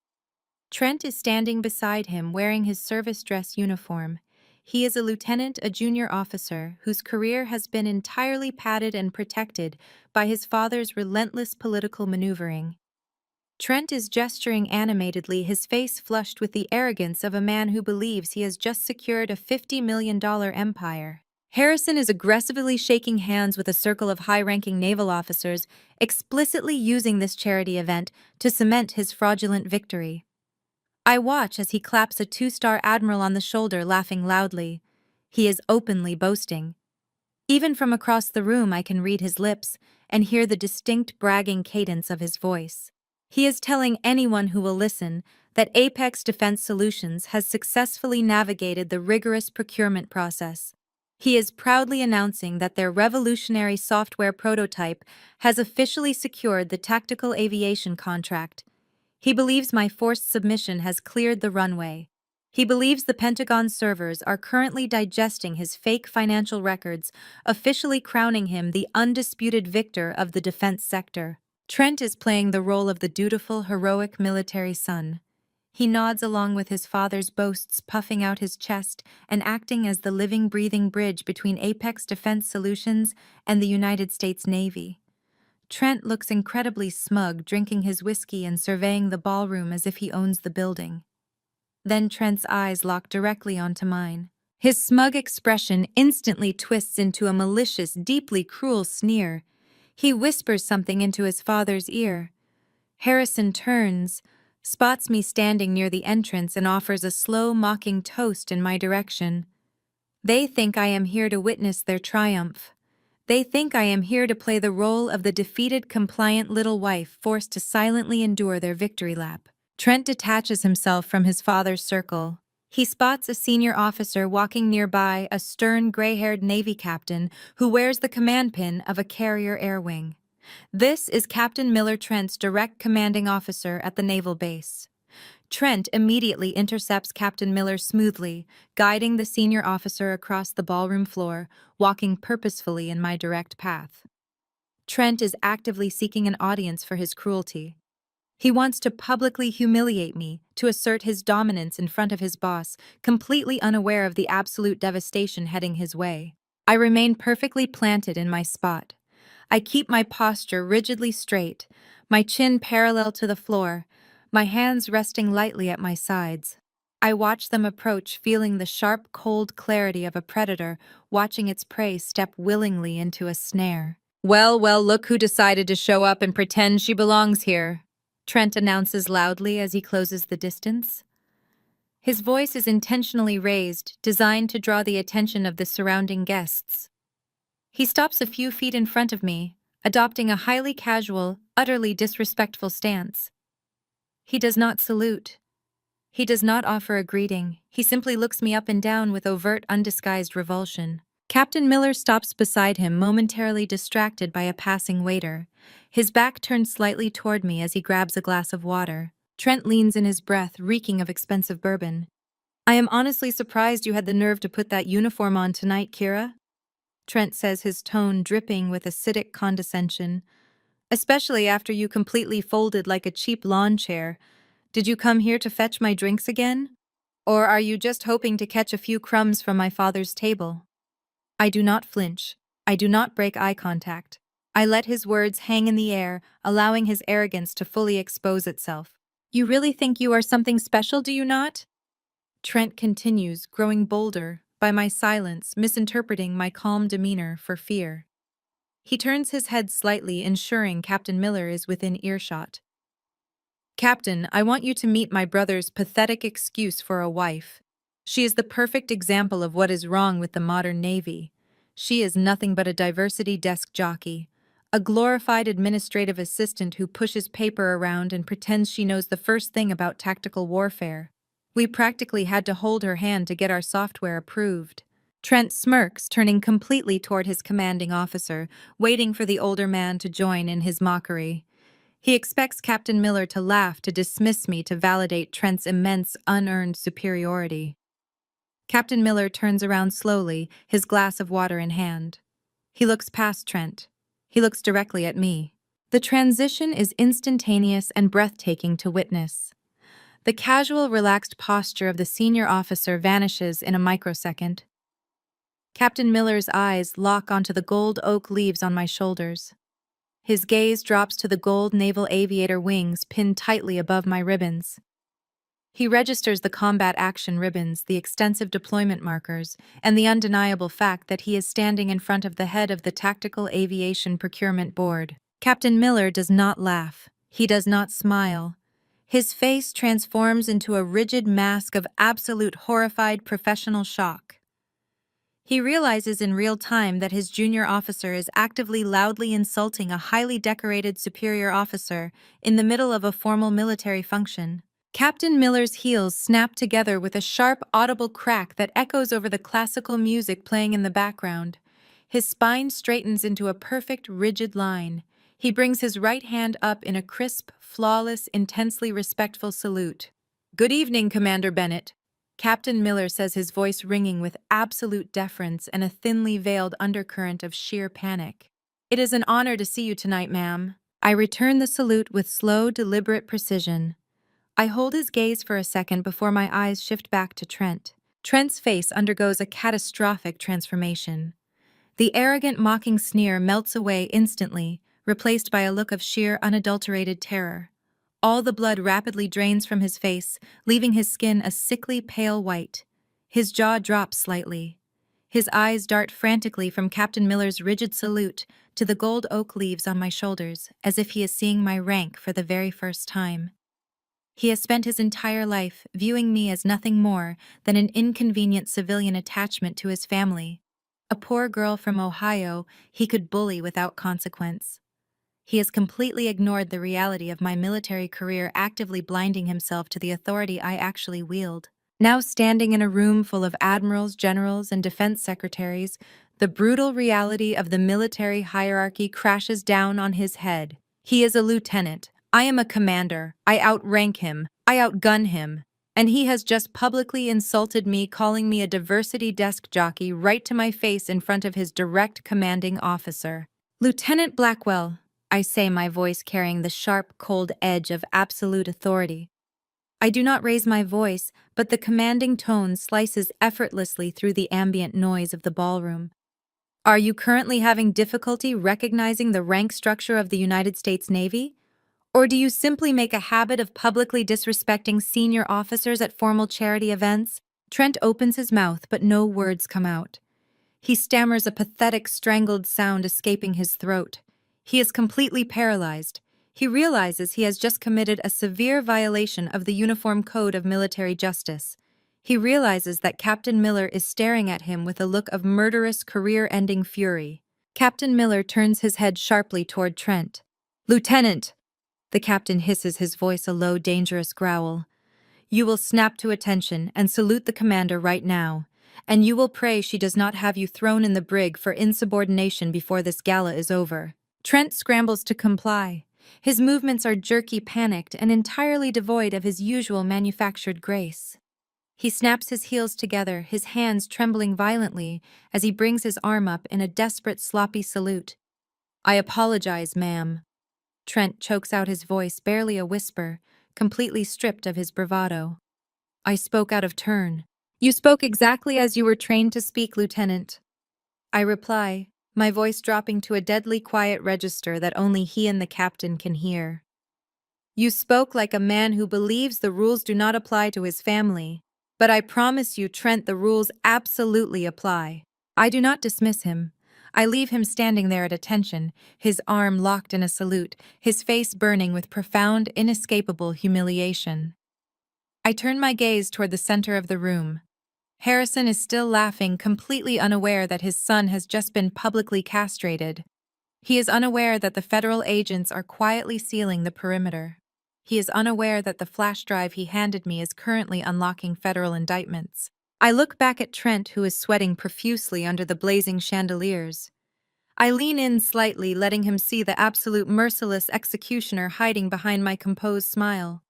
Trent is standing beside him, wearing his service dress uniform. He is a lieutenant, a junior officer, whose career has been entirely padded and protected by his father's relentless political maneuvering. Trent is gesturing animatedly, his face flushed with the arrogance of a man who believes he has just secured a $50 million empire. Harrison is aggressively shaking hands with a circle of high-ranking naval officers, explicitly using this charity event to cement his fraudulent victory. I watch as he claps a two-star admiral on the shoulder, laughing loudly. He is openly boasting. Even from across the room I can read his lips and hear the distinct bragging cadence of his voice. He is telling anyone who will listen that Apex Defense Solutions has successfully navigated the rigorous procurement process. He is proudly announcing that their revolutionary software prototype has officially secured the tactical aviation contract. He believes my forced submission has cleared the runway. He believes the Pentagon servers are currently digesting his fake financial records, officially crowning him the undisputed victor of the defense sector. Trent is playing the role of the dutiful, heroic military son. He nods along with his father's boasts, puffing out his chest and acting as the living, breathing bridge between Apex Defense Solutions and the United States Navy. Trent looks incredibly smug, drinking his whiskey and surveying the ballroom as if he owns the building. Then Trent's eyes lock directly onto mine. His smug expression instantly twists into a malicious, deeply cruel sneer. He whispers something into his father's ear. Harrison turns, spots me standing near the entrance, and offers a slow, mocking toast in my direction. They think I am here to witness their triumph. They think I am here to play the role of the defeated, compliant little wife forced to silently endure their victory lap. Trent detaches himself from his father's circle. He spots a senior officer walking nearby, a stern, gray-haired Navy captain who wears the command pin of a carrier air wing. This is Captain Miller, Trent's direct commanding officer at the naval base. Trent immediately intercepts Captain Miller smoothly, guiding the senior officer across the ballroom floor, walking purposefully in my direct path. Trent is actively seeking an audience for his cruelty. He wants to publicly humiliate me, to assert his dominance in front of his boss, completely unaware of the absolute devastation heading his way. I remain perfectly planted in my spot. I keep my posture rigidly straight, my chin parallel to the floor, my hands resting lightly at my sides. I watch them approach, feeling the sharp, cold clarity of a predator watching its prey step willingly into a snare. Well, well, look who decided to show up and pretend she belongs here, Trent announces loudly as he closes the distance. His voice is intentionally raised, designed to draw the attention of the surrounding guests. He stops a few feet in front of me, adopting a highly casual, utterly disrespectful stance. He does not salute. He does not offer a greeting. He simply looks me up and down with overt, undisguised revulsion. Captain Miller stops beside him, momentarily distracted by a passing waiter. His back turned slightly toward me as he grabs a glass of water. Trent leans in his breath, reeking of expensive bourbon. I am honestly surprised you had the nerve to put that uniform on tonight, Kira, Trent says, his tone dripping with acidic condescension. Especially after you completely folded like a cheap lawn chair. Did you come here to fetch my drinks again? Or are you just hoping to catch a few crumbs from my father's table? I do not flinch. I do not break eye contact. I let his words hang in the air, allowing his arrogance to fully expose itself. You really think you are something special, do you not? Trent continues, growing bolder, by my silence, misinterpreting my calm demeanor for fear. He turns his head slightly, ensuring Captain Miller is within earshot. Captain, I want you to meet my brother's pathetic excuse for a wife. She is the perfect example of what is wrong with the modern Navy. She is nothing but a diversity desk jockey, a glorified administrative assistant who pushes paper around and pretends she knows the first thing about tactical warfare. We practically had to hold her hand to get our software approved. Trent smirks, turning completely toward his commanding officer, waiting for the older man to join in his mockery. He expects Captain Miller to laugh, to dismiss me, to validate Trent's immense, unearned superiority. Captain Miller turns around slowly, his glass of water in hand. He looks past Trent. He looks directly at me. The transition is instantaneous and breathtaking to witness. The casual, relaxed posture of the senior officer vanishes in a microsecond. Captain Miller's eyes lock onto the gold oak leaves on my shoulders. His gaze drops to the gold naval aviator wings pinned tightly above my ribbons. He registers the combat action ribbons, the extensive deployment markers, and the undeniable fact that he is standing in front of the head of the Tactical Aviation Procurement Board. Captain Miller does not laugh. He does not smile. His face transforms into a rigid mask of absolute horrified professional shock. He realizes in real time that his junior officer is actively loudly insulting a highly decorated superior officer in the middle of a formal military function. Captain Miller's heels snap together with a sharp, audible crack that echoes over the classical music playing in the background. His spine straightens into a perfect, rigid line. He brings his right hand up in a crisp, flawless, intensely respectful salute. "Good evening, Commander Bennett," Captain Miller says, his voice ringing with absolute deference and a thinly veiled undercurrent of sheer panic. "It is an honor to see you tonight, ma'am." I return the salute with slow, deliberate precision. I hold his gaze for a second before my eyes shift back to Trent. Trent's face undergoes a catastrophic transformation. The arrogant, mocking sneer melts away instantly, replaced by a look of sheer, unadulterated terror. All the blood rapidly drains from his face, leaving his skin a sickly pale white. His jaw drops slightly. His eyes dart frantically from Captain Miller's rigid salute to the gold oak leaves on my shoulders, as if he is seeing my rank for the very first time. He has spent his entire life viewing me as nothing more than an inconvenient civilian attachment to his family, a poor girl from Ohio he could bully without consequence. He has completely ignored the reality of my military career, actively blinding himself to the authority I actually wield. Now standing in a room full of admirals, generals, and defense secretaries, the brutal reality of the military hierarchy crashes down on his head. He is a lieutenant. I am a commander. I outrank him. I outgun him, and he has just publicly insulted me, calling me a diversity desk jockey right to my face in front of his direct commanding officer. Lieutenant Blackwell, I say, my voice carrying the sharp, cold edge of absolute authority. I do not raise my voice, but the commanding tone slices effortlessly through the ambient noise of the ballroom. Are you currently having difficulty recognizing the rank structure of the United States Navy? Or do you simply make a habit of publicly disrespecting senior officers at formal charity events? Trent opens his mouth, but no words come out. He stammers a pathetic, strangled sound escaping his throat. He is completely paralyzed. He realizes he has just committed a severe violation of the Uniform Code of Military Justice. He realizes that Captain Miller is staring at him with a look of murderous, career-ending fury. Captain Miller turns his head sharply toward Trent. "Lieutenant!" The captain hisses, his voice a low, dangerous growl. "You will snap to attention and salute the commander right now. And you will pray she does not have you thrown in the brig for insubordination before this gala is over." Trent scrambles to comply. His movements are jerky, panicked, and entirely devoid of his usual manufactured grace. He snaps his heels together, his hands trembling violently as he brings his arm up in a desperate, sloppy salute. "I apologize, ma'am." Trent chokes out his voice, barely a whisper, completely stripped of his bravado. "I spoke out of turn." "You spoke exactly as you were trained to speak, Lieutenant." I reply, my voice dropping to a deadly quiet register that only he and the captain can hear. "You spoke like a man who believes the rules do not apply to his family. But I promise you, Trent, the rules absolutely apply." I do not dismiss him. I leave him standing there at attention, his arm locked in a salute, his face burning with profound, inescapable humiliation. I turn my gaze toward the center of the room. Harrison is still laughing, completely unaware that his son has just been publicly castrated. He is unaware that the federal agents are quietly sealing the perimeter. He is unaware that the flash drive he handed me is currently unlocking federal indictments. I look back at Trent, who is sweating profusely under the blazing chandeliers. I lean in slightly, letting him see the absolute merciless executioner hiding behind my composed smile.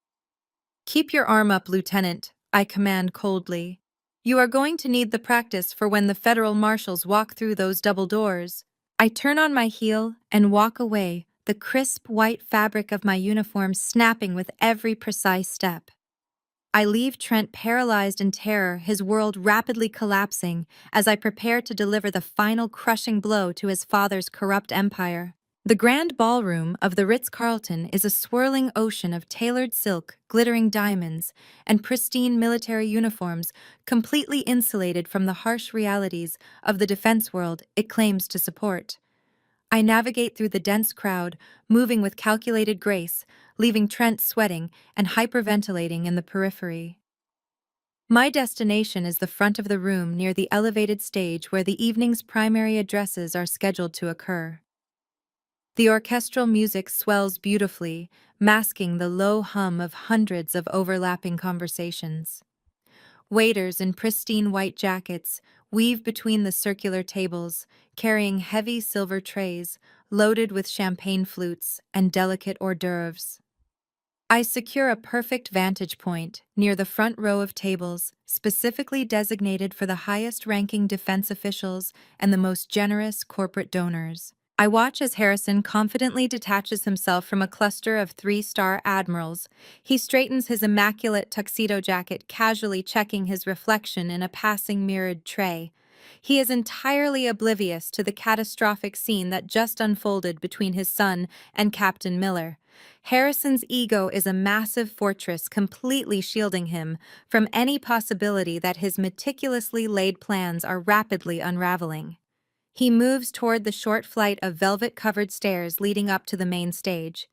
"Keep your arm up, Lieutenant," I command coldly. "You are going to need the practice for when the federal marshals walk through those double doors." I turn on my heel and walk away, the crisp white fabric of my uniform snapping with every precise step. I leave Trent paralyzed in terror, his world rapidly collapsing as I prepare to deliver the final crushing blow to his father's corrupt empire. The grand ballroom of the Ritz-Carlton is a swirling ocean of tailored silk, glittering diamonds, and pristine military uniforms, completely insulated from the harsh realities of the defense world it claims to support. I navigate through the dense crowd, moving with calculated grace, leaving Trent sweating and hyperventilating in the periphery. My destination is the front of the room near the elevated stage where the evening's primary addresses are scheduled to occur. The orchestral music swells beautifully, masking the low hum of hundreds of overlapping conversations. Waiters in pristine white jackets weave between the circular tables, carrying heavy silver trays loaded with champagne flutes and delicate hors d'oeuvres. I secure a perfect vantage point near the front row of tables, specifically designated for the highest-ranking defense officials and the most generous corporate donors. I watch as Harrison confidently detaches himself from a cluster of three-star admirals. He straightens his immaculate tuxedo jacket, casually checking his reflection in a passing mirrored tray. He is entirely oblivious to the catastrophic scene that just unfolded between his son and Captain Miller. Harrison's ego is a massive fortress, completely shielding him from any possibility that his meticulously laid plans are rapidly unraveling. He moves toward the short flight of velvet-covered stairs leading up to the main stage.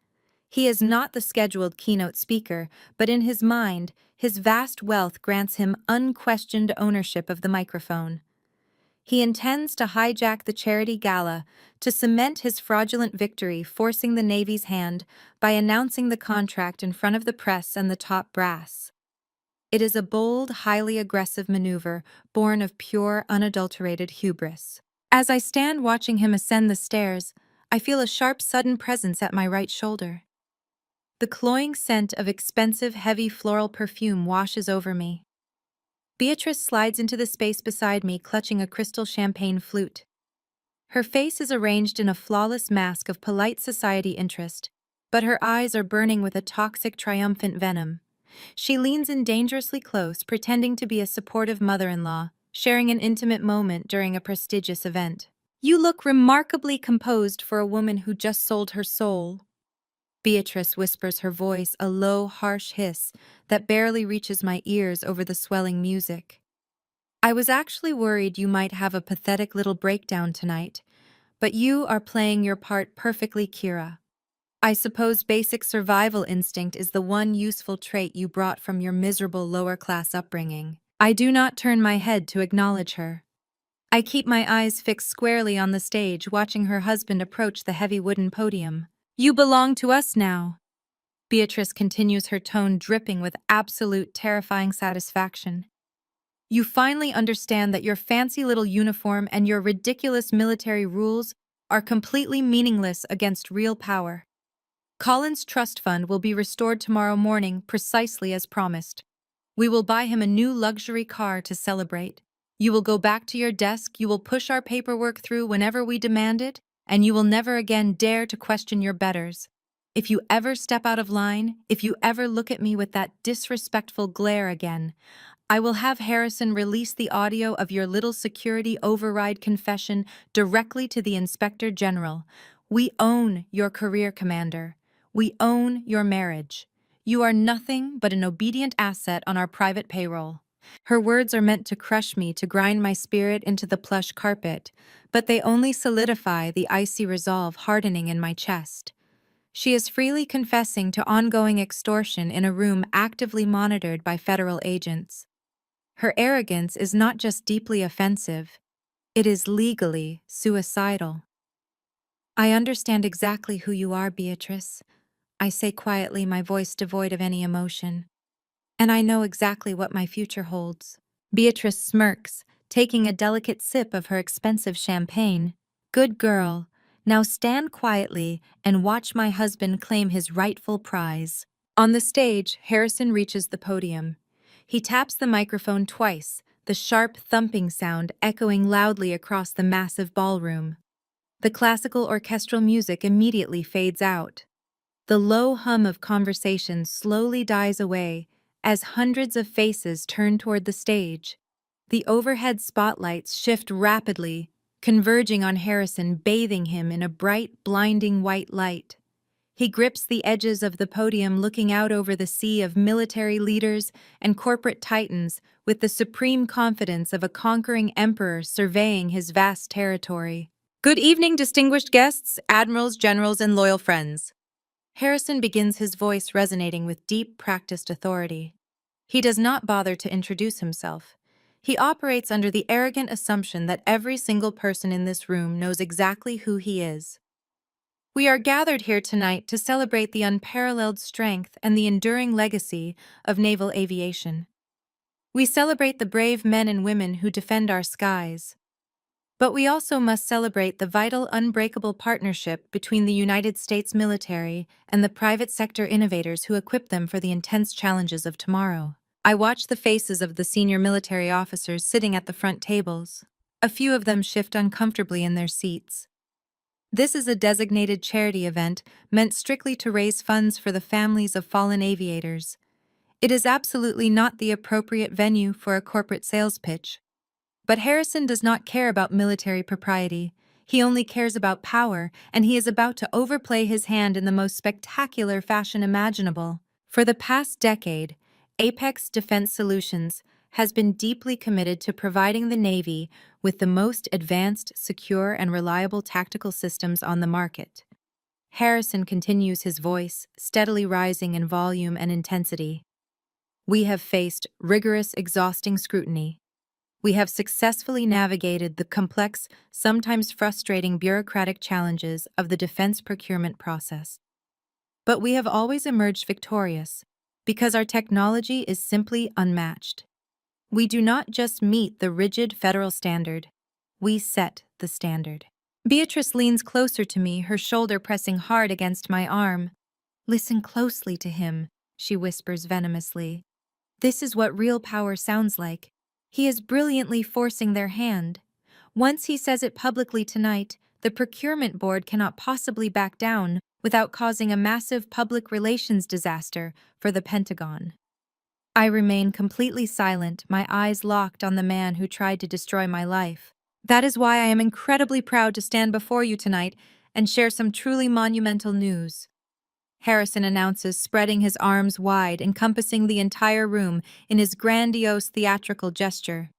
He is not the scheduled keynote speaker, but in his mind, his vast wealth grants him unquestioned ownership of the microphone. He intends to hijack the charity gala to cement his fraudulent victory, forcing the Navy's hand by announcing the contract in front of the press and the top brass. It is a bold, highly aggressive maneuver born of pure, unadulterated hubris. As I stand watching him ascend the stairs, I feel a sharp, sudden presence at my right shoulder. The cloying scent of expensive, heavy floral perfume washes over me. Beatrice slides into the space beside me, clutching a crystal champagne flute. Her face is arranged in a flawless mask of polite society interest, but her eyes are burning with a toxic, triumphant venom. She leans in dangerously close, pretending to be a supportive mother-in-law, sharing an intimate moment during a prestigious event. "You look remarkably composed for a woman who just sold her soul," Beatrice whispers, her voice a low, harsh hiss that barely reaches my ears over the swelling music. "I was actually worried you might have a pathetic little breakdown tonight, but you are playing your part perfectly, Kira. I suppose basic survival instinct is the one useful trait you brought from your miserable lower-class upbringing." I do not turn my head to acknowledge her. I keep my eyes fixed squarely on the stage, watching her husband approach the heavy wooden podium. "You belong to us now," Beatrice continues, her tone dripping with absolute terrifying satisfaction. "You finally understand that your fancy little uniform and your ridiculous military rules are completely meaningless against real power. Colin's trust fund will be restored tomorrow morning, precisely as promised. We will buy him a new luxury car to celebrate. You will go back to your desk, you will push our paperwork through whenever we demand it, and you will never again dare to question your betters. If you ever step out of line, if you ever look at me with that disrespectful glare again, I will have Harrison release the audio of your little security override confession directly to the Inspector General. We own your career, Commander. We own your marriage. You are nothing but an obedient asset on our private payroll." Her words are meant to crush me, to grind my spirit into the plush carpet, but they only solidify the icy resolve hardening in my chest. She is freely confessing to ongoing extortion in a room actively monitored by federal agents. Her arrogance is not just deeply offensive, it is legally suicidal. "I understand exactly who you are, Beatrice," I say quietly, my voice devoid of any emotion. "And I know exactly what my future holds." Beatrice smirks, taking a delicate sip of her expensive champagne. "Good girl. Now stand quietly and watch my husband claim his rightful prize." On the stage, Harrison reaches the podium. He taps the microphone twice, the sharp thumping sound echoing loudly across the massive ballroom. The classical orchestral music immediately fades out. The low hum of conversation slowly dies away as hundreds of faces turn toward the stage. The overhead spotlights shift rapidly, converging on Harrison, bathing him in a bright, blinding white light. He grips the edges of the podium, looking out over the sea of military leaders and corporate titans with the supreme confidence of a conquering emperor surveying his vast territory. "Good evening, distinguished guests, admirals, generals, and loyal friends." Harrison begins, his voice resonating with deep, practiced authority. He does not bother to introduce himself. He operates under the arrogant assumption that every single person in this room knows exactly who he is. "We are gathered here tonight to celebrate the unparalleled strength and the enduring legacy of naval aviation. We celebrate the brave men and women who defend our skies. But we also must celebrate the vital, unbreakable partnership between the United States military and the private sector innovators who equip them for the intense challenges of tomorrow." I watch the faces of the senior military officers sitting at the front tables. A few of them shift uncomfortably in their seats. This is a designated charity event meant strictly to raise funds for the families of fallen aviators. It is absolutely not the appropriate venue for a corporate sales pitch. But Harrison does not care about military propriety. He only cares about power, and he is about to overplay his hand in the most spectacular fashion imaginable. For the past decade, Apex Defense Solutions has been deeply committed to providing the Navy with the most advanced, secure, and reliable tactical systems on the market. Harrison continues, his voice steadily rising in volume and intensity. "We have faced rigorous, exhausting scrutiny. We have successfully navigated the complex, sometimes frustrating bureaucratic challenges of the defense procurement process. But we have always emerged victorious because our technology is simply unmatched. We do not just meet the rigid federal standard, we set the standard." Beatrice leans closer to me, her shoulder pressing hard against my arm. Listen closely to him, she whispers venomously. This is what real power sounds like. He is brilliantly forcing their hand. Once he says it publicly tonight, the procurement board cannot possibly back down without causing a massive public relations disaster for the Pentagon. I remain completely silent, my eyes locked on the man who tried to destroy my life. That is why I am incredibly proud to stand before you tonight and share some truly monumental news. Harrison announces, spreading his arms wide, encompassing the entire room in his grandiose theatrical gesture.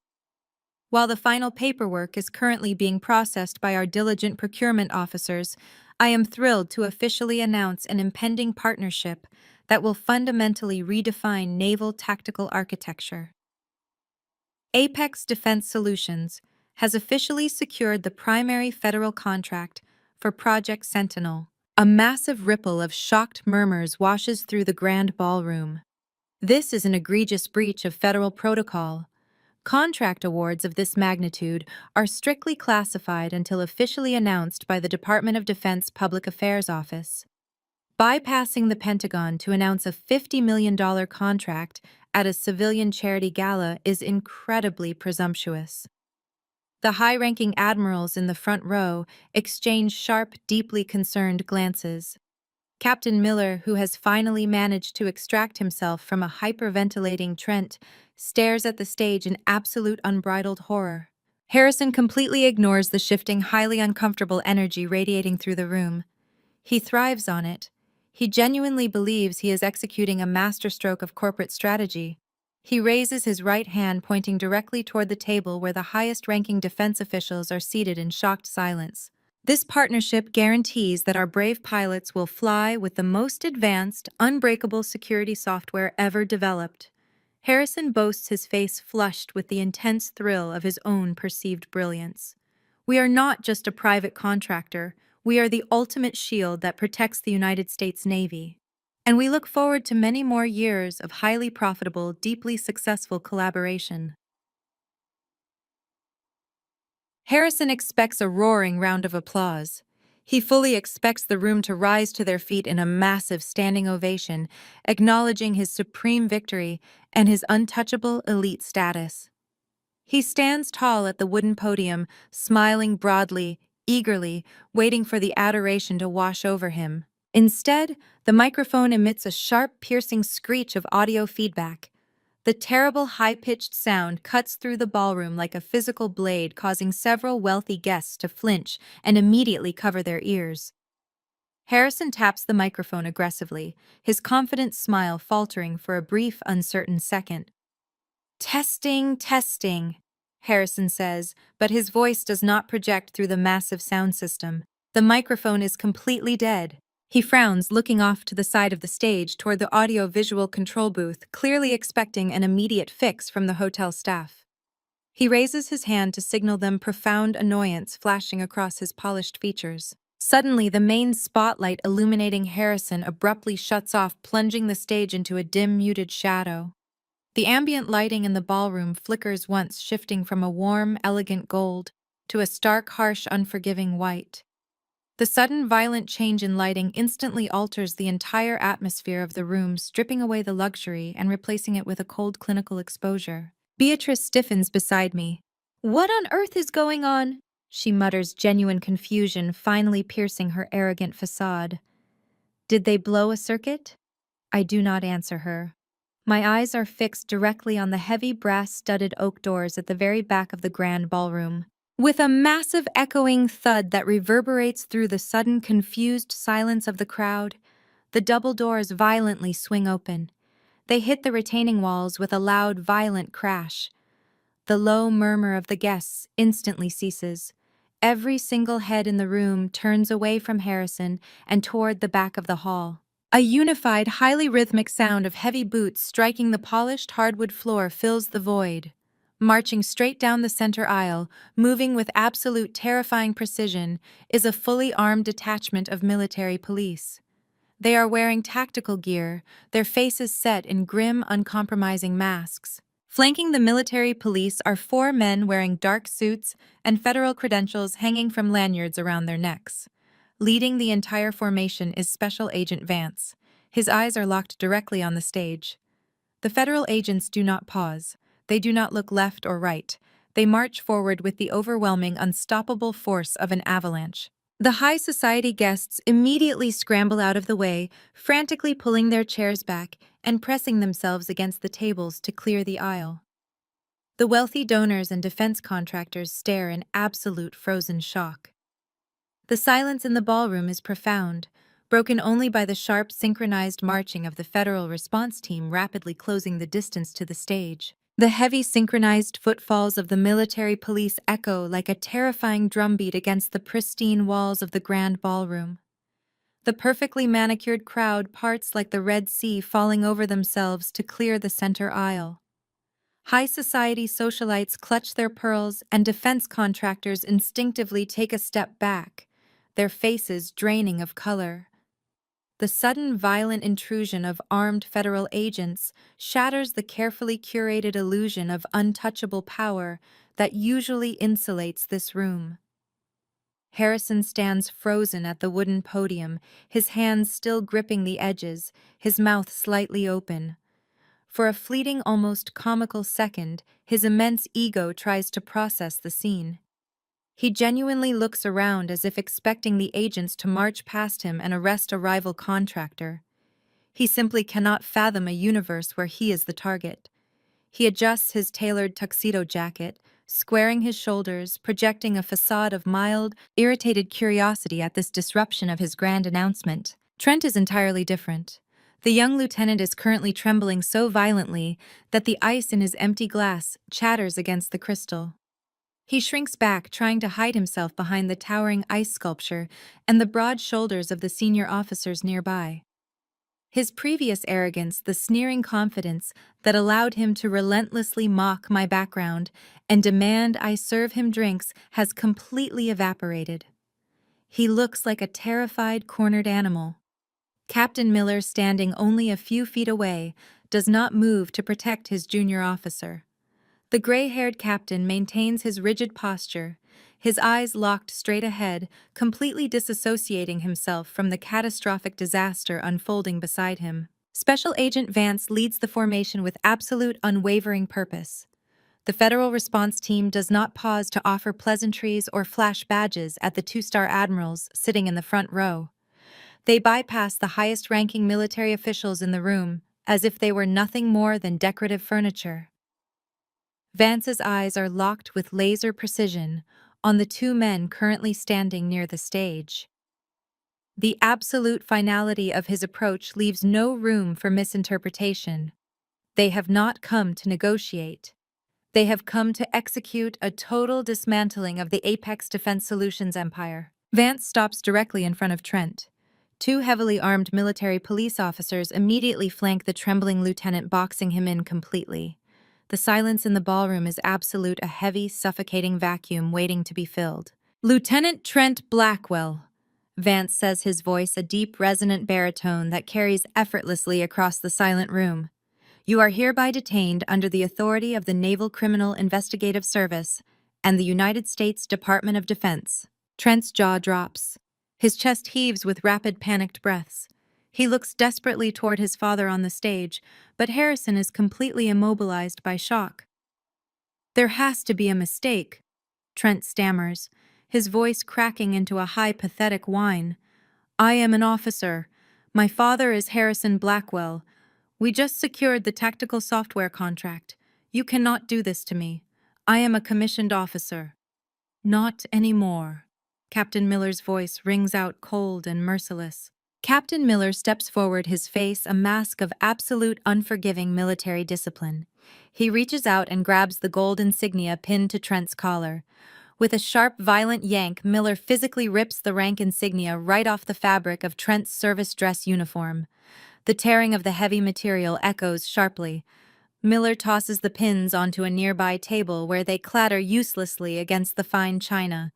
While the final paperwork is currently being processed by our diligent procurement officers, I am thrilled to officially announce an impending partnership that will fundamentally redefine naval tactical architecture. Apex Defense Solutions has officially secured the primary federal contract for Project Sentinel. A massive ripple of shocked murmurs washes through the grand ballroom. This is an egregious breach of federal protocol. Contract awards of this magnitude are strictly classified until officially announced by the Department of Defense Public Affairs Office. Bypassing the Pentagon to announce a $50 million contract at a civilian charity gala is incredibly presumptuous. The high-ranking admirals in the front row exchange sharp, deeply concerned glances. Captain Miller, who has finally managed to extract himself from a hyperventilating Trent, stares at the stage in absolute unbridled horror. Harrison completely ignores the shifting, highly uncomfortable energy radiating through the room. He thrives on it. He genuinely believes he is executing a masterstroke of corporate strategy. He raises his right hand, pointing directly toward the table where the highest-ranking defense officials are seated in shocked silence. This partnership guarantees that our brave pilots will fly with the most advanced, unbreakable security software ever developed. Harrison boasts, his face flushed with the intense thrill of his own perceived brilliance. We are not just a private contractor, we are the ultimate shield that protects the United States Navy. And we look forward to many more years of highly profitable, deeply successful collaboration. Harrison expects a roaring round of applause. He fully expects the room to rise to their feet in a massive standing ovation, acknowledging his supreme victory and his untouchable elite status. He stands tall at the wooden podium, smiling broadly, eagerly, waiting for the adoration to wash over him. Instead, the microphone emits a sharp, piercing screech of audio feedback. The terrible high-pitched sound cuts through the ballroom like a physical blade, causing several wealthy guests to flinch and immediately cover their ears. Harrison taps the microphone aggressively, his confident smile faltering for a brief, uncertain second. Testing, testing, Harrison says, but his voice does not project through the massive sound system. The microphone is completely dead. He frowns, looking off to the side of the stage toward the audio-visual control booth, clearly expecting an immediate fix from the hotel staff. He raises his hand to signal them, profound annoyance flashing across his polished features. Suddenly, the main spotlight illuminating Harrison abruptly shuts off, plunging the stage into a dim, muted shadow. The ambient lighting in the ballroom flickers once, shifting from a warm, elegant gold to a stark, harsh, unforgiving white. The sudden, violent change in lighting instantly alters the entire atmosphere of the room, stripping away the luxury and replacing it with a cold, clinical exposure. Beatrice stiffens beside me. "What on earth is going on?" she mutters, genuine confusion finally piercing her arrogant facade. "Did they blow a circuit?" I do not answer her. My eyes are fixed directly on the heavy brass-studded oak doors at the very back of the grand ballroom. With a massive echoing thud that reverberates through the sudden confused silence of the crowd, the double doors violently swing open. They hit the retaining walls with a loud, violent crash. The low murmur of the guests instantly ceases. Every single head in the room turns away from Harrison and toward the back of the hall. A unified, highly rhythmic sound of heavy boots striking the polished hardwood floor fills the void. Marching straight down the center aisle, moving with absolute terrifying precision, is a fully armed detachment of military police. They are wearing tactical gear, their faces set in grim, uncompromising masks. Flanking the military police are 4 men wearing dark suits and federal credentials hanging from lanyards around their necks. Leading the entire formation is Special Agent Vance. His eyes are locked directly on the stage. The federal agents do not pause. They do not look left or right. They march forward with the overwhelming, unstoppable force of an avalanche. The high society guests immediately scramble out of the way, frantically pulling their chairs back and pressing themselves against the tables to clear the aisle. The wealthy donors and defense contractors stare in absolute frozen shock. The silence in the ballroom is profound, broken only by the sharp, synchronized marching of the federal response team rapidly closing the distance to the stage. The heavy, synchronized footfalls of the military police echo like a terrifying drumbeat against the pristine walls of the grand ballroom. The perfectly manicured crowd parts like the Red Sea, falling over themselves to clear the center aisle. High society socialites clutch their pearls, and defense contractors instinctively take a step back, their faces draining of color. The sudden violent intrusion of armed federal agents shatters the carefully curated illusion of untouchable power that usually insulates this room. Harrison stands frozen at the wooden podium, his hands still gripping the edges, his mouth slightly open. For a fleeting, almost comical second, his immense ego tries to process the scene. He genuinely looks around as if expecting the agents to march past him and arrest a rival contractor. He simply cannot fathom a universe where he is the target. He adjusts his tailored tuxedo jacket, squaring his shoulders, projecting a facade of mild, irritated curiosity at this disruption of his grand announcement. Trent is entirely different. The young lieutenant is currently trembling so violently that the ice in his empty glass chatters against the crystal. He shrinks back, trying to hide himself behind the towering ice sculpture and the broad shoulders of the senior officers nearby. His previous arrogance, the sneering confidence that allowed him to relentlessly mock my background and demand I serve him drinks, has completely evaporated. He looks like a terrified, cornered animal. Captain Miller, standing only a few feet away, does not move to protect his junior officer. The gray-haired captain maintains his rigid posture, his eyes locked straight ahead, completely disassociating himself from the catastrophic disaster unfolding beside him. Special Agent Vance leads the formation with absolute, unwavering purpose. The federal response team does not pause to offer pleasantries or flash badges at the two-star admirals sitting in the front row. They bypass the highest-ranking military officials in the room, as if they were nothing more than decorative furniture. Vance's eyes are locked with laser precision on the two men currently standing near the stage. The absolute finality of his approach leaves no room for misinterpretation. They have not come to negotiate. They have come to execute a total dismantling of the Apex Defense Solutions empire. Vance stops directly in front of Trent. Two heavily armed military police officers immediately flank the trembling lieutenant, boxing him in completely. The silence in the ballroom is absolute, a heavy, suffocating vacuum waiting to be filled. "Lieutenant Trent Blackwell," Vance says, his voice a deep, resonant baritone that carries effortlessly across the silent room. "You are hereby detained under the authority of the Naval Criminal Investigative Service and the United States Department of Defense." Trent's jaw drops. His chest heaves with rapid, panicked breaths. He looks desperately toward his father on the stage, but Harrison is completely immobilized by shock. "There has to be a mistake," Trent stammers, his voice cracking into a high, pathetic whine. "I am an officer. My father is Harrison Blackwell. We just secured the tactical software contract. You cannot do this to me. I am a commissioned officer." "Not anymore." Captain Miller's voice rings out cold and merciless. Captain Miller steps forward, his face a mask of absolute, unforgiving military discipline. He reaches out and grabs the gold insignia pinned to Trent's collar. With a sharp, violent yank, Miller physically rips the rank insignia right off the fabric of Trent's service dress uniform. The tearing of the heavy material echoes sharply. Miller tosses the pins onto a nearby table where they clatter uselessly against the fine china.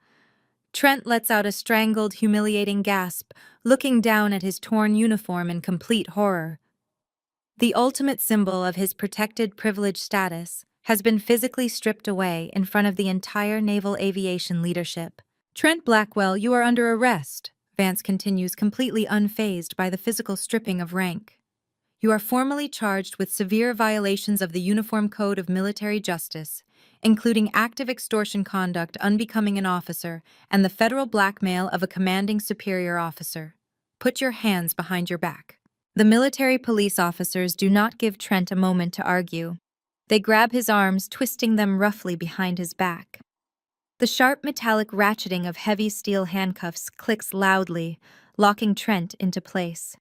Trent lets out a strangled, humiliating gasp, looking down at his torn uniform in complete horror. The ultimate symbol of his protected, privileged status has been physically stripped away in front of the entire naval aviation leadership. "Trent Blackwell, you are under arrest," Vance continues, completely unfazed by the physical stripping of rank. You are formally charged with severe violations of the Uniform Code of Military Justice, including active extortion conduct unbecoming an officer and the federal blackmail of a commanding superior officer. Put your hands behind your back. The military police officers do not give Trent a moment to argue. They grab his arms, twisting them roughly behind his back. The sharp metallic ratcheting of heavy steel handcuffs clicks loudly, locking Trent into place.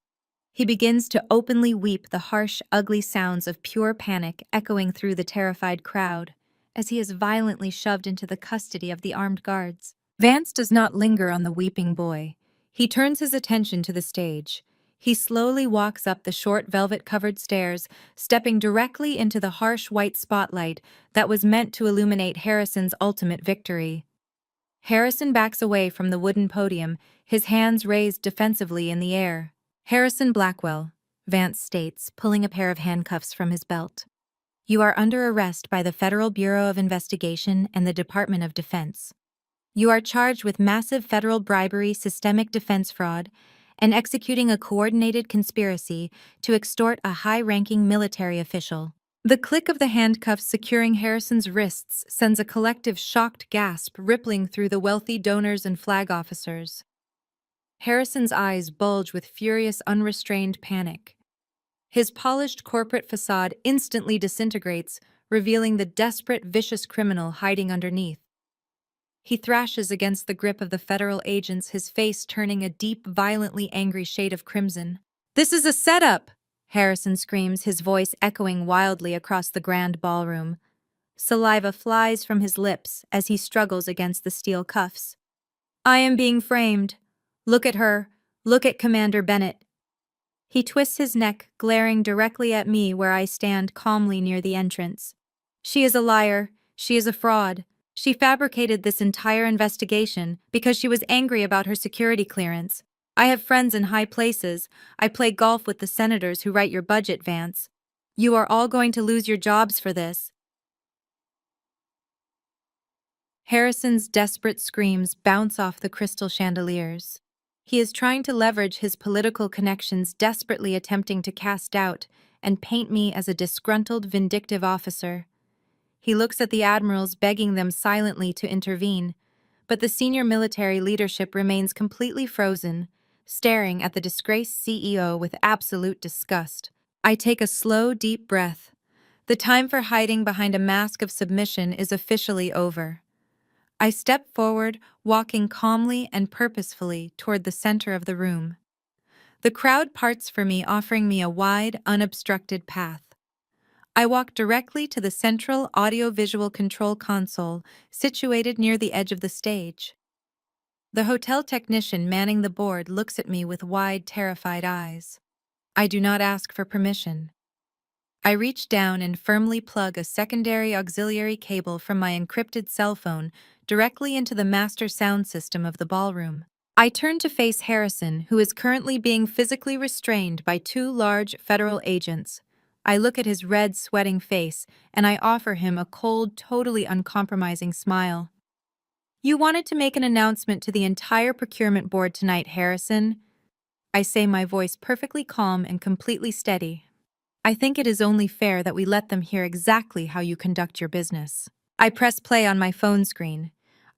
He begins to openly weep, the harsh, ugly sounds of pure panic echoing through the terrified crowd as he is violently shoved into the custody of the armed guards. Vance does not linger on the weeping boy. He turns his attention to the stage. He slowly walks up the short velvet-covered stairs, stepping directly into the harsh white spotlight that was meant to illuminate Harrison's ultimate victory. Harrison backs away from the wooden podium, his hands raised defensively in the air. "Harrison Blackwell," Vance states, pulling a pair of handcuffs from his belt. "You are under arrest by the Federal Bureau of Investigation and the Department of Defense. You are charged with massive federal bribery, systemic defense fraud, and executing a coordinated conspiracy to extort a high-ranking military official." The click of the handcuffs securing Harrison's wrists sends a collective shocked gasp rippling through the wealthy donors and flag officers. Harrison's eyes bulge with furious, unrestrained panic. His polished corporate facade instantly disintegrates, revealing the desperate, vicious criminal hiding underneath. He thrashes against the grip of the federal agents, his face turning a deep, violently angry shade of crimson. "This is a setup!" Harrison screams, his voice echoing wildly across the grand ballroom. Saliva flies from his lips as he struggles against the steel cuffs. "I am being framed. Look at her. Look at Commander Bennett." He twists his neck, glaring directly at me where I stand calmly near the entrance. "She is a liar. She is a fraud. She fabricated this entire investigation because she was angry about her security clearance. I have friends in high places. I play golf with the senators who write your budget, Vance. You are all going to lose your jobs for this." Harrison's desperate screams bounce off the crystal chandeliers. He is trying to leverage his political connections, desperately attempting to cast doubt and paint me as a disgruntled, vindictive officer. He looks at the admirals, begging them silently to intervene, but the senior military leadership remains completely frozen, staring at the disgraced CEO with absolute disgust. I take a slow, deep breath. The time for hiding behind a mask of submission is officially over. I step forward, walking calmly and purposefully toward the center of the room. The crowd parts for me, offering me a wide, unobstructed path. I walk directly to the central audio-visual control console situated near the edge of the stage. The hotel technician manning the board looks at me with wide, terrified eyes. I do not ask for permission. I reach down and firmly plug a secondary auxiliary cable from my encrypted cell phone directly into the master sound system of the ballroom. I turn to face Harrison, who is currently being physically restrained by two large federal agents. I look at his red, sweating face, and I offer him a cold, totally uncompromising smile. "You wanted to make an announcement to the entire procurement board tonight, Harrison," I say, my voice perfectly calm and completely steady. "I think it is only fair that we let them hear exactly how you conduct your business." I press play on my phone screen.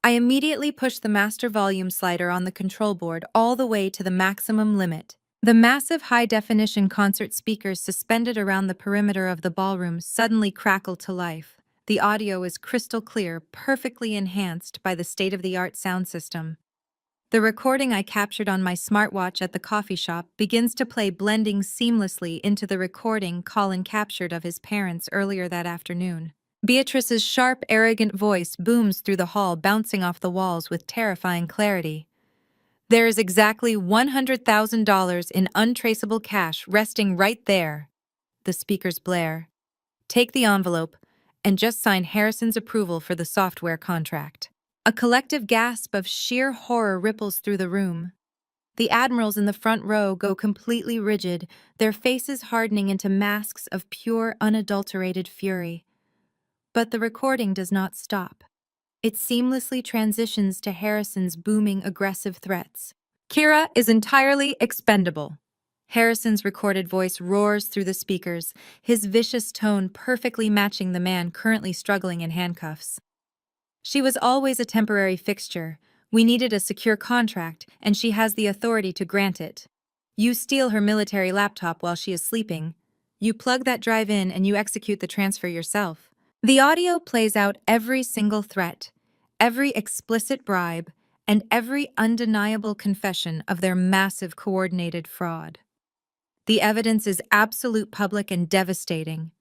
I immediately push the master volume slider on the control board all the way to the maximum limit. The massive high-definition concert speakers suspended around the perimeter of the ballroom suddenly crackle to life. The audio is crystal clear, perfectly enhanced by the state-of-the-art sound system. The recording I captured on my smartwatch at the coffee shop begins to play, blending seamlessly into the recording Colin captured of his parents earlier that afternoon. Beatrice's sharp, arrogant voice booms through the hall, bouncing off the walls with terrifying clarity. "There is exactly $100,000 in untraceable cash resting right there," the speakers blare. "Take the envelope and just sign Harrison's approval for the software contract." A collective gasp of sheer horror ripples through the room. The admirals in the front row go completely rigid, their faces hardening into masks of pure, unadulterated fury. But the recording does not stop. It seamlessly transitions to Harrison's booming, aggressive threats. Kira is entirely expendable. Harrison's recorded voice roars through the speakers, his vicious tone perfectly matching the man currently struggling in handcuffs. She was always a temporary fixture. We needed a secure contract, and she has the authority to grant it. You steal her military laptop while she is sleeping. You plug that drive in and you execute the transfer yourself. The audio plays out every single threat, every explicit bribe, and every undeniable confession of their massive coordinated fraud. The evidence is absolute, public, and devastating.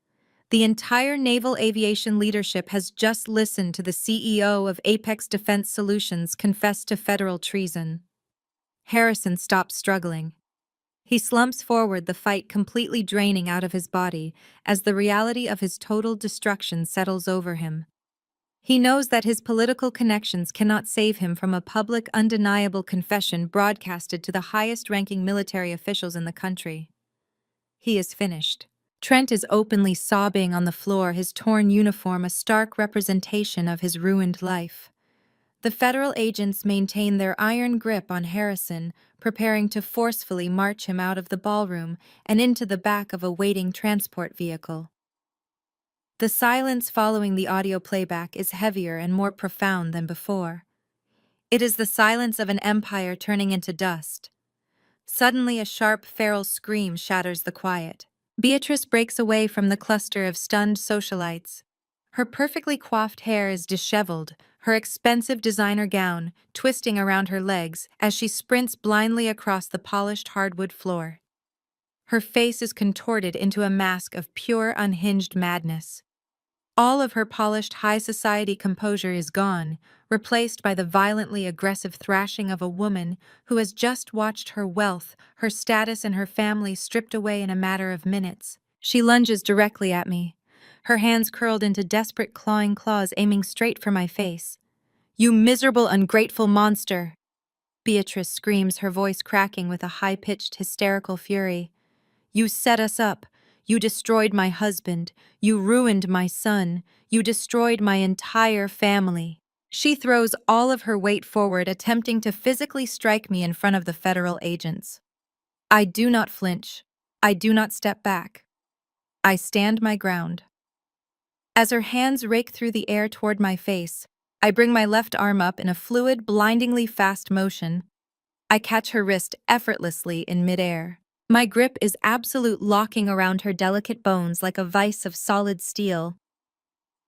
The entire naval aviation leadership has just listened to the CEO of Apex Defense Solutions confess to federal treason. Harrison stops struggling. He slumps forward, the fight completely draining out of his body as the reality of his total destruction settles over him. He knows that his political connections cannot save him from a public, undeniable confession broadcasted to the highest-ranking military officials in the country. He is finished. Trent is openly sobbing on the floor, his torn uniform a stark representation of his ruined life. The federal agents maintain their iron grip on Harrison, preparing to forcefully march him out of the ballroom and into the back of a waiting transport vehicle. The silence following the audio playback is heavier and more profound than before. It is the silence of an empire turning into dust. Suddenly, a sharp, feral scream shatters the quiet. Beatrice breaks away from the cluster of stunned socialites. Her perfectly coiffed hair is disheveled, her expensive designer gown twisting around her legs as she sprints blindly across the polished hardwood floor. Her face is contorted into a mask of pure, unhinged madness. All of her polished high society composure is gone, replaced by the violently aggressive thrashing of a woman who has just watched her wealth, her status, and her family stripped away in a matter of minutes. She lunges directly at me, her hands curled into desperate clawing claws aiming straight for my face. "You miserable, ungrateful monster!" Beatrice screams, her voice cracking with a high-pitched, hysterical fury. "You set us up. You destroyed my husband. You ruined my son. You destroyed my entire family." She throws all of her weight forward, attempting to physically strike me in front of the federal agents. I do not flinch. I do not step back. I stand my ground. As her hands rake through the air toward my face, I bring my left arm up in a fluid, blindingly fast motion. I catch her wrist effortlessly in midair. My grip is absolute, locking around her delicate bones like a vice of solid steel.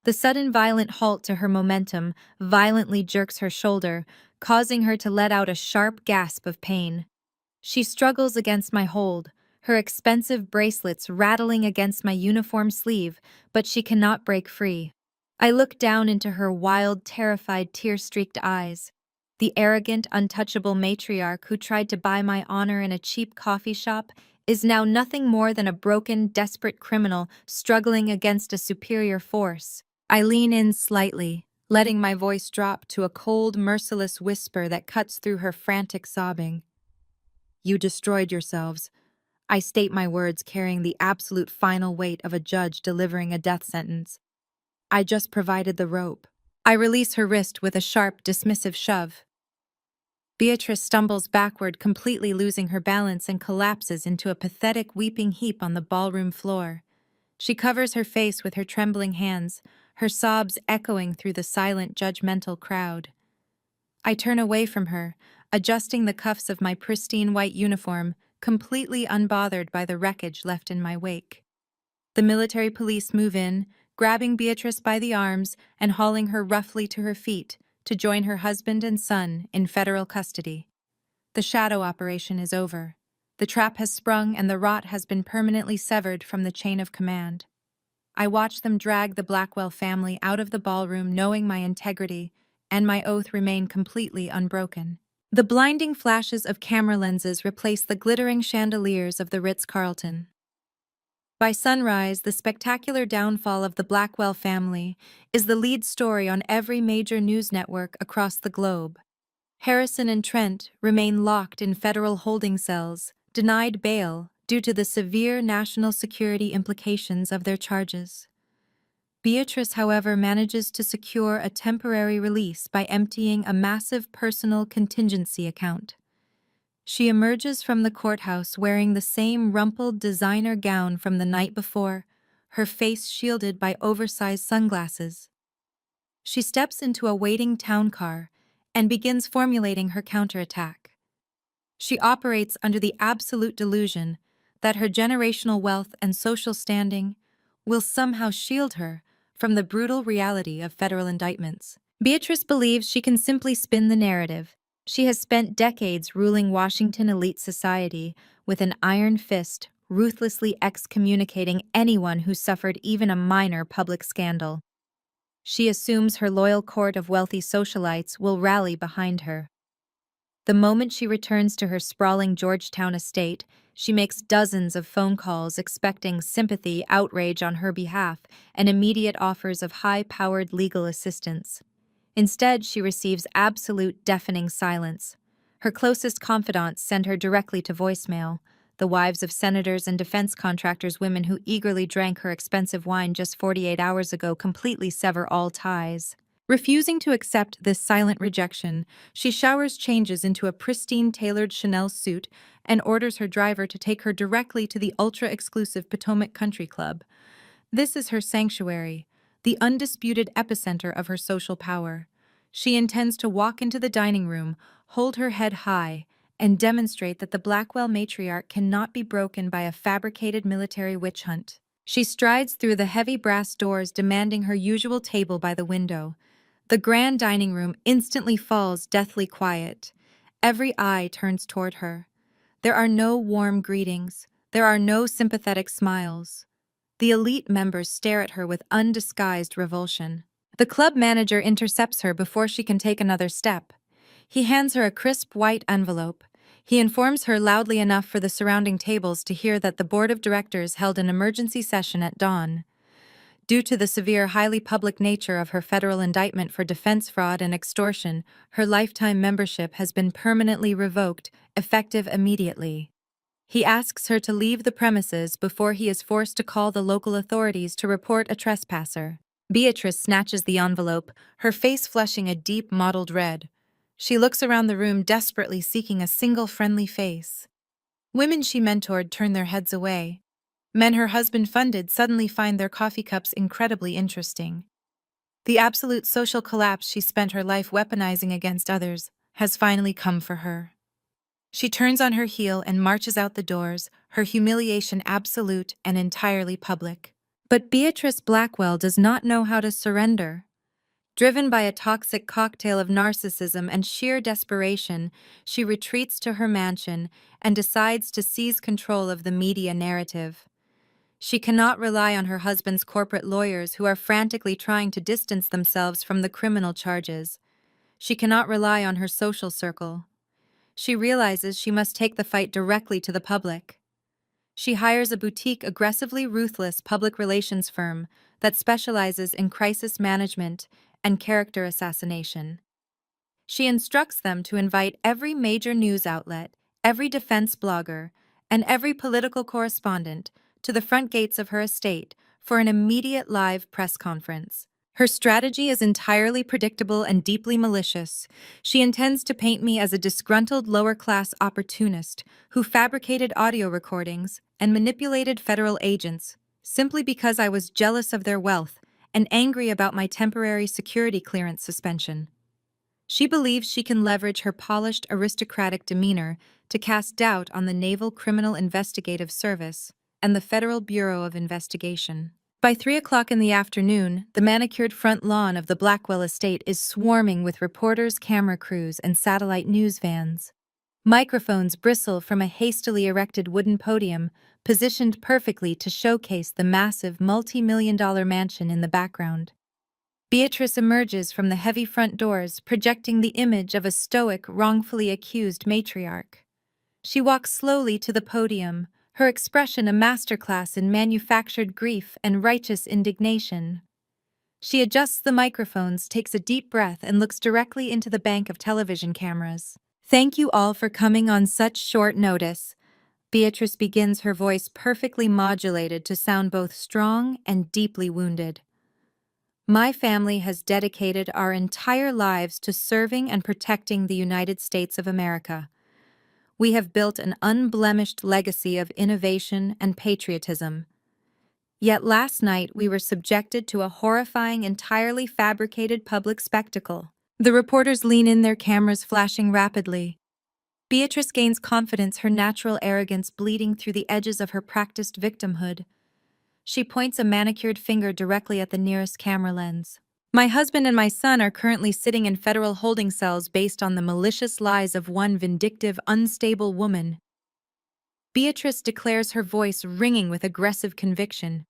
The sudden violent halt to her momentum violently jerks her shoulder, causing her to let out a sharp gasp of pain. She struggles against my hold, her expensive bracelets rattling against my uniform sleeve, but she cannot break free. I look down into her wild, terrified, tear-streaked eyes. The arrogant, untouchable matriarch who tried to buy my honor in a cheap coffee shop is now nothing more than a broken, desperate criminal struggling against a superior force. I lean in slightly, letting my voice drop to a cold, merciless whisper that cuts through her frantic sobbing. "You destroyed yourselves." I state my words carrying the absolute final weight of a judge delivering a death sentence. "I just provided the rope." I release her wrist with a sharp, dismissive shove. Beatrice stumbles backward, completely losing her balance, and collapses into a pathetic weeping heap on the ballroom floor. She covers her face with her trembling hands, her sobs echoing through the silent, judgmental crowd. I turn away from her, adjusting the cuffs of my pristine white uniform, completely unbothered by the wreckage left in my wake. The military police move in, grabbing Beatrice by the arms and hauling her roughly to her feet to join her husband and son in federal custody. The shadow operation is over. The trap has sprung and the rot has been permanently severed from the chain of command. I watch them drag the Blackwell family out of the ballroom, knowing my integrity and my oath remain completely unbroken. The blinding flashes of camera lenses replace the glittering chandeliers of the Ritz-Carlton. By sunrise, the spectacular downfall of the Blackwell family is the lead story on every major news network across the globe. Harrison and Trent remain locked in federal holding cells, denied bail due to the severe national security implications of their charges. Beatrice, however, manages to secure a temporary release by emptying a massive personal contingency account. She emerges from the courthouse wearing the same rumpled designer gown from the night before, her face shielded by oversized sunglasses. She steps into a waiting town car and begins formulating her counterattack. She operates under the absolute delusion that her generational wealth and social standing will somehow shield her from the brutal reality of federal indictments. Beatrice believes she can simply spin the narrative. She has spent decades ruling Washington elite society with an iron fist, ruthlessly excommunicating anyone who suffered even a minor public scandal. She assumes her loyal court of wealthy socialites will rally behind her. The moment she returns to her sprawling Georgetown estate, she makes dozens of phone calls expecting sympathy, outrage on her behalf, and immediate offers of high-powered legal assistance. Instead, she receives absolute deafening silence. Her closest confidants send her directly to voicemail, the wives of senators and defense contractors, women who eagerly drank her expensive wine just 48 hours ago, completely sever all ties. Refusing to accept this silent rejection, she showers changes into a pristine tailored Chanel suit and orders her driver to take her directly to the ultra-exclusive Potomac Country Club. This is her sanctuary, the undisputed epicenter of her social power. She intends to walk into the dining room, hold her head high, and demonstrate that the Blackwell matriarch cannot be broken by a fabricated military witch hunt. She strides through the heavy brass doors, demanding her usual table by the window. The grand dining room instantly falls deathly quiet. Every eye turns toward her. There are no warm greetings. There are no sympathetic smiles. The elite members stare at her with undisguised revulsion. The club manager intercepts her before she can take another step. He hands her a crisp white envelope. He informs her loudly enough for the surrounding tables to hear that the board of directors held an emergency session at dawn. Due to the severe, highly public nature of her federal indictment for defense fraud and extortion, her lifetime membership has been permanently revoked, effective immediately. He asks her to leave the premises before he is forced to call the local authorities to report a trespasser. Beatrice snatches the envelope, her face flushing a deep mottled red. She looks around the room, desperately seeking a single friendly face. Women she mentored turn their heads away. Men her husband funded suddenly find their coffee cups incredibly interesting. The absolute social collapse she spent her life weaponizing against others has finally come for her. She turns on her heel and marches out the doors, her humiliation absolute and entirely public. But Beatrice Blackwell does not know how to surrender. Driven by a toxic cocktail of narcissism and sheer desperation, she retreats to her mansion and decides to seize control of the media narrative. She cannot rely on her husband's corporate lawyers who are frantically trying to distance themselves from the criminal charges. She cannot rely on her social circle. She realizes she must take the fight directly to the public. She hires a boutique, aggressively ruthless public relations firm that specializes in crisis management and character assassination. She instructs them to invite every major news outlet, every defense blogger, and every political correspondent to the front gates of her estate for an immediate live press conference. Her strategy is entirely predictable and deeply malicious. She intends to paint me as a disgruntled lower-class opportunist who fabricated audio recordings and manipulated federal agents simply because I was jealous of their wealth and angry about my temporary security clearance suspension. She believes she can leverage her polished aristocratic demeanor to cast doubt on the Naval Criminal Investigative Service and the Federal Bureau of Investigation. By 3 o'clock in the afternoon, the manicured front lawn of the Blackwell estate is swarming with reporters, camera crews, and satellite news vans. Microphones bristle from a hastily erected wooden podium, positioned perfectly to showcase the massive multi-million-dollar mansion in the background. Beatrice emerges from the heavy front doors, projecting the image of a stoic, wrongfully accused matriarch. She walks slowly to the podium, her expression a masterclass in manufactured grief and righteous indignation. She adjusts the microphones, takes a deep breath, and looks directly into the bank of television cameras. "Thank you all for coming on such short notice." Beatrice begins, her voice perfectly modulated to sound both strong and deeply wounded. "My family has dedicated our entire lives to serving and protecting the United States of America. We have built an unblemished legacy of innovation and patriotism. Yet last night we were subjected to a horrifying, entirely fabricated public spectacle. The reporters lean in, their cameras flashing rapidly. Beatrice gains confidence, her natural arrogance bleeding through the edges of her practiced victimhood. She points a manicured finger directly at the nearest camera lens. My husband and my son are currently sitting in federal holding cells based on the malicious lies of one vindictive, unstable woman. Beatrice declares, her voice ringing with aggressive conviction.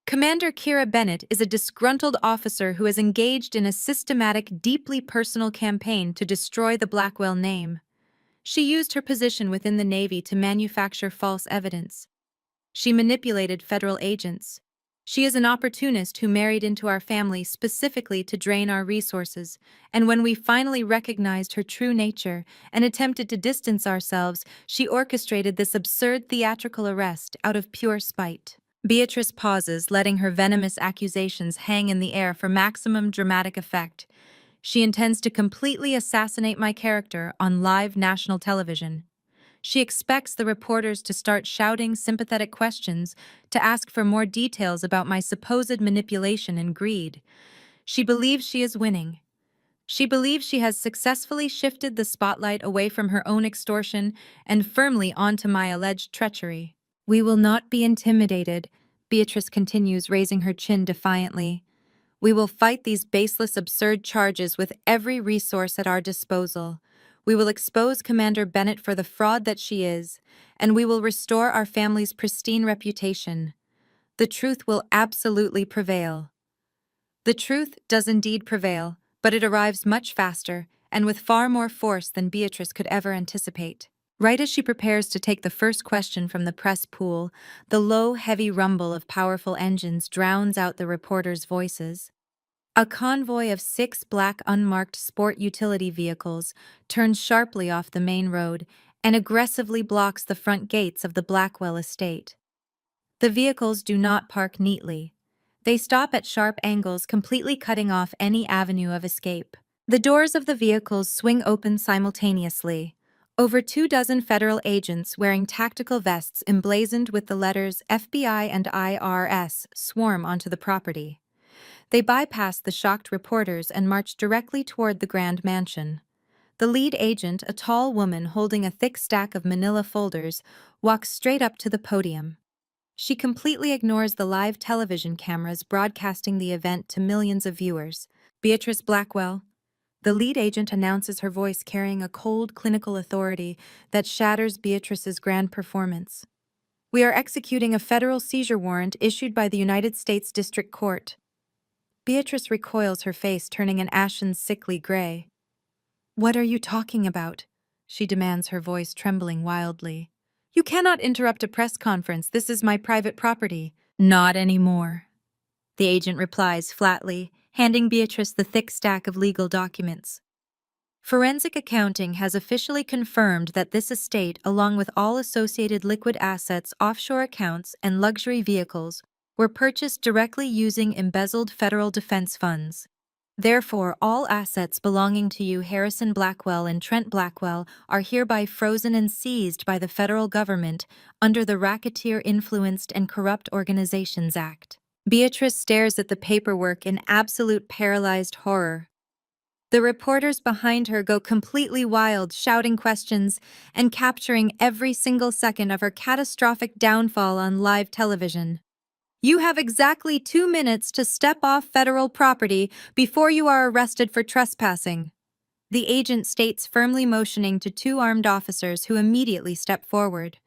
Commander Kira Bennett is a disgruntled officer who has engaged in a systematic, deeply personal campaign to destroy the Blackwell name. She used her position within the Navy to manufacture false evidence. She manipulated federal agents. She is an opportunist who married into our family specifically to drain our resources, and when we finally recognized her true nature and attempted to distance ourselves, she orchestrated this absurd theatrical arrest out of pure spite. Beatrice pauses, letting her venomous accusations hang in the air for maximum dramatic effect. She intends to completely assassinate my character on live national television. She expects the reporters to start shouting sympathetic questions, to ask for more details about my supposed manipulation and greed. She believes she is winning. She believes she has successfully shifted the spotlight away from her own extortion and firmly onto my alleged treachery. We will not be intimidated, Beatrice continues, raising her chin defiantly. We will fight these baseless, absurd charges with every resource at our disposal. We will expose Commander Bennett for the fraud that she is, and we will restore our family's pristine reputation. The truth will absolutely prevail. The truth does indeed prevail, but it arrives much faster and with far more force than Beatrice could ever anticipate. Right as she prepares to take the first question from the press pool, the low, heavy rumble of powerful engines drowns out the reporters' voices. A convoy of 6 black unmarked sport utility vehicles turns sharply off the main road and aggressively blocks the front gates of the Blackwell estate. The vehicles do not park neatly. They stop at sharp angles, completely cutting off any avenue of escape. The doors of the vehicles swing open simultaneously. Over 24 federal agents wearing tactical vests emblazoned with the letters FBI and IRS swarm onto the property. They bypass the shocked reporters and march directly toward the Grand Mansion. The lead agent, a tall woman holding a thick stack of manila folders, walks straight up to the podium. She completely ignores the live television cameras broadcasting the event to millions of viewers. Beatrice Blackwell. The lead agent announces, her voice carrying a cold, clinical authority that shatters Beatrice's grand performance. We are executing a federal seizure warrant issued by the United States District Court. Beatrice recoils, her face turning an ashen, sickly gray. What are you talking about? She demands, her voice trembling wildly. You cannot interrupt a press conference. This is my private property. Not anymore, the agent replies flatly, handing Beatrice the thick stack of legal documents. Forensic accounting has officially confirmed that this estate, along with all associated liquid assets, offshore accounts, and luxury vehicles, were purchased directly using embezzled federal defense funds. Therefore, all assets belonging to you, Harrison Blackwell and Trent Blackwell, are hereby frozen and seized by the federal government under the Racketeer-Influenced and Corrupt Organizations Act. Beatrice stares at the paperwork in absolute paralyzed horror. The reporters behind her go completely wild, shouting questions and capturing every single second of her catastrophic downfall on live television. You have exactly 2 minutes to step off federal property before you are arrested for trespassing, the agent states, firmly motioning to 2 armed officers who immediately step forward.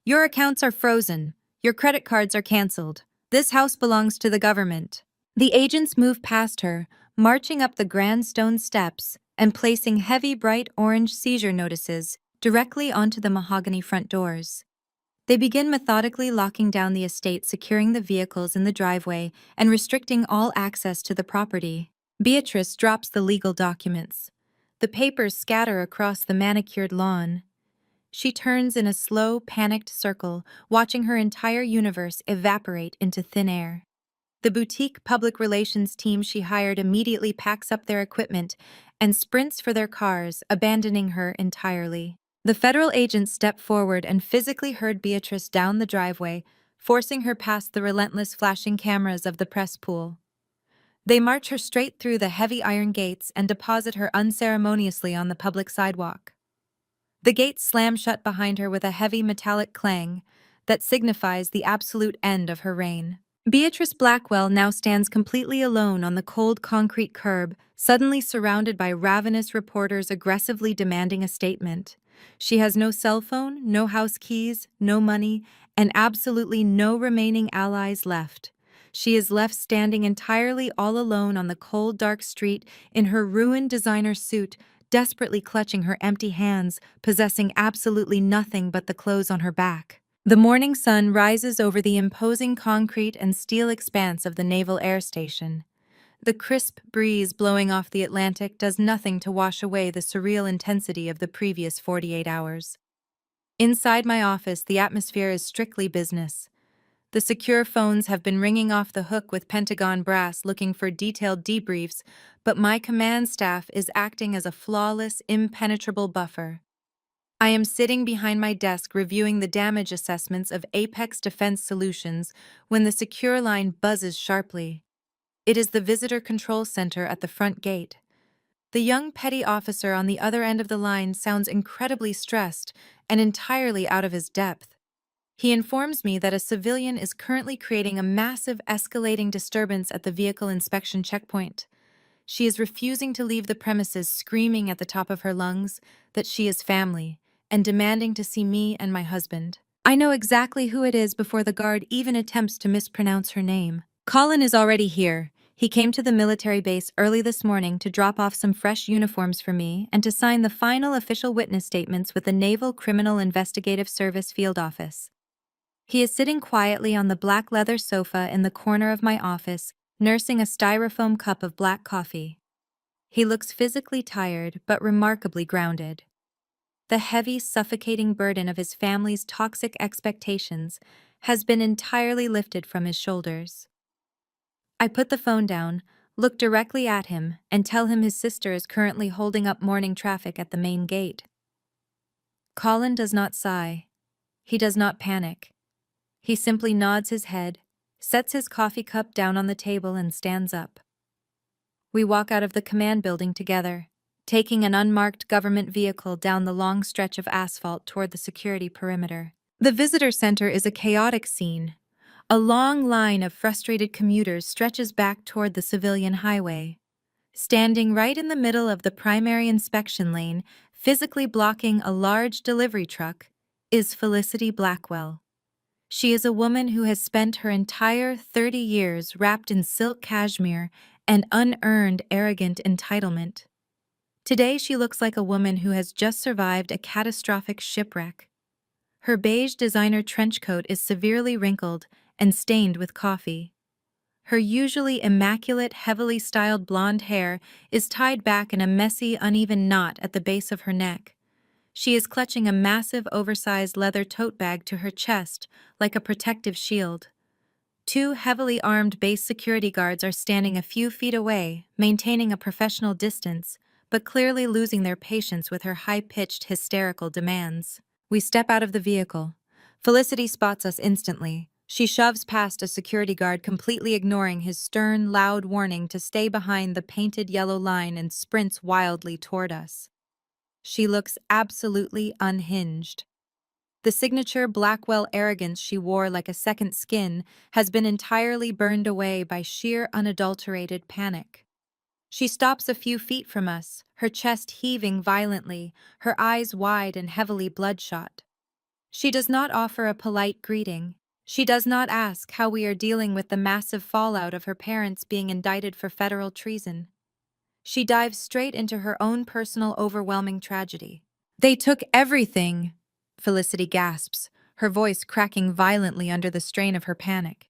Your accounts are frozen. Your credit cards are canceled. This house belongs to the government. The agents move past her, marching up the grand stone steps and placing heavy, bright orange seizure notices directly onto the mahogany front doors. They begin methodically locking down the estate, securing the vehicles in the driveway, and restricting all access to the property. Beatrice drops the legal documents. The papers scatter across the manicured lawn. She turns in a slow, panicked circle, watching her entire universe evaporate into thin air. The boutique public relations team she hired immediately packs up their equipment and sprints for their cars, abandoning her entirely. The federal agent stepped forward and physically hurled Beatrice down the driveway, forcing her past the relentless flashing cameras of the press pool. They march her straight through the heavy iron gates and deposit her unceremoniously on the public sidewalk. The gates slam shut behind her with a heavy metallic clang that signifies the absolute end of her reign. Beatrice Blackwell now stands completely alone on the cold concrete curb, suddenly surrounded by ravenous reporters aggressively demanding a statement. She has no cell phone, no house keys, no money, and absolutely no remaining allies left. She is left standing entirely all alone on the cold, dark street in her ruined designer suit, desperately clutching her empty hands, possessing absolutely nothing but the clothes on her back. The morning sun rises over the imposing concrete and steel expanse of the Naval Air Station. The crisp breeze blowing off the Atlantic does nothing to wash away the surreal intensity of the previous 48 hours. Inside my office, the atmosphere is strictly business. The secure phones have been ringing off the hook with Pentagon brass looking for detailed debriefs, but my command staff is acting as a flawless, impenetrable buffer. I am sitting behind my desk reviewing the damage assessments of Apex Defense Solutions when the secure line buzzes sharply. It is the visitor control center at the front gate. The young petty officer on the other end of the line sounds incredibly stressed and entirely out of his depth. He informs me that a civilian is currently creating a massive escalating disturbance at the vehicle inspection checkpoint. She is refusing to leave the premises, screaming at the top of her lungs that she is family and demanding to see me and my husband. I know exactly who it is before the guard even attempts to mispronounce her name. Colin is already here. He came to the military base early this morning to drop off some fresh uniforms for me and to sign the final official witness statements with the Naval Criminal Investigative Service field office. He is sitting quietly on the black leather sofa in the corner of my office, nursing a styrofoam cup of black coffee. He looks physically tired but remarkably grounded. The heavy, suffocating burden of his family's toxic expectations has been entirely lifted from his shoulders. I put the phone down, look directly at him, and tell him his sister is currently holding up morning traffic at the main gate. Colin does not sigh. He does not panic. He simply nods his head, sets his coffee cup down on the table, and stands up. We walk out of the command building together, taking an unmarked government vehicle down the long stretch of asphalt toward the security perimeter. The visitor center is a chaotic scene. A long line of frustrated commuters stretches back toward the civilian highway. Standing right in the middle of the primary inspection lane, physically blocking a large delivery truck, is Felicity Blackwell. She is a woman who has spent her entire 30 years wrapped in silk cashmere and unearned arrogant entitlement. Today she looks like a woman who has just survived a catastrophic shipwreck. Her beige designer trench coat is severely wrinkled and stained with coffee. Her usually immaculate, heavily styled blonde hair is tied back in a messy, uneven knot at the base of her neck. She is clutching a massive, oversized leather tote bag to her chest like a protective shield. Two heavily armed base security guards are standing a few feet away, maintaining a professional distance, but clearly losing their patience with her high-pitched, hysterical demands. We step out of the vehicle. Felicity spots us instantly. She shoves past a security guard, completely ignoring his stern, loud warning to stay behind the painted yellow line, and sprints wildly toward us. She looks absolutely unhinged. The signature Blackwell arrogance she wore like a second skin has been entirely burned away by sheer unadulterated panic. She stops a few feet from us, her chest heaving violently, her eyes wide and heavily bloodshot. She does not offer a polite greeting. She does not ask how we are dealing with the massive fallout of her parents being indicted for federal treason. She dives straight into her own personal overwhelming tragedy. "They took everything," Felicity gasps, her voice cracking violently under the strain of her panic.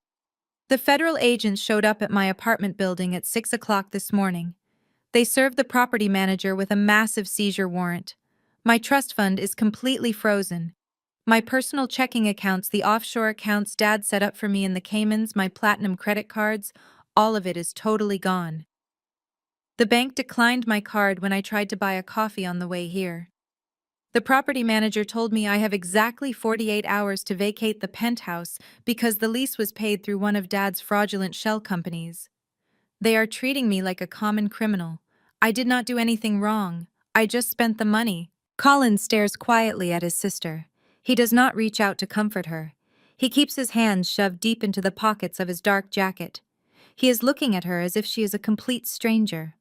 "The federal agents showed up at my apartment building at 6 o'clock this morning. They served the property manager with a massive seizure warrant. My trust fund is completely frozen. My personal checking accounts, the offshore accounts Dad set up for me in the Caymans, my platinum credit cards, all of it is totally gone. The bank declined my card when I tried to buy a coffee on the way here." The property manager told me I have exactly 48 hours to vacate the penthouse because the lease was paid through one of Dad's fraudulent shell companies. They are treating me like a common criminal. I did not do anything wrong. I just spent the money. Colin stares quietly at his sister. He does not reach out to comfort her. He keeps his hands shoved deep into the pockets of his dark jacket. He is looking at her as if she is a complete stranger.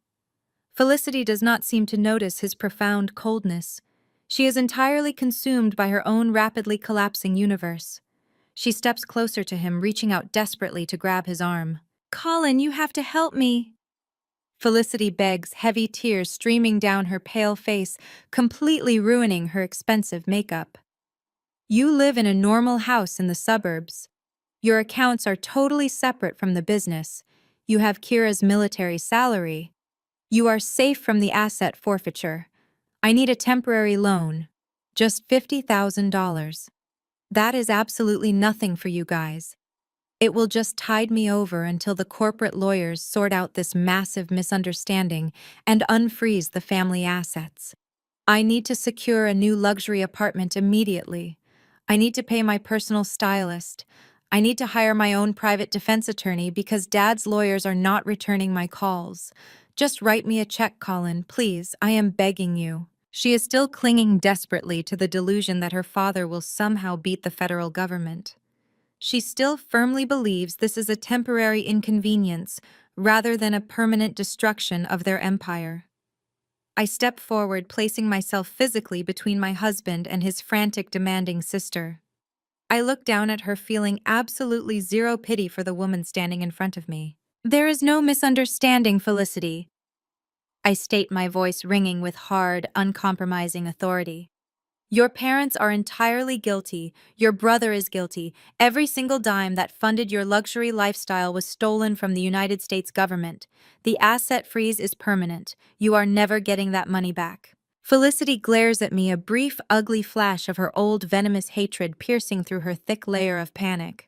Felicity does not seem to notice his profound coldness. She is entirely consumed by her own rapidly collapsing universe. She steps closer to him, reaching out desperately to grab his arm. Colin, you have to help me. Felicity begs, heavy tears streaming down her pale face, completely ruining her expensive makeup. You live in a normal house in the suburbs. Your accounts are totally separate from the business. You have Kira's military salary. You are safe from the asset forfeiture. I need a temporary loan. Just $50,000. That is absolutely nothing for you guys. It will just tide me over until the corporate lawyers sort out this massive misunderstanding and unfreeze the family assets. I need to secure a new luxury apartment immediately. I need to pay my personal stylist. I need to hire my own private defense attorney because Dad's lawyers are not returning my calls. Just write me a check, Colin, please. I am begging you. She is still clinging desperately to the delusion that her father will somehow beat the federal government. She still firmly believes this is a temporary inconvenience rather than a permanent destruction of their empire. I step forward, placing myself physically between my husband and his frantic, demanding sister. I look down at her, feeling absolutely zero pity for the woman standing in front of me. There is no misunderstanding, Felicity. I state, my voice ringing with hard, uncompromising authority. Your parents are entirely guilty. Your brother is guilty. Every single dime that funded your luxury lifestyle was stolen from the United States government. The asset freeze is permanent. You are never getting that money back. Felicity glares at me, a brief, ugly flash of her old venomous hatred piercing through her thick layer of panic.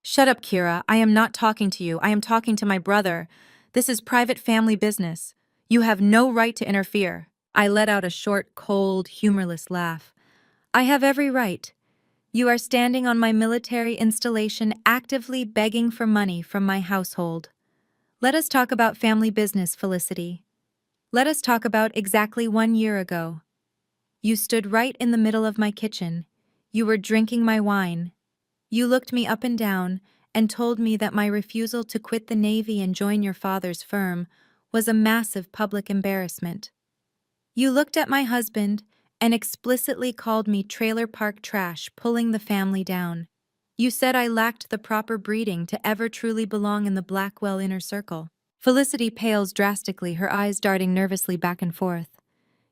Shut up, Kira. I am not talking to you. I am talking to my brother. This is private family business. You have no right to interfere. I let out a short, cold, humorless laugh. I have every right. You are standing on my military installation, actively begging for money from my household. Let us talk about family business, Felicity. Let us talk about exactly 1 year ago. You stood right in the middle of my kitchen. You were drinking my wine. You looked me up and down and told me that my refusal to quit the Navy and join your father's firm was a massive public embarrassment. You looked at my husband and explicitly called me trailer park trash, pulling the family down. You said I lacked the proper breeding to ever truly belong in the Blackwell inner circle. Felicity pales drastically, her eyes darting nervously back and forth.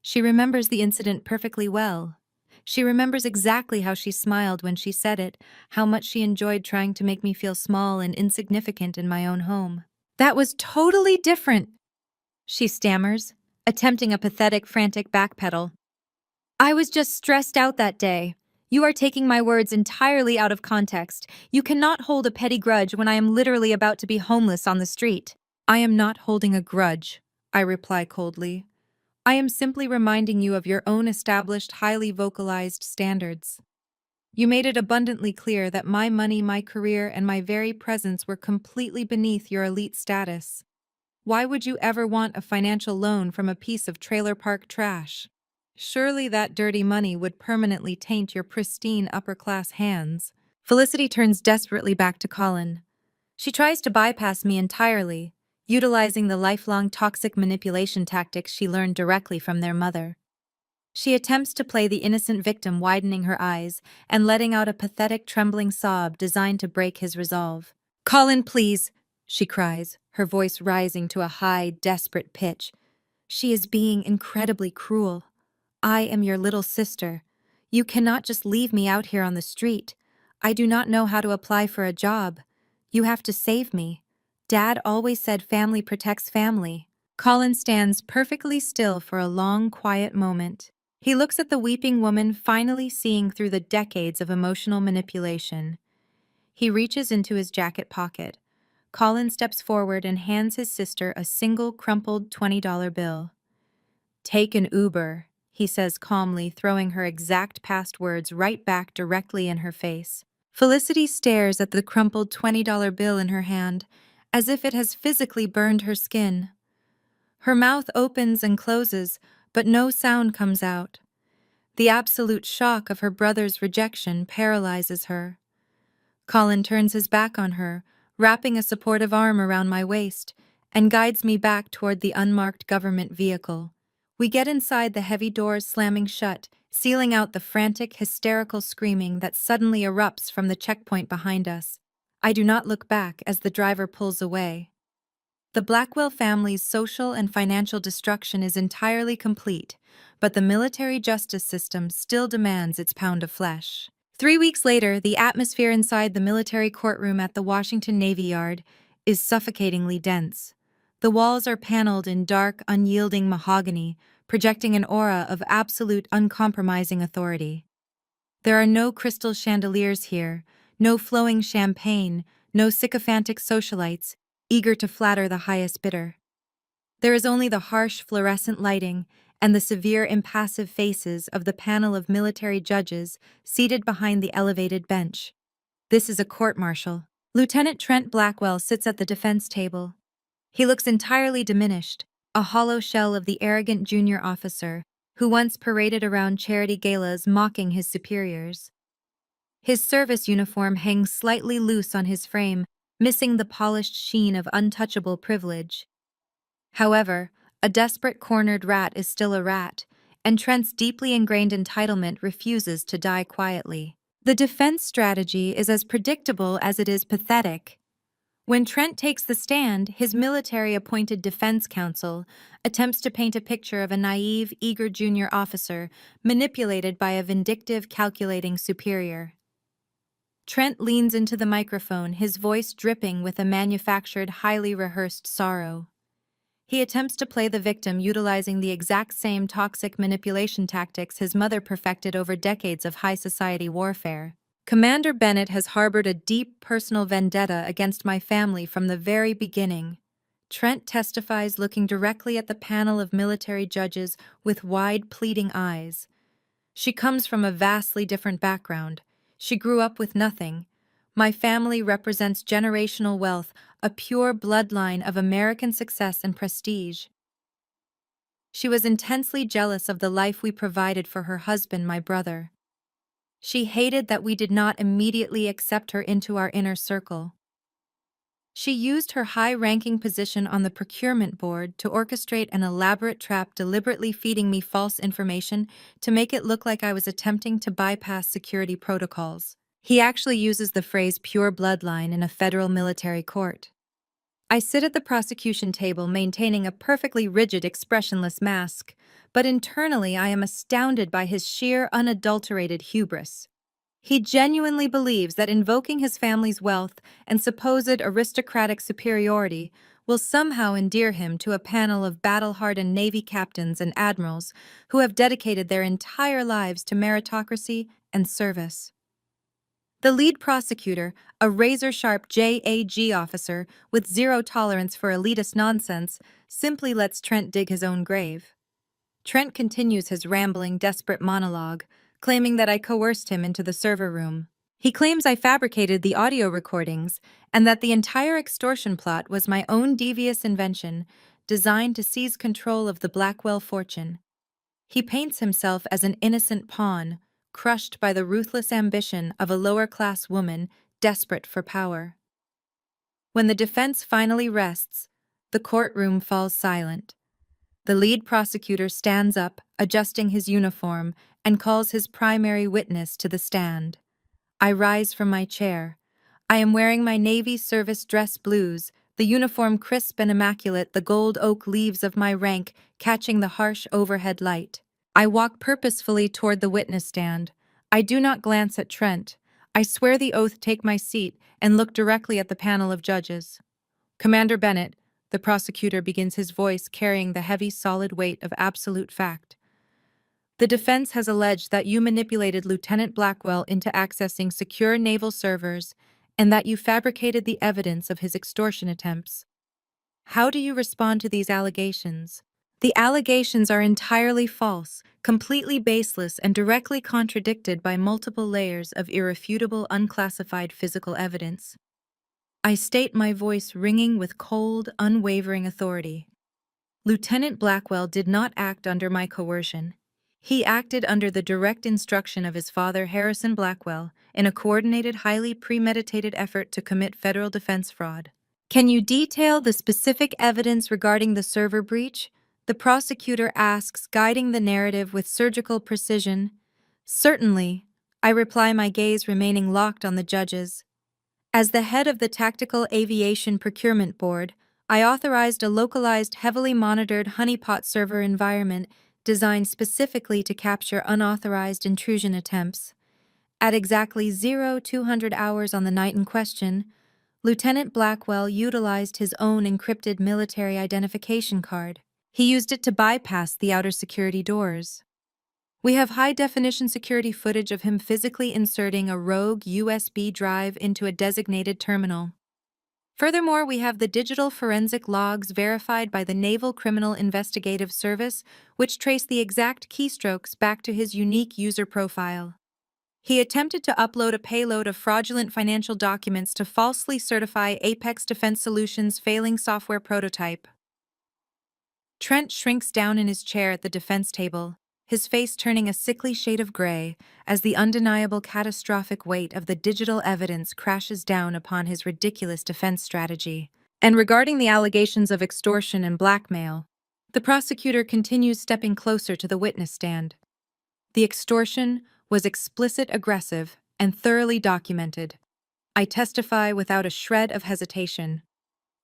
She remembers the incident perfectly well. She remembers exactly how she smiled when she said it, how much she enjoyed trying to make me feel small and insignificant in my own home. That was totally different, she stammers, attempting a pathetic, frantic backpedal. I was just stressed out that day. You are taking my words entirely out of context. You cannot hold a petty grudge when I am literally about to be homeless on the street. I am not holding a grudge, I reply coldly. I am simply reminding you of your own established, highly vocalized standards. You made it abundantly clear that my money, my career, and my very presence were completely beneath your elite status. Why would you ever want a financial loan from a piece of trailer park trash? Surely that dirty money would permanently taint your pristine upper-class hands. Felicity turns desperately back to Colin. She tries to bypass me entirely, utilizing the lifelong toxic manipulation tactics she learned directly from their mother. She attempts to play the innocent victim, widening her eyes and letting out a pathetic, trembling sob designed to break his resolve. Colin, please, she cries, her voice rising to a high, desperate pitch. She is being incredibly cruel. I am your little sister. You cannot just leave me out here on the street. I do not know how to apply for a job. You have to save me. Dad always said family protects family. Colin stands perfectly still for a long, quiet moment. He looks at the weeping woman, finally seeing through the decades of emotional manipulation. He reaches into his jacket pocket. Colin steps forward and hands his sister a single crumpled $20 bill. Take an Uber, he says calmly, throwing her exact past words right back directly in her face. Felicity stares at the crumpled $20 bill in her hand, as if it has physically burned her skin. Her mouth opens and closes, but no sound comes out. The absolute shock of her brother's rejection paralyzes her. Colin turns his back on her, wrapping a supportive arm around my waist, and guides me back toward the unmarked government vehicle. We get inside, the heavy doors slamming shut, sealing out the frantic, hysterical screaming that suddenly erupts from the checkpoint behind us. I do not look back as the driver pulls away. The Blackwell family's social and financial destruction is entirely complete, but the military justice system still demands its pound of flesh. 3 weeks later, the atmosphere inside the military courtroom at the Washington Navy Yard is suffocatingly dense. The walls are paneled in dark, unyielding mahogany, projecting an aura of absolute, uncompromising authority. There are no crystal chandeliers here, no flowing champagne, no sycophantic socialites, eager to flatter the highest bidder. There is only the harsh fluorescent lighting and the severe, impassive faces of the panel of military judges seated behind the elevated bench. This is a court-martial. Lieutenant Trent Blackwell sits at the defense table. He looks entirely diminished, a hollow shell of the arrogant junior officer who once paraded around charity galas mocking his superiors. His service uniform hangs slightly loose on his frame, missing the polished sheen of untouchable privilege. However, a desperate cornered rat is still a rat, and Trent's deeply ingrained entitlement refuses to die quietly. The defense strategy is as predictable as it is pathetic. When Trent takes the stand, his military-appointed defense counsel attempts to paint a picture of a naive, eager junior officer manipulated by a vindictive, calculating superior. Trent leans into the microphone, his voice dripping with a manufactured, highly rehearsed sorrow. He attempts to play the victim, utilizing the exact same toxic manipulation tactics his mother perfected over decades of high society warfare. Commander Bennett has harbored a deep personal vendetta against my family from the very beginning. Trent testifies, looking directly at the panel of military judges with wide, pleading eyes. She comes from a vastly different background. She grew up with nothing. My family represents generational wealth, a pure bloodline of American success and prestige. She was intensely jealous of the life we provided for her husband, my brother. She hated that we did not immediately accept her into our inner circle. She used her high-ranking position on the procurement board to orchestrate an elaborate trap, deliberately feeding me false information to make it look like I was attempting to bypass security protocols. He actually uses the phrase pure bloodline in a federal military court. I sit at the prosecution table, maintaining a perfectly rigid, expressionless mask, but internally I am astounded by his sheer, unadulterated hubris. He genuinely believes that invoking his family's wealth and supposed aristocratic superiority will somehow endear him to a panel of battle-hardened Navy captains and admirals who have dedicated their entire lives to meritocracy and service. The lead prosecutor, a razor-sharp JAG officer with zero tolerance for elitist nonsense, simply lets Trent dig his own grave. Trent continues his rambling, desperate monologue, claiming that I coerced him into the server room. He claims I fabricated the audio recordings and that the entire extortion plot was my own devious invention, designed to seize control of the Blackwell fortune. He paints himself as an innocent pawn, crushed by the ruthless ambition of a lower-class woman desperate for power. When the defense finally rests, the courtroom falls silent. The lead prosecutor stands up, adjusting his uniform, and calls his primary witness to the stand. I rise from my chair. I am wearing my Navy service dress blues, the uniform crisp and immaculate, the gold oak leaves of my rank catching the harsh overhead light. I walk purposefully toward the witness stand. I do not glance at Trent. I swear the oath, take my seat, and look directly at the panel of judges. Commander Bennett, the prosecutor begins, his voice carrying the heavy, solid weight of absolute fact. The defense has alleged that you manipulated Lieutenant Blackwell into accessing secure naval servers and that you fabricated the evidence of his extortion attempts. How do you respond to these allegations? The allegations are entirely false, completely baseless, and directly contradicted by multiple layers of irrefutable unclassified physical evidence. I state my voice ringing with cold, unwavering authority. Lieutenant Blackwell did not act under my coercion. He acted under the direct instruction of his father, Harrison Blackwell, in a coordinated, highly premeditated effort to commit federal defense fraud. Can you detail the specific evidence regarding the server breach? The prosecutor asks, guiding the narrative with surgical precision. Certainly, I reply, my gaze remaining locked on the judges. As the head of the Tactical Aviation Procurement Board, I authorized a localized, heavily monitored honeypot server environment designed specifically to capture unauthorized intrusion attempts. At exactly 0200 hours on the night in question, Lieutenant Blackwell utilized his own encrypted military identification card. He used it to bypass the outer security doors. We have high-definition security footage of him physically inserting a rogue USB drive into a designated terminal. Furthermore, we have the digital forensic logs verified by the Naval Criminal Investigative Service, which trace the exact keystrokes back to his unique user profile. He attempted to upload a payload of fraudulent financial documents to falsely certify Apex Defense Solutions' failing software prototype. Trent shrinks down in his chair at the defense table, his face turning a sickly shade of gray as the undeniable catastrophic weight of the digital evidence crashes down upon his ridiculous defense strategy. And regarding the allegations of extortion and blackmail, the prosecutor continues stepping closer to the witness stand. The extortion was explicit, aggressive, and thoroughly documented. I testify without a shred of hesitation.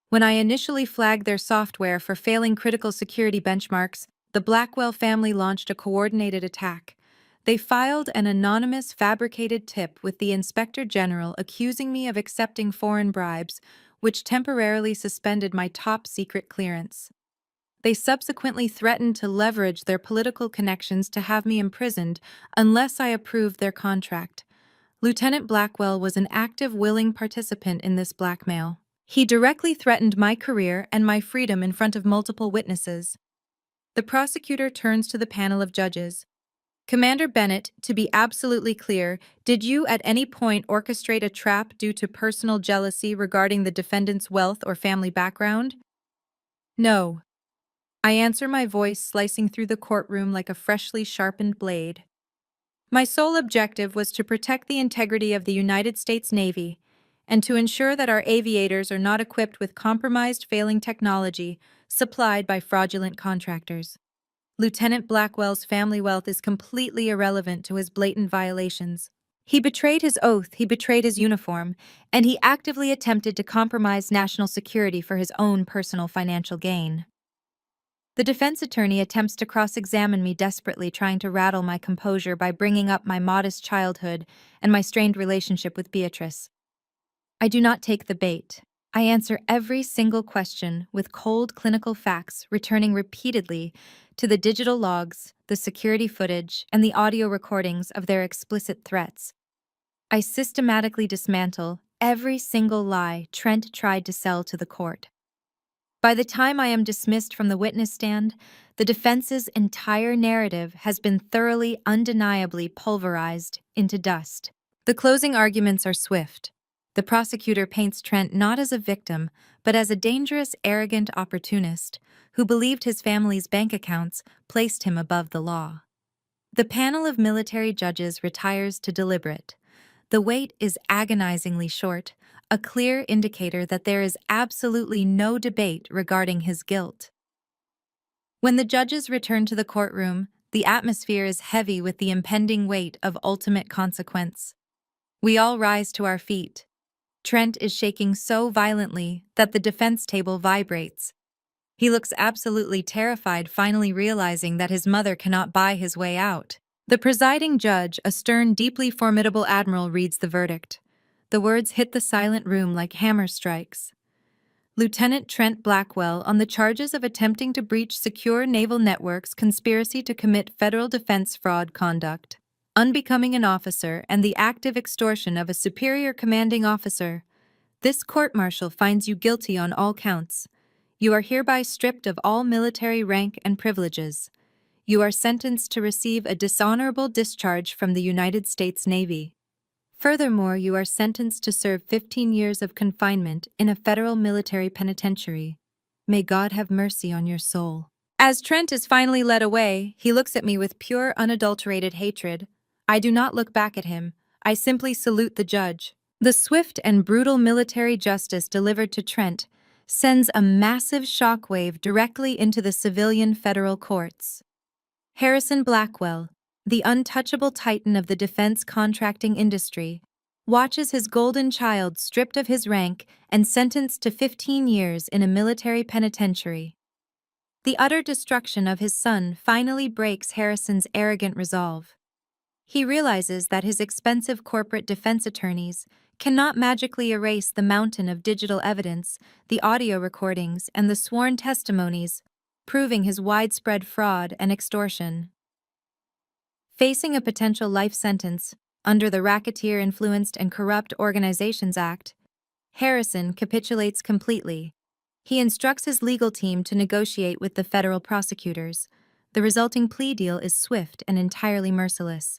When I initially flagged their software for failing critical security benchmarks, the Blackwell family launched a coordinated attack. They filed an anonymous, fabricated tip with the Inspector General accusing me of accepting foreign bribes, which temporarily suspended my top-secret clearance. They subsequently threatened to leverage their political connections to have me imprisoned unless I approved their contract. Lieutenant Blackwell was an active, willing participant in this blackmail. He directly threatened my career and my freedom in front of multiple witnesses. The prosecutor turns to the panel of judges. Commander Bennett, to be absolutely clear, did you at any point orchestrate a trap due to personal jealousy regarding the defendant's wealth or family background? No. I answer, my voice slicing through the courtroom like a freshly sharpened blade. My sole objective was to protect the integrity of the United States Navy and to ensure that our aviators are not equipped with compromised, failing technology supplied by fraudulent contractors. Lieutenant Blackwell's family wealth is completely irrelevant to his blatant violations. He betrayed his oath, he betrayed his uniform, and he actively attempted to compromise national security for his own personal financial gain. The defense attorney attempts to cross-examine me desperately, trying to rattle my composure by bringing up my modest childhood and my strained relationship with Beatrice. I do not take the bait. I answer every single question with cold clinical facts, returning repeatedly to the digital logs, the security footage, and the audio recordings of their explicit threats. I systematically dismantle every single lie Trent tried to sell to the court. By the time I am dismissed from the witness stand, the defense's entire narrative has been thoroughly, undeniably pulverized into dust. The closing arguments are swift. The prosecutor paints Trent not as a victim, but as a dangerous, arrogant opportunist who believed his family's bank accounts placed him above the law. The panel of military judges retires to deliberate. The wait is agonizingly short, a clear indicator that there is absolutely no debate regarding his guilt. When the judges return to the courtroom, the atmosphere is heavy with the impending weight of ultimate consequence. We all rise to our feet. Trent is shaking so violently that the defense table vibrates. He looks absolutely terrified, finally realizing that his mother cannot buy his way out. The presiding judge, a stern, deeply formidable admiral, reads the verdict. The words hit the silent room like hammer strikes. Lieutenant Trent Blackwell, on the charges of attempting to breach secure naval networks, conspiracy to commit federal defense fraud conduct, unbecoming an officer, and the active extortion of a superior commanding officer. This court-martial finds you guilty on all counts. You are hereby stripped of all military rank and privileges. You are sentenced to receive a dishonorable discharge from the United States Navy. Furthermore, you are sentenced to serve 15 years of confinement in a federal military penitentiary. May God have mercy on your soul. As Trent is finally led away, he looks at me with pure, unadulterated hatred. I do not look back at him. I simply salute the judge. The swift and brutal military justice delivered to Trent sends a massive shockwave directly into the civilian federal courts. Harrison Blackwell, the untouchable titan of the defense contracting industry, watches his golden child stripped of his rank and sentenced to 15 years in a military penitentiary. The utter destruction of his son finally breaks Harrison's arrogant resolve. He realizes that his expensive corporate defense attorneys cannot magically erase the mountain of digital evidence, the audio recordings, and the sworn testimonies, proving his widespread fraud and extortion. Facing a potential life sentence under the Racketeer-Influenced and Corrupt Organizations Act, Harrison capitulates completely. He instructs his legal team to negotiate with the federal prosecutors. The resulting plea deal is swift and entirely merciless.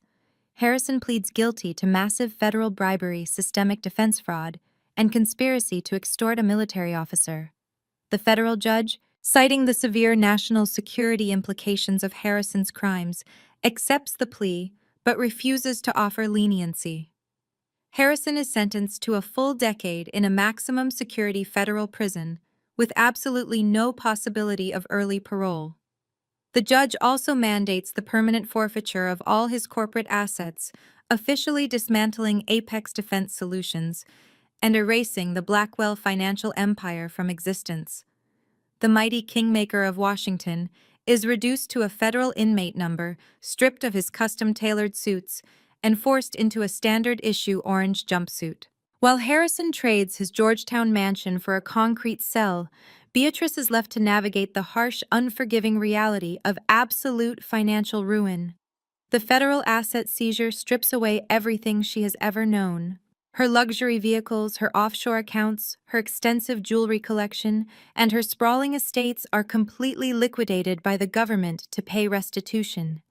Harrison pleads guilty to massive federal bribery, systemic defense fraud, and conspiracy to extort a military officer. The federal judge, citing the severe national security implications of Harrison's crimes, accepts the plea but refuses to offer leniency. Harrison is sentenced to a full decade in a maximum security federal prison with absolutely no possibility of early parole. The judge also mandates the permanent forfeiture of all his corporate assets, officially dismantling Apex Defense Solutions and erasing the Blackwell financial empire from existence. The mighty kingmaker of Washington is reduced to a federal inmate number, stripped of his custom-tailored suits, and forced into a standard-issue orange jumpsuit. While Harrison trades his Georgetown mansion for a concrete cell, Beatrice is left to navigate the harsh, unforgiving reality of absolute financial ruin. The federal asset seizure strips away everything she has ever known. Her luxury vehicles, her offshore accounts, her extensive jewelry collection, and her sprawling estates are completely liquidated by the government to pay restitution.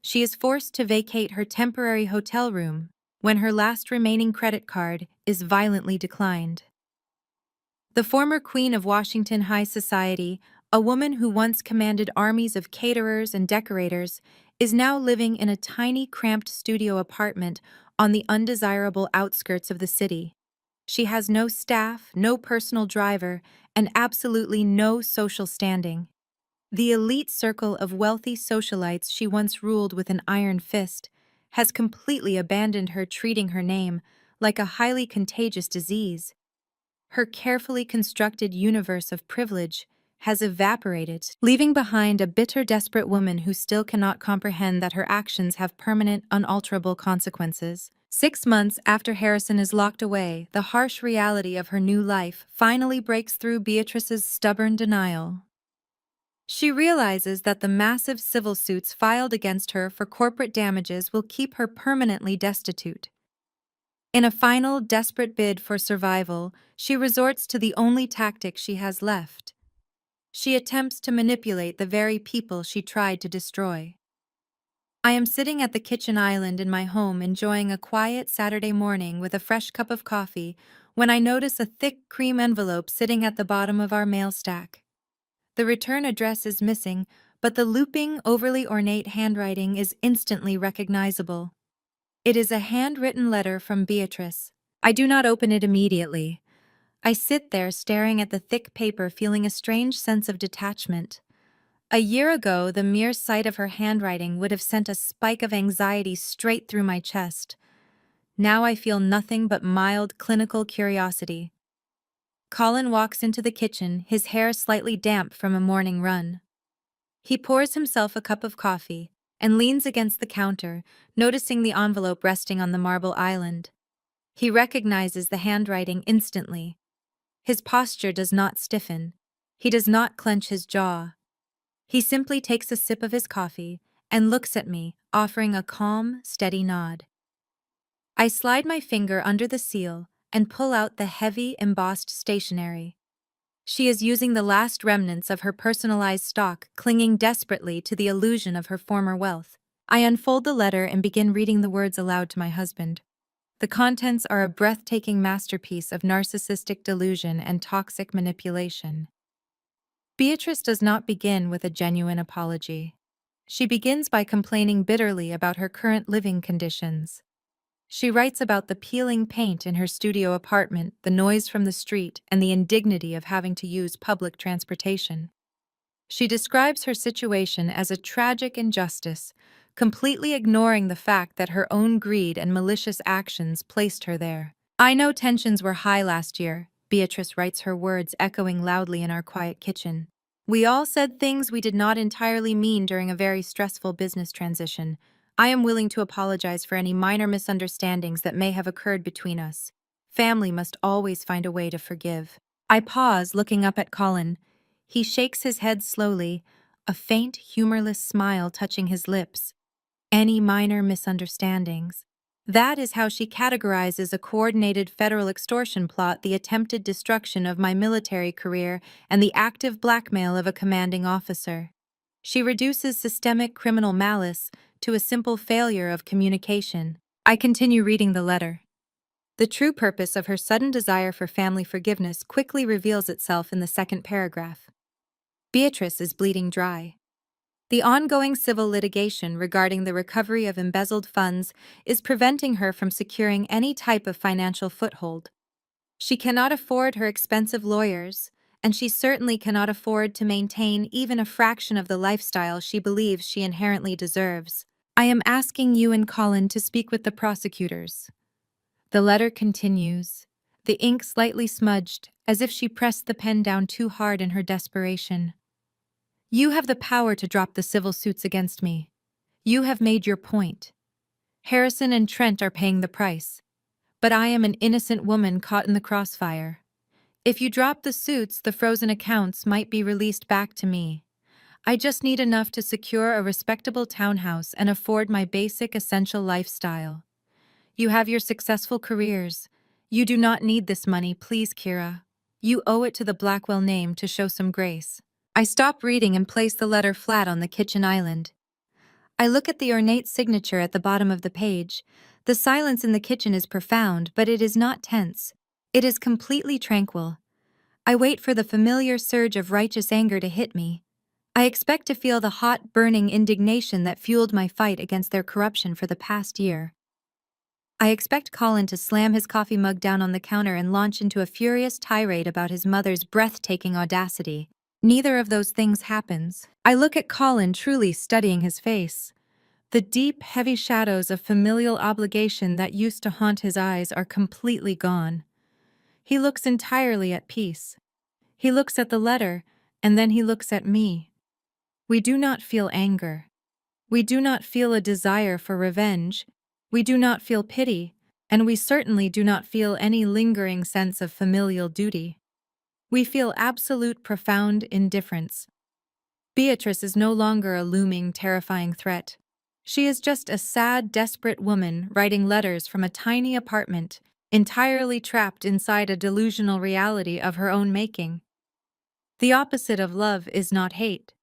She is forced to vacate her temporary hotel room when her last remaining credit card is violently declined. The former queen of Washington high society, a woman who once commanded armies of caterers and decorators, is now living in a tiny, cramped studio apartment on the undesirable outskirts of the city. She has no staff, no personal driver, and absolutely no social standing. The elite circle of wealthy socialites she once ruled with an iron fist has completely abandoned her, treating her name like a highly contagious disease. Her carefully constructed universe of privilege has evaporated, leaving behind a bitter, desperate woman who still cannot comprehend that her actions have permanent, unalterable consequences. 6 months after Harrison is locked away, the harsh reality of her new life finally breaks through Beatrice's stubborn denial. She realizes that the massive civil suits filed against her for corporate damages will keep her permanently destitute. In a final, desperate bid for survival, she resorts to the only tactic she has left. She attempts to manipulate the very people she tried to destroy. I am sitting at the kitchen island in my home enjoying a quiet Saturday morning with a fresh cup of coffee when I notice a thick cream envelope sitting at the bottom of our mail stack. The return address is missing, but the looping, overly ornate handwriting is instantly recognizable. It is a handwritten letter from Beatrice. I do not open it immediately. I sit there staring at the thick paper, feeling a strange sense of detachment. A year ago, the mere sight of her handwriting would have sent a spike of anxiety straight through my chest. Now I feel nothing but mild clinical curiosity. Colin walks into the kitchen, his hair slightly damp from a morning run. He pours himself a cup of coffee and leans against the counter, noticing the envelope resting on the marble island. He recognizes the handwriting instantly. His posture does not stiffen. He does not clench his jaw. He simply takes a sip of his coffee and looks at me, offering a calm, steady nod. I slide my finger under the seal and pull out the heavy, embossed stationery. She is using the last remnants of her personalized stock, clinging desperately to the illusion of her former wealth. I unfold the letter and begin reading the words aloud to my husband. The contents are a breathtaking masterpiece of narcissistic delusion and toxic manipulation. Beatrice does not begin with a genuine apology. She begins by complaining bitterly about her current living conditions. She writes about the peeling paint in her studio apartment, the noise from the street, and the indignity of having to use public transportation. She describes her situation as a tragic injustice, completely ignoring the fact that her own greed and malicious actions placed her there. I know tensions were high last year, Beatrice writes, her words echoing loudly in our quiet kitchen. We all said things we did not entirely mean during a very stressful business transition. I am willing to apologize for any minor misunderstandings that may have occurred between us. Family must always find a way to forgive. I pause, looking up at Colin. He shakes his head slowly, a faint, humorless smile touching his lips. Any minor misunderstandings. That is how she categorizes a coordinated federal extortion plot, the attempted destruction of my military career, and the active blackmail of a commanding officer. She reduces systemic criminal malice to a simple failure of communication. I continue reading the letter. The true purpose of her sudden desire for family forgiveness quickly reveals itself in the second paragraph. Beatrice is bleeding dry. The ongoing civil litigation regarding the recovery of embezzled funds is preventing her from securing any type of financial foothold. She cannot afford her expensive lawyers, and she certainly cannot afford to maintain even a fraction of the lifestyle she believes she inherently deserves. I am asking you and Colin to speak with the prosecutors. The letter continues, the ink slightly smudged, as if she pressed the pen down too hard in her desperation. You have the power to drop the civil suits against me. You have made your point. Harrison and Trent are paying the price. But I am an innocent woman caught in the crossfire. If you drop the suits, the frozen accounts might be released back to me. I just need enough to secure a respectable townhouse and afford my basic essential lifestyle. You have your successful careers. You do not need this money, please, Kira. You owe it to the Blackwell name to show some grace. I stop reading and place the letter flat on the kitchen island. I look at the ornate signature at the bottom of the page. The silence in the kitchen is profound, but it is not tense. It is completely tranquil. I wait for the familiar surge of righteous anger to hit me. I expect to feel the hot, burning indignation that fueled my fight against their corruption for the past year. I expect Colin to slam his coffee mug down on the counter and launch into a furious tirade about his mother's breathtaking audacity. Neither of those things happens. I look at Colin, truly studying his face. The deep, heavy shadows of familial obligation that used to haunt his eyes are completely gone. He looks entirely at peace. He looks at the letter, and then he looks at me. We do not feel anger. We do not feel a desire for revenge. We do not feel pity, and we certainly do not feel any lingering sense of familial duty. We feel absolute, profound indifference. Beatrice is no longer a looming, terrifying threat. She is just a sad, desperate woman writing letters from a tiny apartment, entirely trapped inside a delusional reality of her own making. The opposite of love is not hate.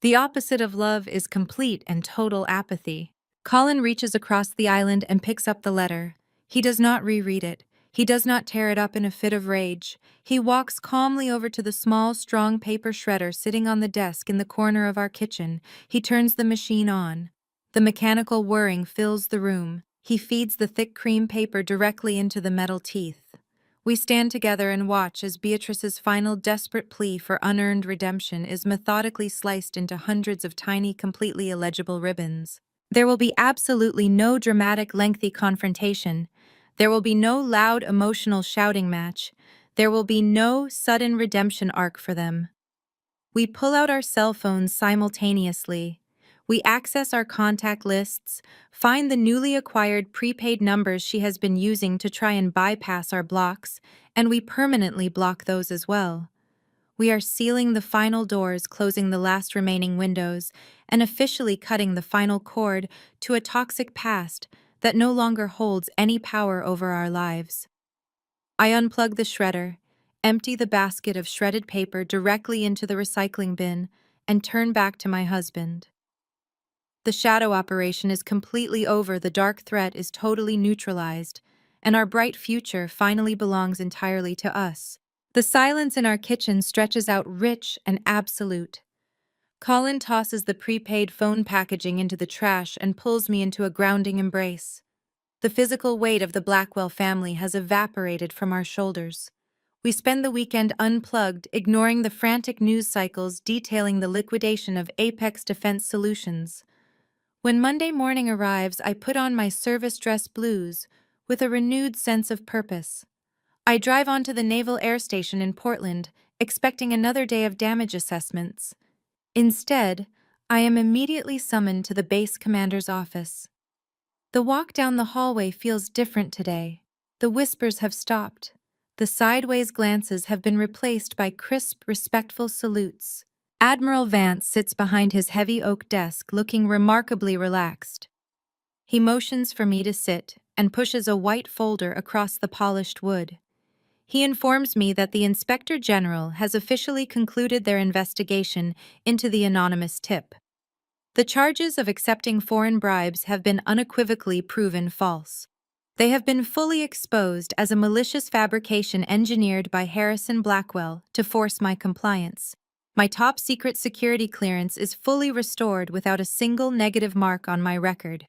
The opposite of love is complete and total apathy. Colin reaches across the island and picks up the letter. He does not reread it. He does not tear it up in a fit of rage. He walks calmly over to the small, strong paper shredder sitting on the desk in the corner of our kitchen. He turns the machine on. The mechanical whirring fills the room. He feeds the thick cream paper directly into the metal teeth. We stand together and watch as Beatrice's final desperate plea for unearned redemption is methodically sliced into hundreds of tiny, completely illegible ribbons. There will be absolutely no dramatic, lengthy confrontation. There will be no loud, emotional shouting match. There will be no sudden redemption arc for them. We pull out our cell phones simultaneously. We access our contact lists, find the newly acquired prepaid numbers she has been using to try and bypass our blocks, and we permanently block those as well. We are sealing the final doors, closing the last remaining windows, and officially cutting the final cord to a toxic past that no longer holds any power over our lives. I unplug the shredder. empty the basket of shredded paper directly into the recycling bin, and turn back to my husband. The shadow operation is completely over, the dark threat is totally neutralized, and our bright future finally belongs entirely to us. The silence in our kitchen stretches out rich and absolute. Colin tosses the prepaid phone packaging into the trash and pulls me into a grounding embrace. The physical weight of the Blackwell family has evaporated from our shoulders. We spend the weekend unplugged, ignoring the frantic news cycles detailing the liquidation of Apex Defense Solutions. When Monday morning arrives, I put on my service dress blues with a renewed sense of purpose. I drive onto the Naval Air Station in Portland, expecting another day of damage assessments. Instead, I am immediately summoned to the base commander's office. The walk down the hallway feels different today. The whispers have stopped. The sideways glances have been replaced by crisp, respectful salutes. Admiral Vance sits behind his heavy oak desk, looking remarkably relaxed. He motions for me to sit and pushes a white folder across the polished wood. He informs me that the Inspector General has officially concluded their investigation into the anonymous tip. The charges of accepting foreign bribes have been unequivocally proven false. They have been fully exposed as a malicious fabrication engineered by Harrison Blackwell to force my compliance. My top-secret security clearance is fully restored without a single negative mark on my record.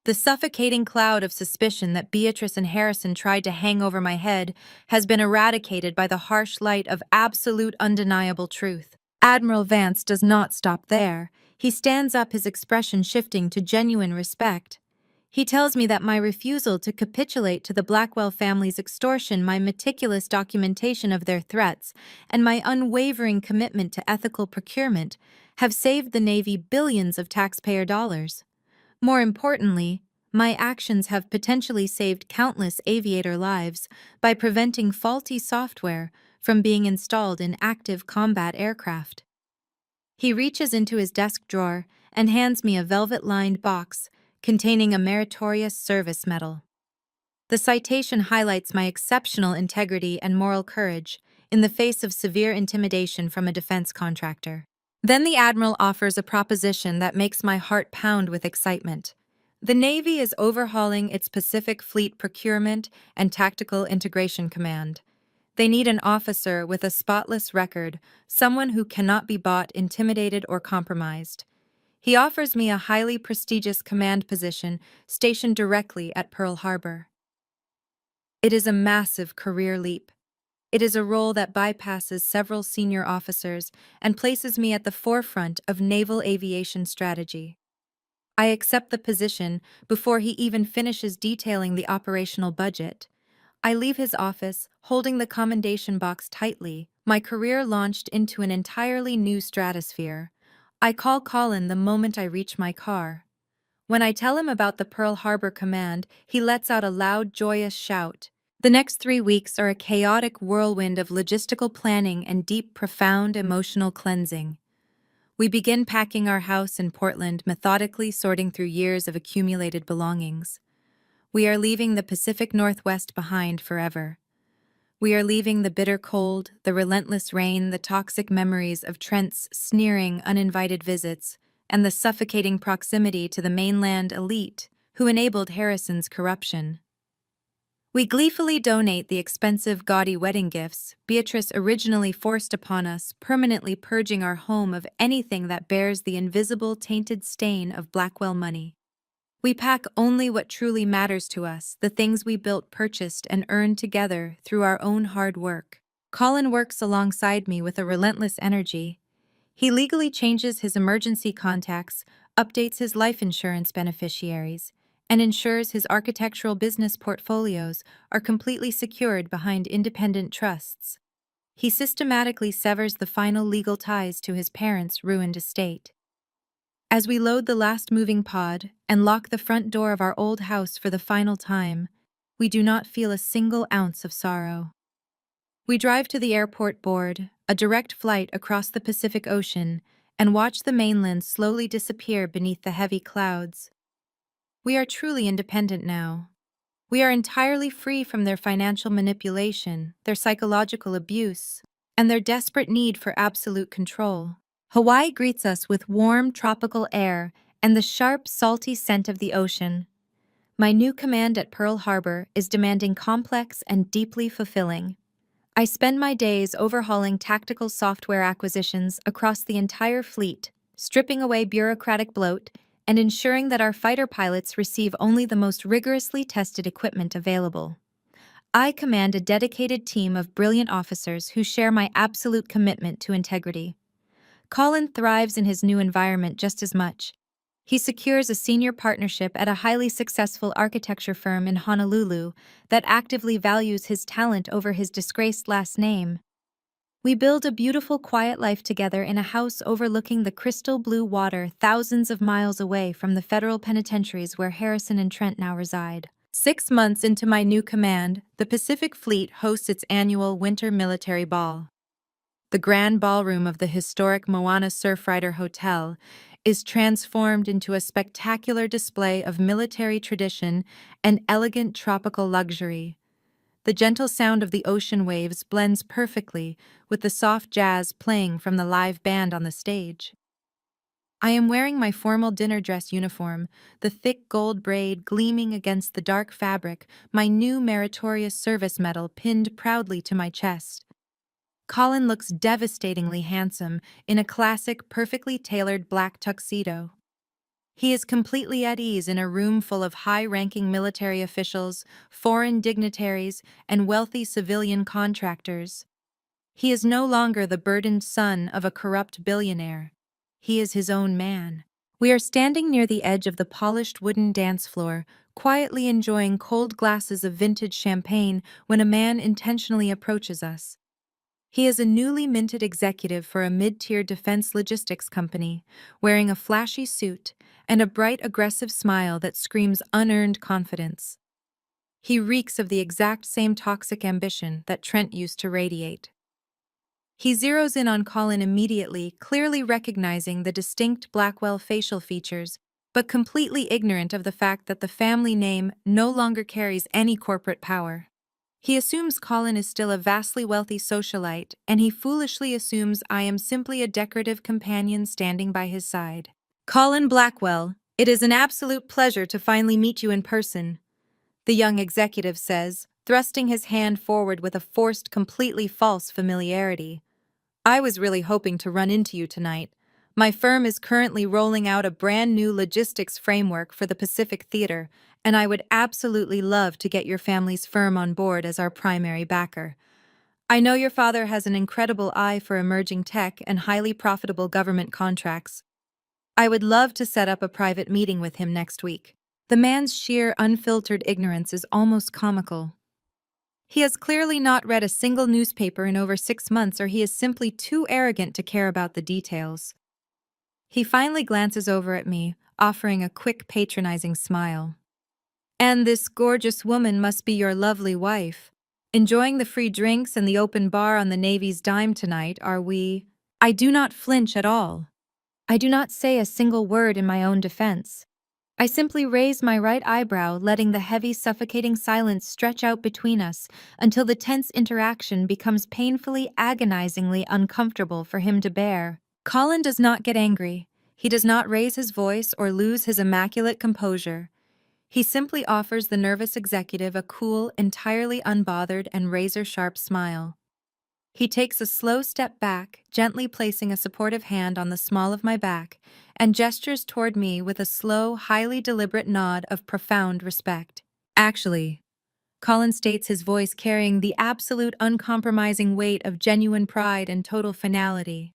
The suffocating cloud of suspicion that Beatrice and Harrison tried to hang over my head has been eradicated by the harsh light of absolute undeniable truth. Admiral Vance does not stop there. He stands up, his expression shifting to genuine respect. He tells me that my refusal to capitulate to the Blackwell family's extortion, my meticulous documentation of their threats, and my unwavering commitment to ethical procurement have saved the Navy billions of taxpayer dollars. More importantly, my actions have potentially saved countless aviator lives by preventing faulty software from being installed in active combat aircraft. He reaches into his desk drawer and hands me a velvet-lined box containing a meritorious service medal. The citation highlights my exceptional integrity and moral courage in the face of severe intimidation from a defense contractor. Then the Admiral offers a proposition that makes my heart pound with excitement. The Navy is overhauling its Pacific Fleet Procurement and Tactical Integration Command. They need an officer with a spotless record, someone who cannot be bought, intimidated, or compromised. He offers me a highly prestigious command position stationed directly at Pearl Harbor. It is a massive career leap. It is a role that bypasses several senior officers and places me at the forefront of naval aviation strategy. I accept the position before he even finishes detailing the operational budget. I leave his office, holding the commendation box tightly, my career launched into an entirely new stratosphere. I call Colin the moment I reach my car. When I tell him about the Pearl Harbor Command, he lets out a loud, joyous shout. The next 3 weeks are a chaotic whirlwind of logistical planning and deep, profound emotional cleansing. We begin packing our house in Portland, methodically sorting through years of accumulated belongings. We are leaving the Pacific Northwest behind forever. We are leaving the bitter cold, the relentless rain, the toxic memories of Trent's sneering, uninvited visits, and the suffocating proximity to the mainland elite who enabled Harrison's corruption. We gleefully donate the expensive, gaudy wedding gifts Beatrice originally forced upon us, permanently purging our home of anything that bears the invisible, tainted stain of Blackwell money. We pack only what truly matters to us, the things we built, purchased, and earned together through our own hard work. Colin works alongside me with a relentless energy. He legally changes his emergency contacts, updates his life insurance beneficiaries, and ensures his architectural business portfolios are completely secured behind independent trusts. He systematically severs the final legal ties to his parents' ruined estate. As we load the last moving pod and lock the front door of our old house for the final time, we do not feel a single ounce of sorrow. We drive to the airport, board a direct flight across the Pacific Ocean, and watch the mainland slowly disappear beneath the heavy clouds. We are truly independent now. We are entirely free from their financial manipulation, their psychological abuse, and their desperate need for absolute control. Hawaii greets us with warm tropical air and the sharp, salty scent of the ocean. My new command at Pearl Harbor is demanding, complex, and deeply fulfilling. I spend my days overhauling tactical software acquisitions across the entire fleet, stripping away bureaucratic bloat, and ensuring that our fighter pilots receive only the most rigorously tested equipment available. I command a dedicated team of brilliant officers who share my absolute commitment to integrity. Colin thrives in his new environment just as much. He secures a senior partnership at a highly successful architecture firm in Honolulu that actively values his talent over his disgraced last name. We build a beautiful, quiet life together in a house overlooking the crystal blue water thousands of miles away from the federal penitentiaries where Harrison and Trent now reside. 6 months into my new command, the Pacific Fleet hosts its annual winter military ball. The grand ballroom of the historic Moana Surfrider Hotel is transformed into a spectacular display of military tradition and elegant tropical luxury. The gentle sound of the ocean waves blends perfectly with the soft jazz playing from the live band on the stage. I am wearing my formal dinner dress uniform, the thick gold braid gleaming against the dark fabric, my new meritorious service medal pinned proudly to my chest. Colin looks devastatingly handsome in a classic, perfectly tailored black tuxedo. He is completely at ease in a room full of high-ranking military officials, foreign dignitaries, and wealthy civilian contractors. He is no longer the burdened son of a corrupt billionaire. He is his own man. We are standing near the edge of the polished wooden dance floor, quietly enjoying cold glasses of vintage champagne when a man intentionally approaches us. He is a newly minted executive for a mid-tier defense logistics company, wearing a flashy suit and a bright, aggressive smile that screams unearned confidence. He reeks of the exact same toxic ambition that Trent used to radiate. He zeroes in on Colin immediately, clearly recognizing the distinct Blackwell facial features, but completely ignorant of the fact that the family name no longer carries any corporate power. He assumes Colin is still a vastly wealthy socialite, and he foolishly assumes I am simply a decorative companion standing by his side. Colin Blackwell, it is an absolute pleasure to finally meet you in person, the young executive says, thrusting his hand forward with a forced, completely false familiarity. I was really hoping to run into you tonight. My firm is currently rolling out a brand new logistics framework for the Pacific Theater, and I would absolutely love to get your family's firm on board as our primary backer. I know your father has an incredible eye for emerging tech and highly profitable government contracts. I would love to set up a private meeting with him next week. The man's sheer, unfiltered ignorance is almost comical. He has clearly not read a single newspaper in over 6 months, or he is simply too arrogant to care about the details. He finally glances over at me, offering a quick, patronizing smile. And this gorgeous woman must be your lovely wife. Enjoying the free drinks and the open bar on the Navy's dime tonight, are we? I do not flinch at all. I do not say a single word in my own defense. I simply raise my right eyebrow, letting the heavy, suffocating silence stretch out between us until the tense interaction becomes painfully, agonizingly uncomfortable for him to bear. Colin does not get angry. He does not raise his voice or lose his immaculate composure. He simply offers the nervous executive a cool, entirely unbothered, and razor-sharp smile. He takes a slow step back, gently placing a supportive hand on the small of my back, and gestures toward me with a slow, highly deliberate nod of profound respect. Actually, Colin states, his voice carrying the absolute uncompromising weight of genuine pride and total finality.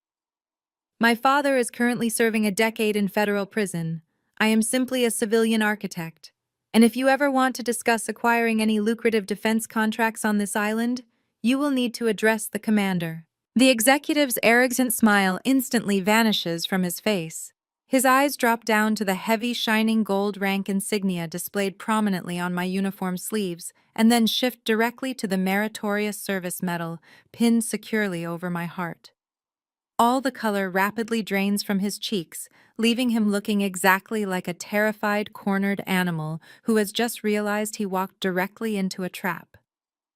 My father is currently serving a decade in federal prison. I am simply a civilian architect. And if you ever want to discuss acquiring any lucrative defense contracts on this island, you will need to address the commander. The executive's arrogant smile instantly vanishes from his face. His eyes drop down to the heavy, shining gold rank insignia displayed prominently on my uniform sleeves, and then shift directly to the meritorious service medal pinned securely over my heart. All the color rapidly drains from his cheeks, leaving him looking exactly like a terrified, cornered animal who has just realized he walked directly into a trap.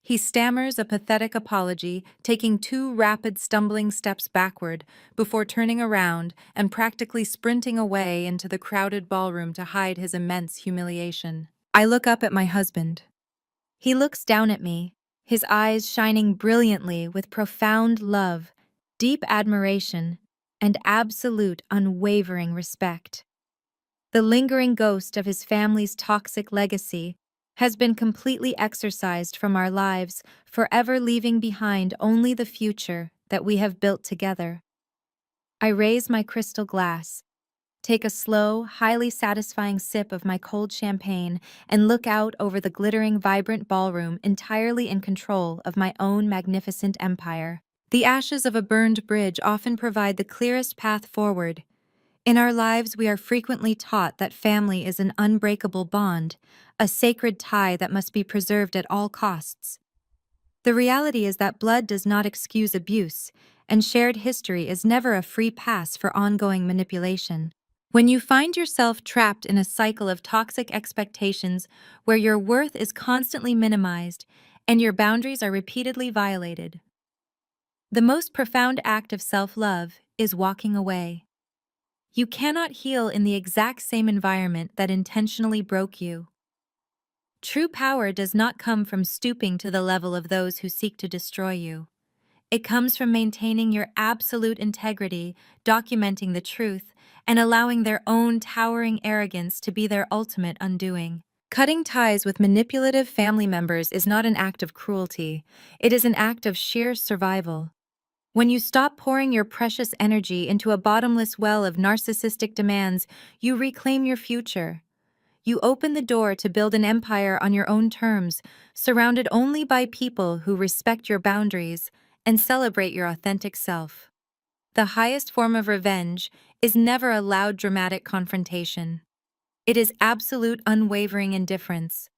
He stammers a pathetic apology, taking 2 rapid, stumbling steps backward before turning around and practically sprinting away into the crowded ballroom to hide his immense humiliation. I look up at my husband. He looks down at me, his eyes shining brilliantly with profound love, deep admiration, and absolute unwavering respect. The lingering ghost of his family's toxic legacy has been completely exorcised from our lives, forever leaving behind only the future that we have built together. I raise my crystal glass, take a slow, highly satisfying sip of my cold champagne, and look out over the glittering, vibrant ballroom entirely in control of my own magnificent empire. The ashes of a burned bridge often provide the clearest path forward. In our lives, we are frequently taught that family is an unbreakable bond, a sacred tie that must be preserved at all costs. The reality is that blood does not excuse abuse, and shared history is never a free pass for ongoing manipulation. When you find yourself trapped in a cycle of toxic expectations where your worth is constantly minimized and your boundaries are repeatedly violated, the most profound act of self-love is walking away. You cannot heal in the exact same environment that intentionally broke you. True power does not come from stooping to the level of those who seek to destroy you. It comes from maintaining your absolute integrity, documenting the truth, and allowing their own towering arrogance to be their ultimate undoing. Cutting ties with manipulative family members is not an act of cruelty. It is an act of sheer survival. When you stop pouring your precious energy into a bottomless well of narcissistic demands, you reclaim your future. You open the door to build an empire on your own terms, surrounded only by people who respect your boundaries and celebrate your authentic self. The highest form of revenge is never a loud, dramatic confrontation. It is absolute, unwavering indifference.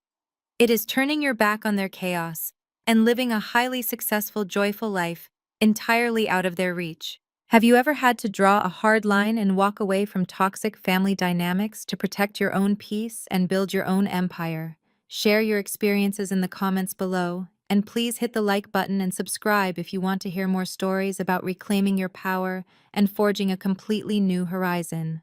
It is turning your back on their chaos and living a highly successful, joyful life entirely out of their reach. Have you ever had to draw a hard line and walk away from toxic family dynamics to protect your own peace and build your own empire? Share your experiences in the comments below, and please hit the like button and subscribe if you want to hear more stories about reclaiming your power and forging a completely new horizon.